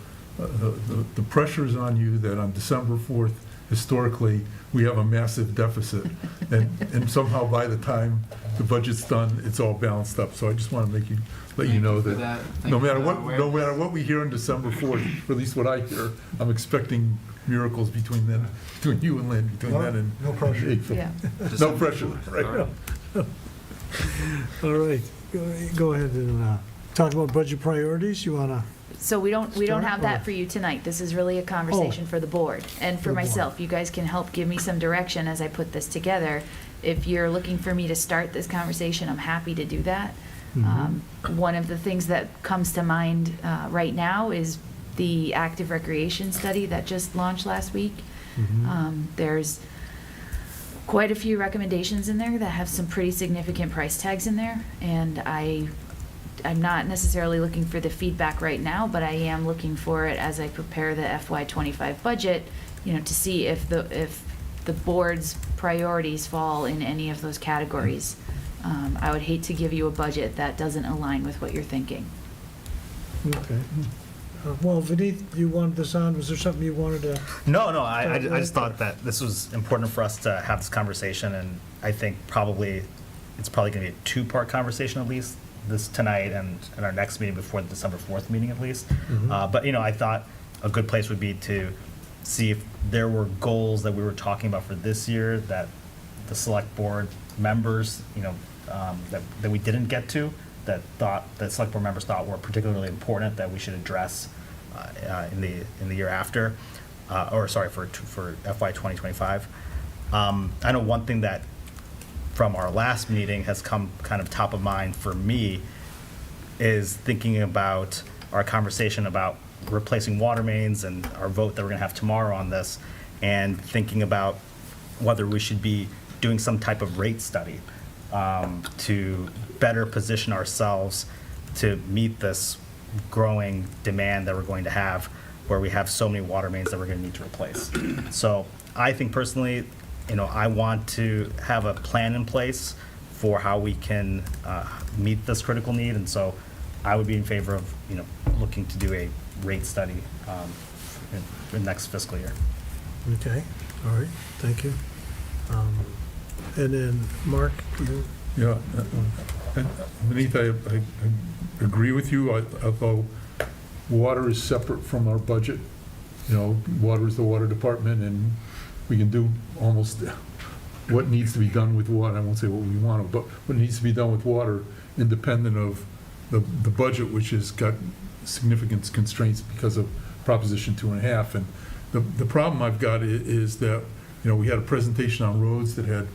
pressure's on you that on December 4th, historically, we have a massive deficit. And somehow by the time the budget's done, it's all balanced up. So I just want to let you know that no matter what we hear on December 4th, or at least what I hear, I'm expecting miracles between you and Lynn, between then and no pressure. April. Yeah. No pressure, right? All right, go ahead and talk about budget priorities. You want to? So we don't Start, have or- that for you tonight. This is really a conversation for the board and For for the board. myself. You guys can help give me some direction as I put this together. If you're looking for me to start this conversation, I'm happy to do that. One of the things that comes to mind right now is the active recreation study that just launched last week. There's quite a few recommendations in there that have some pretty significant price tags in there, and I'm not necessarily looking for the feedback right now, but I am looking for it as I prepare the FY25 budget, to see if the board's priorities fall in any of those categories. I would hate to give you a budget that doesn't align with what you're thinking. Okay. Well, Vineet, you wanted this on, was there something you wanted to? No, I just thought that this was important for us to have this conversation, and I think it's probably going to be a two-part conversation at least, this tonight and our next meeting before the December 4th meeting at least. But, I thought a good place would be to see if there were goals that we were talking about for this year that the select board members, that we didn't get to, that select board members thought were particularly important that we should address in the year after, for FY 2025. I know one thing that from our last meeting has come kind of top of mind for me is thinking about our conversation about replacing water mains and our vote that we're going to have tomorrow on this, and thinking about whether we should be doing some type of rate study to better position ourselves to meet this growing demand that we're going to have, where we have so many water mains that we're going to need to replace. So I think personally, I want to have a plan in place for how we can meet this critical need, and so I would be in favor of, looking to do a rate study in next fiscal year. Okay, all right, thank you. And then, Mark, you? Yeah, and Vineet, I agree with you, although water is separate from our budget. Water is the water department, and we can do almost what needs to be done with water. I won't say what we want to, but what needs to be done with water, independent of the budget, which has got significant constraints because of Proposition 2.5. And the problem I've got is that, we had a presentation on roads that had,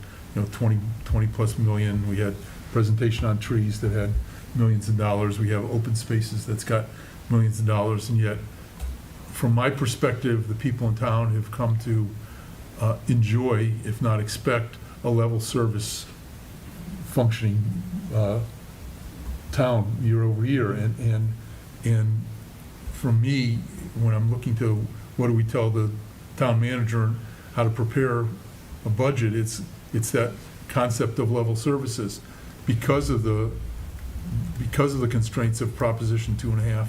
20 plus million. We had a presentation on trees that had millions of dollars. We have open spaces that's got millions of dollars. And yet, from my perspective, the people in town have come to enjoy, if not expect, a level service functioning town year over year. And for me, when I'm looking to what do we tell the town manager how to prepare a budget, it's that concept of level services because of the constraints of Proposition 2.5.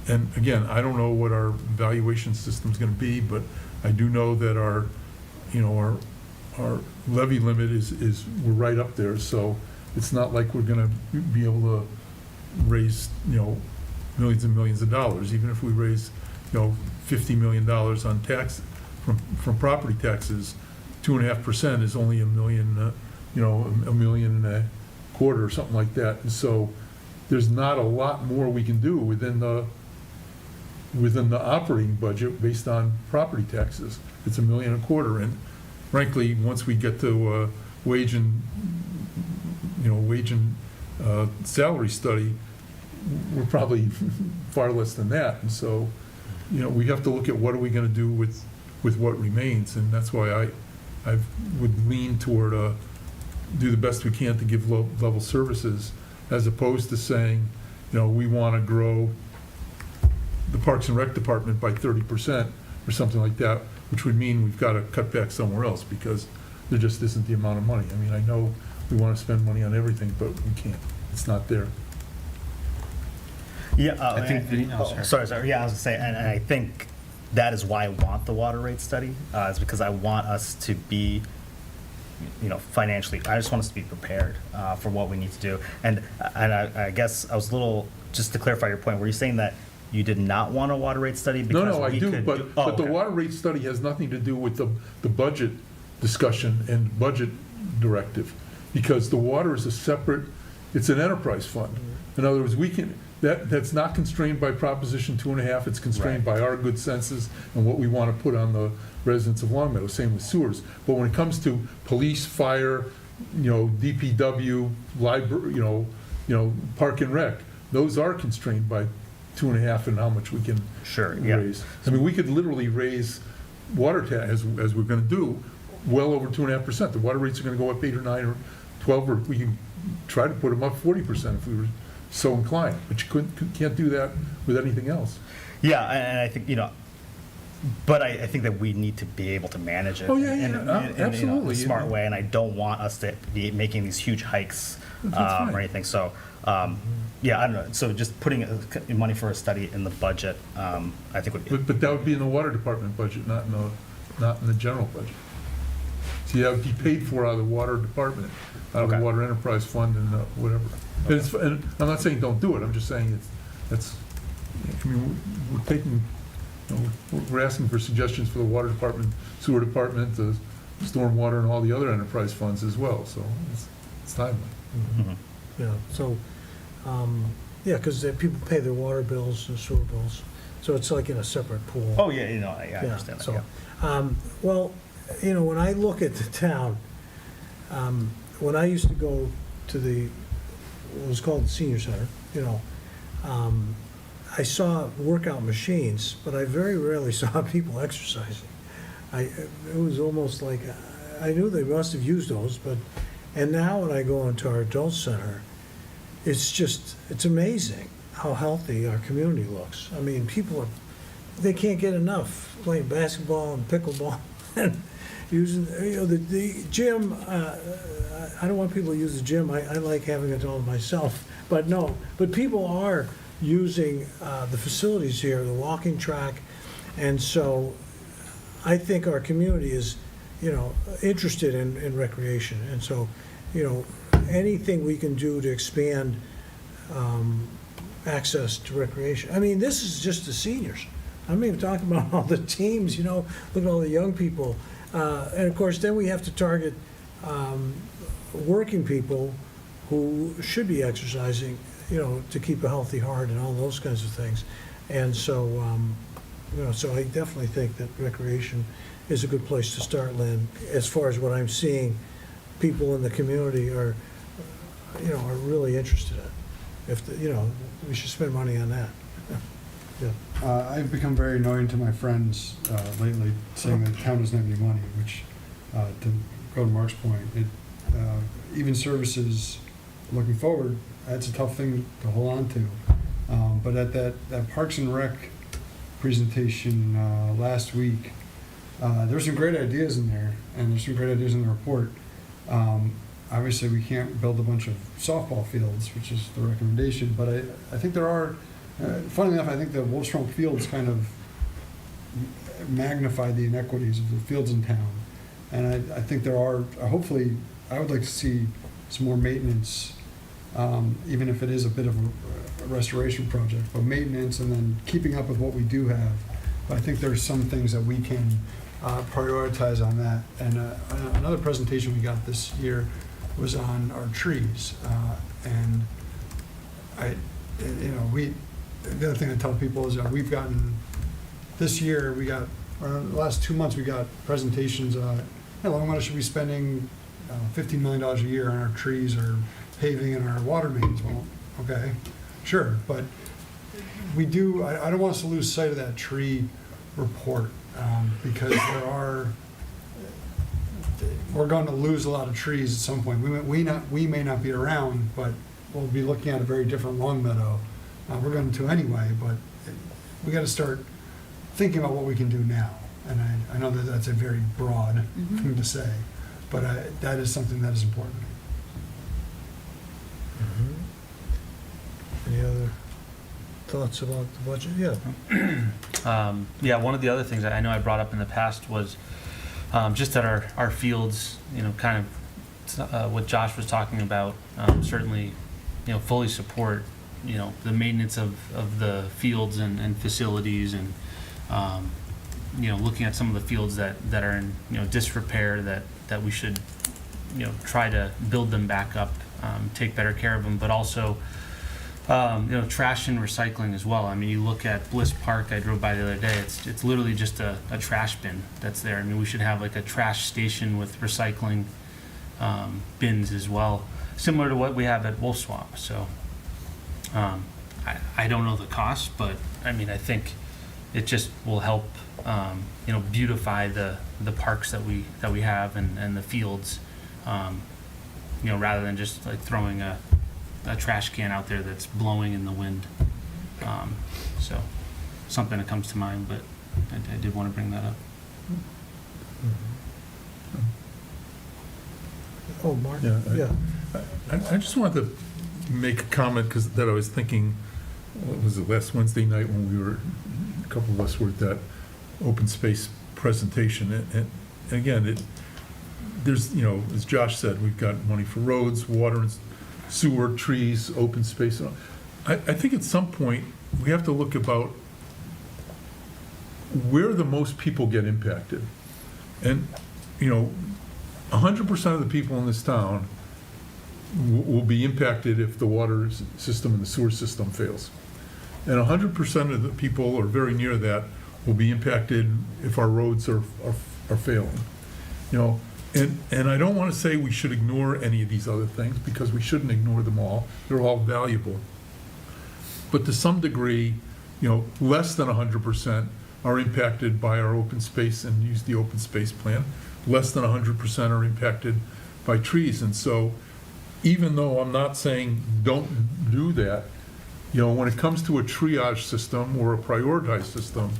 And again, I don't know what our valuation system is going to be, but I do know that our levy limit is we're right up there. So it's not like we're going to be able to raise millions and millions of dollars. Even if we raise $50 million on tax from property taxes, 2.5% is only $1 million, $1.25 million or something like that. And so there's not a lot more we can do within the operating budget based on property taxes. It's $1.25 million, and frankly, once we get to wage and salary study, we're probably far less than that. And so, we have to look at what are we going to do with what remains, and that's why I would lean toward do the best we can to give level services, as opposed to saying, we want to grow the Parks and Rec Department by 30% or something like that, which would mean we've got to cut back somewhere else because there just isn't the amount of money. I mean, I know we want to spend money on everything, but we can't. It's not there. Yeah, I think the- sorry. Yeah, I was gonna say, and I think that is why I want the water rate study, is because I want us to be, financially, I just want us to be prepared for what we need to do. And I guess I was a little, just to clarify your point, were you saying that you did not want a water rate study? No, I do, could but the okay. water rate study has nothing to do with the budget discussion and budget directive, because the water is a separate, it's an enterprise fund. In other words, that's not constrained by Proposition 2.5, it's constrained by our good senses and what we want to put on the residents of Long Meadow, same with sewers. But when it comes to police, fire, DPW, library, Park and Rec, those are constrained by 2.5 and how much we can raise. I mean, we could literally raise water as we're going to do, well over 2.5%. The water rates are going to go up 8 or 9 or 12, or we can try to put them up 40% if we were so inclined. But you can't do that with anything else. Yeah, and I think, but I think that we need to be able to manage it in absolutely. a smart way, and I don't want us to be making these huge hikes or anything. So, I don't know. So just putting money for a study in the budget, I think would be. But that would be in the water department budget, not in the general budget. So that would be paid for out of the water department, out of the water enterprise fund and whatever. And I'm not saying don't do it. I'm just saying we're taking, we're asking for suggestions for the water department, sewer department, the stormwater, and all the other enterprise funds as well. So it's timely. Mm-hmm. Yeah. So, because people pay their water bills and sewer bills, so it's like in a separate pool. Oh yeah, I understand that. So, yeah. well, when I look at the town, when I used to go to what was called the senior center, I saw workout machines, but I very rarely saw people exercising. It was almost like, I knew they must have used those, and now when I go into our adult center, it's amazing how healthy our community looks. I mean, they can't get enough playing basketball and pickleball and using, the gym. I don't want people to use the gym. I like having it all myself. But people are using the facilities here, the walking track. And so I think our community is, interested in recreation. And so, anything we can do to expand access to recreation. I mean, this is just the seniors. I'm even talking about all the teams, look at all the young people. And of course, then we have to target working people who should be exercising, to keep a healthy heart and all those kinds of things. And so, so I definitely think that recreation is a good place to start, Lynn. As far as what I'm seeing, people in the community are really interested in. We should spend money on that. Yeah. I've become very annoying to my friends lately, saying that the town doesn't have any money, which, to go to Mark's point, even services looking forward, that's a tough thing to hold on to. But at that Parks and Rec presentation last week, there's some great ideas in there, and there's some great ideas in the report. Obviously, we can't build a bunch of softball fields, which is the recommendation, but I think there are, funnily enough, I think the Wolfstrom Fields kind of magnify the inequities of the fields in town. And I think there are, hopefully, I would like to see some more maintenance, even if it is a bit of a restoration project, but maintenance and then keeping up with what we do have. But I think there's some things that we can prioritize on that. And another presentation we got this year was on our trees. And the other thing I tell people is that we've gotten, this year, the last 2 months, we got presentations, Long Meadow should be spending $15 million a year on our trees or paving in our water mains. Well, okay, sure, but we do, I don't want us to lose sight of that tree report, because we're going to lose a lot of trees at some point. We may not be around, but we'll be looking at a very different Long Meadow. We're going to anyway, but we gotta start thinking about what we can do now. And I know that that's a very broad thing to say, but that is something that is important to me. Any other thoughts about the budget? Yeah. Yeah, one of the other things that I know I brought up in the past was just that our fields, kind of what Josh was talking about, certainly, fully support, the maintenance of the fields and facilities and, looking at some of the fields that are in, disrepair that we should, try to build them back up, take better care of them, but also, trash and recycling as well. I mean, you look at Bliss Park, I drove by the other day, it's literally just a trash bin that's there. I mean, we should have like a trash station with recycling bins as well, similar to what we have at Wolf Swamp. So I don't know the cost, but I mean, I think it just will help, beautify the parks that we have and the fields, rather than just like throwing a trash can out there that's blowing in the wind. So something that comes to mind, but I did want to bring that up. Oh, Mark? Yeah, I just wanted to make a comment that I was thinking, what was it, last Wednesday night when we were, a couple of us were at that open space presentation, and again, there's, as Josh said, we've got money for roads, water, and sewer, trees, open space. I think at some point, we have to look about where the most people get impacted. And, 100% of the people in this town will be impacted if the water system and the sewer system fails. And 100% of the people, or very near that, will be impacted if our roads are failing. And I don't want to say we should ignore any of these other things, because we shouldn't ignore them all. They're all valuable. But to some degree, less than 100% are impacted by our open space and use the open space plan. Less than 100% are impacted by trees. And so even though I'm not saying don't do that, when it comes to a triage system or a prioritized system,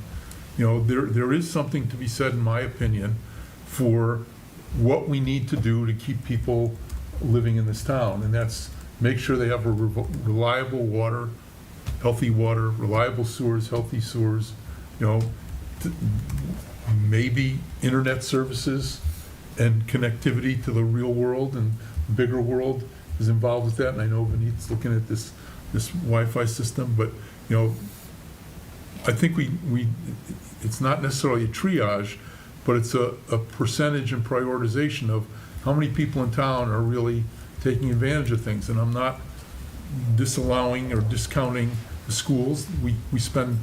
there is something to be said, in my opinion, for what we need to do to keep people living in this town, and that's make sure they have a reliable water, healthy water, reliable sewers, healthy sewers, maybe internet services and connectivity to the real world and the bigger world is involved with that. And I know Vinny's looking at this Wi-Fi system, but I think it's not necessarily a triage, but it's a percentage and prioritization of how many people in town are really taking advantage of things. And I'm not disallowing or discounting the schools. We spend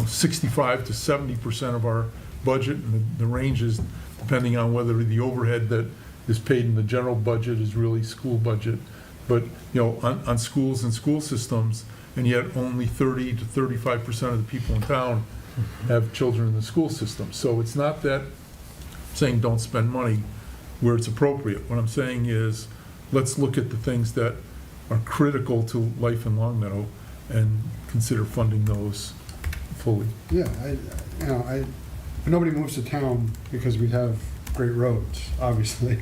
65 to 70% of our budget, and the range is depending on whether the overhead that is paid in the general budget is really school budget. But on schools and school systems, and yet only 30 to 35% of the people in town have children in the school system. So it's not that I'm saying don't spend money where it's appropriate. What I'm saying is let's look at the things that are critical to life in Longmeadow and consider funding those fully. Yeah, nobody moves to town because we have great roads, obviously.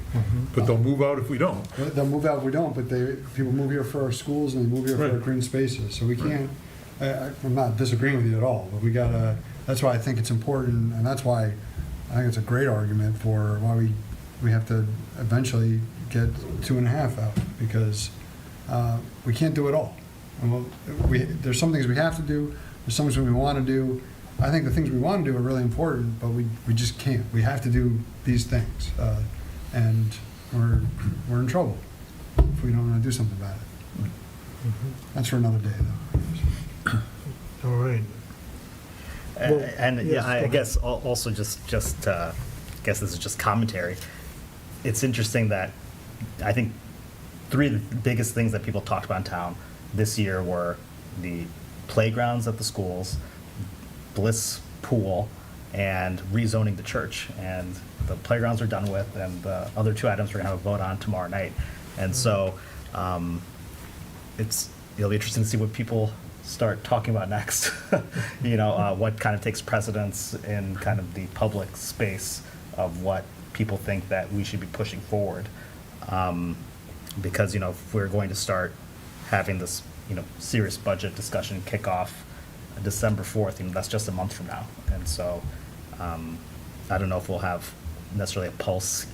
But they'll move out if we don't. They'll move out if we don't, but people move here for our schools and they move here for our green spaces. So we can't, I'm not disagreeing with you at all, but we gotta, that's why I think it's important, and that's why I think it's a great argument for why we have to eventually get 2.5 out, because we can't do it all. And there's some things we have to do, there's some things we want to do. I think the things we want to do are really important, but we just can't. We have to do these things, and we're in trouble if we don't want to do something about it. That's for another day, though. All right. And yeah, I guess also just I guess this is just commentary. It's interesting that I think 3 of the biggest things that people talked about in town this year were the playgrounds at the schools, Bliss Pool, and rezoning the church. And the playgrounds are done with, and the other 2 items we're going to have a vote on tomorrow night. And so it'll be interesting to see what people start talking about next. You know, what kind of takes precedence in kind of the public space of what people think that we should be pushing forward. Because, you know, if we're going to start having this, you know, serious budget discussion kick off December 4th, you know, that's just a month from now. And so, I don't know if we'll have necessarily a pulse,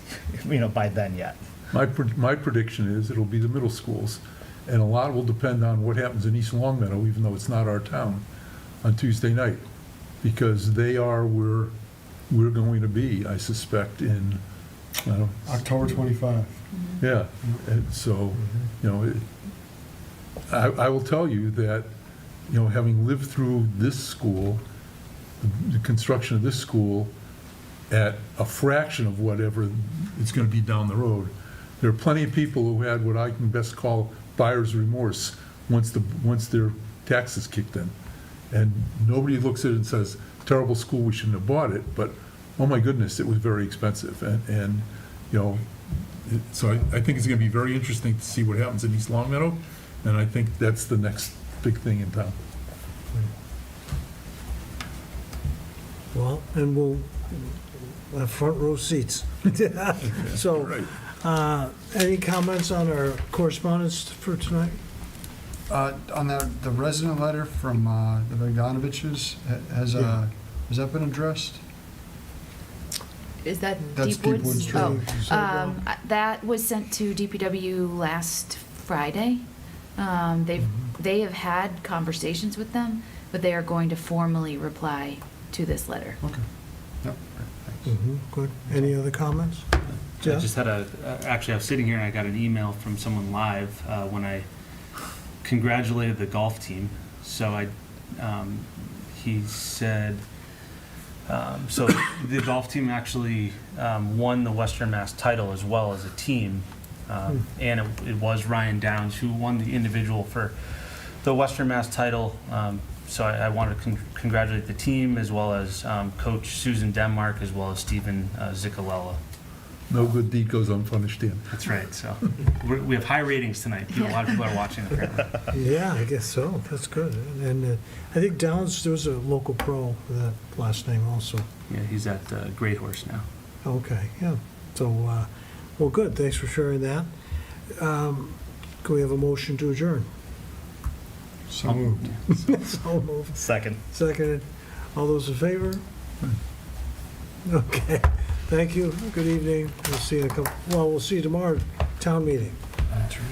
you know, by then yet. My prediction is it'll be the middle schools, and a lot will depend on what happens in East Longmeadow, even though it's not our town, on Tuesday night, because they are where we're going to be, I suspect, in, I don't know. October 25. Yeah, and so, you know, I will tell you that, you know, having lived through this school, the construction of this school, at a fraction of whatever it's going to be down the road, there are plenty of people who had what I can best call buyer's remorse once their taxes kicked in. And nobody looks at it and says, terrible school, we shouldn't have bought it, but, oh my goodness, it was very expensive. And you know, so I think it's going to be very interesting to see what happens in East Longmeadow, and I think that's the next big thing in town. Well, and we'll have front row seats. So, any comments on our correspondence for tonight? On the resident letter from the Bogdanoviches, has that been addressed? Is that That's Deep Woods? Deep Woods Road. Oh, that was sent to DPW last Friday. They have had conversations with them, but they are going to formally reply to this letter. Okay. Yep. Good. Any other comments? I Jeff? just had actually I was sitting here and I got an email from someone live when I congratulated the golf team. So he said, so the golf team actually won the Western Mass title as well as a team. And it was Ryan Downs who won the individual for the Western Mass title. So I wanted to congratulate the team as well as Coach Susan Denmark as well as Stephen Ziccolella. No good deed goes unpunished, Dan. That's right. So we have high ratings tonight. A lot of people are watching apparently. Yeah, I guess so. That's good. And I think Downs, there was a local pro with that last name also. Yeah, he's at Great Horse now. Okay, yeah. So, well, good. Thanks for sharing that. Can we have a motion to adjourn? So moved. So moved. Second. Seconded. All those in favor? Okay. Thank you. Good evening. We'll see you in a couple, well, we'll see you tomorrow, town meeting. That's right.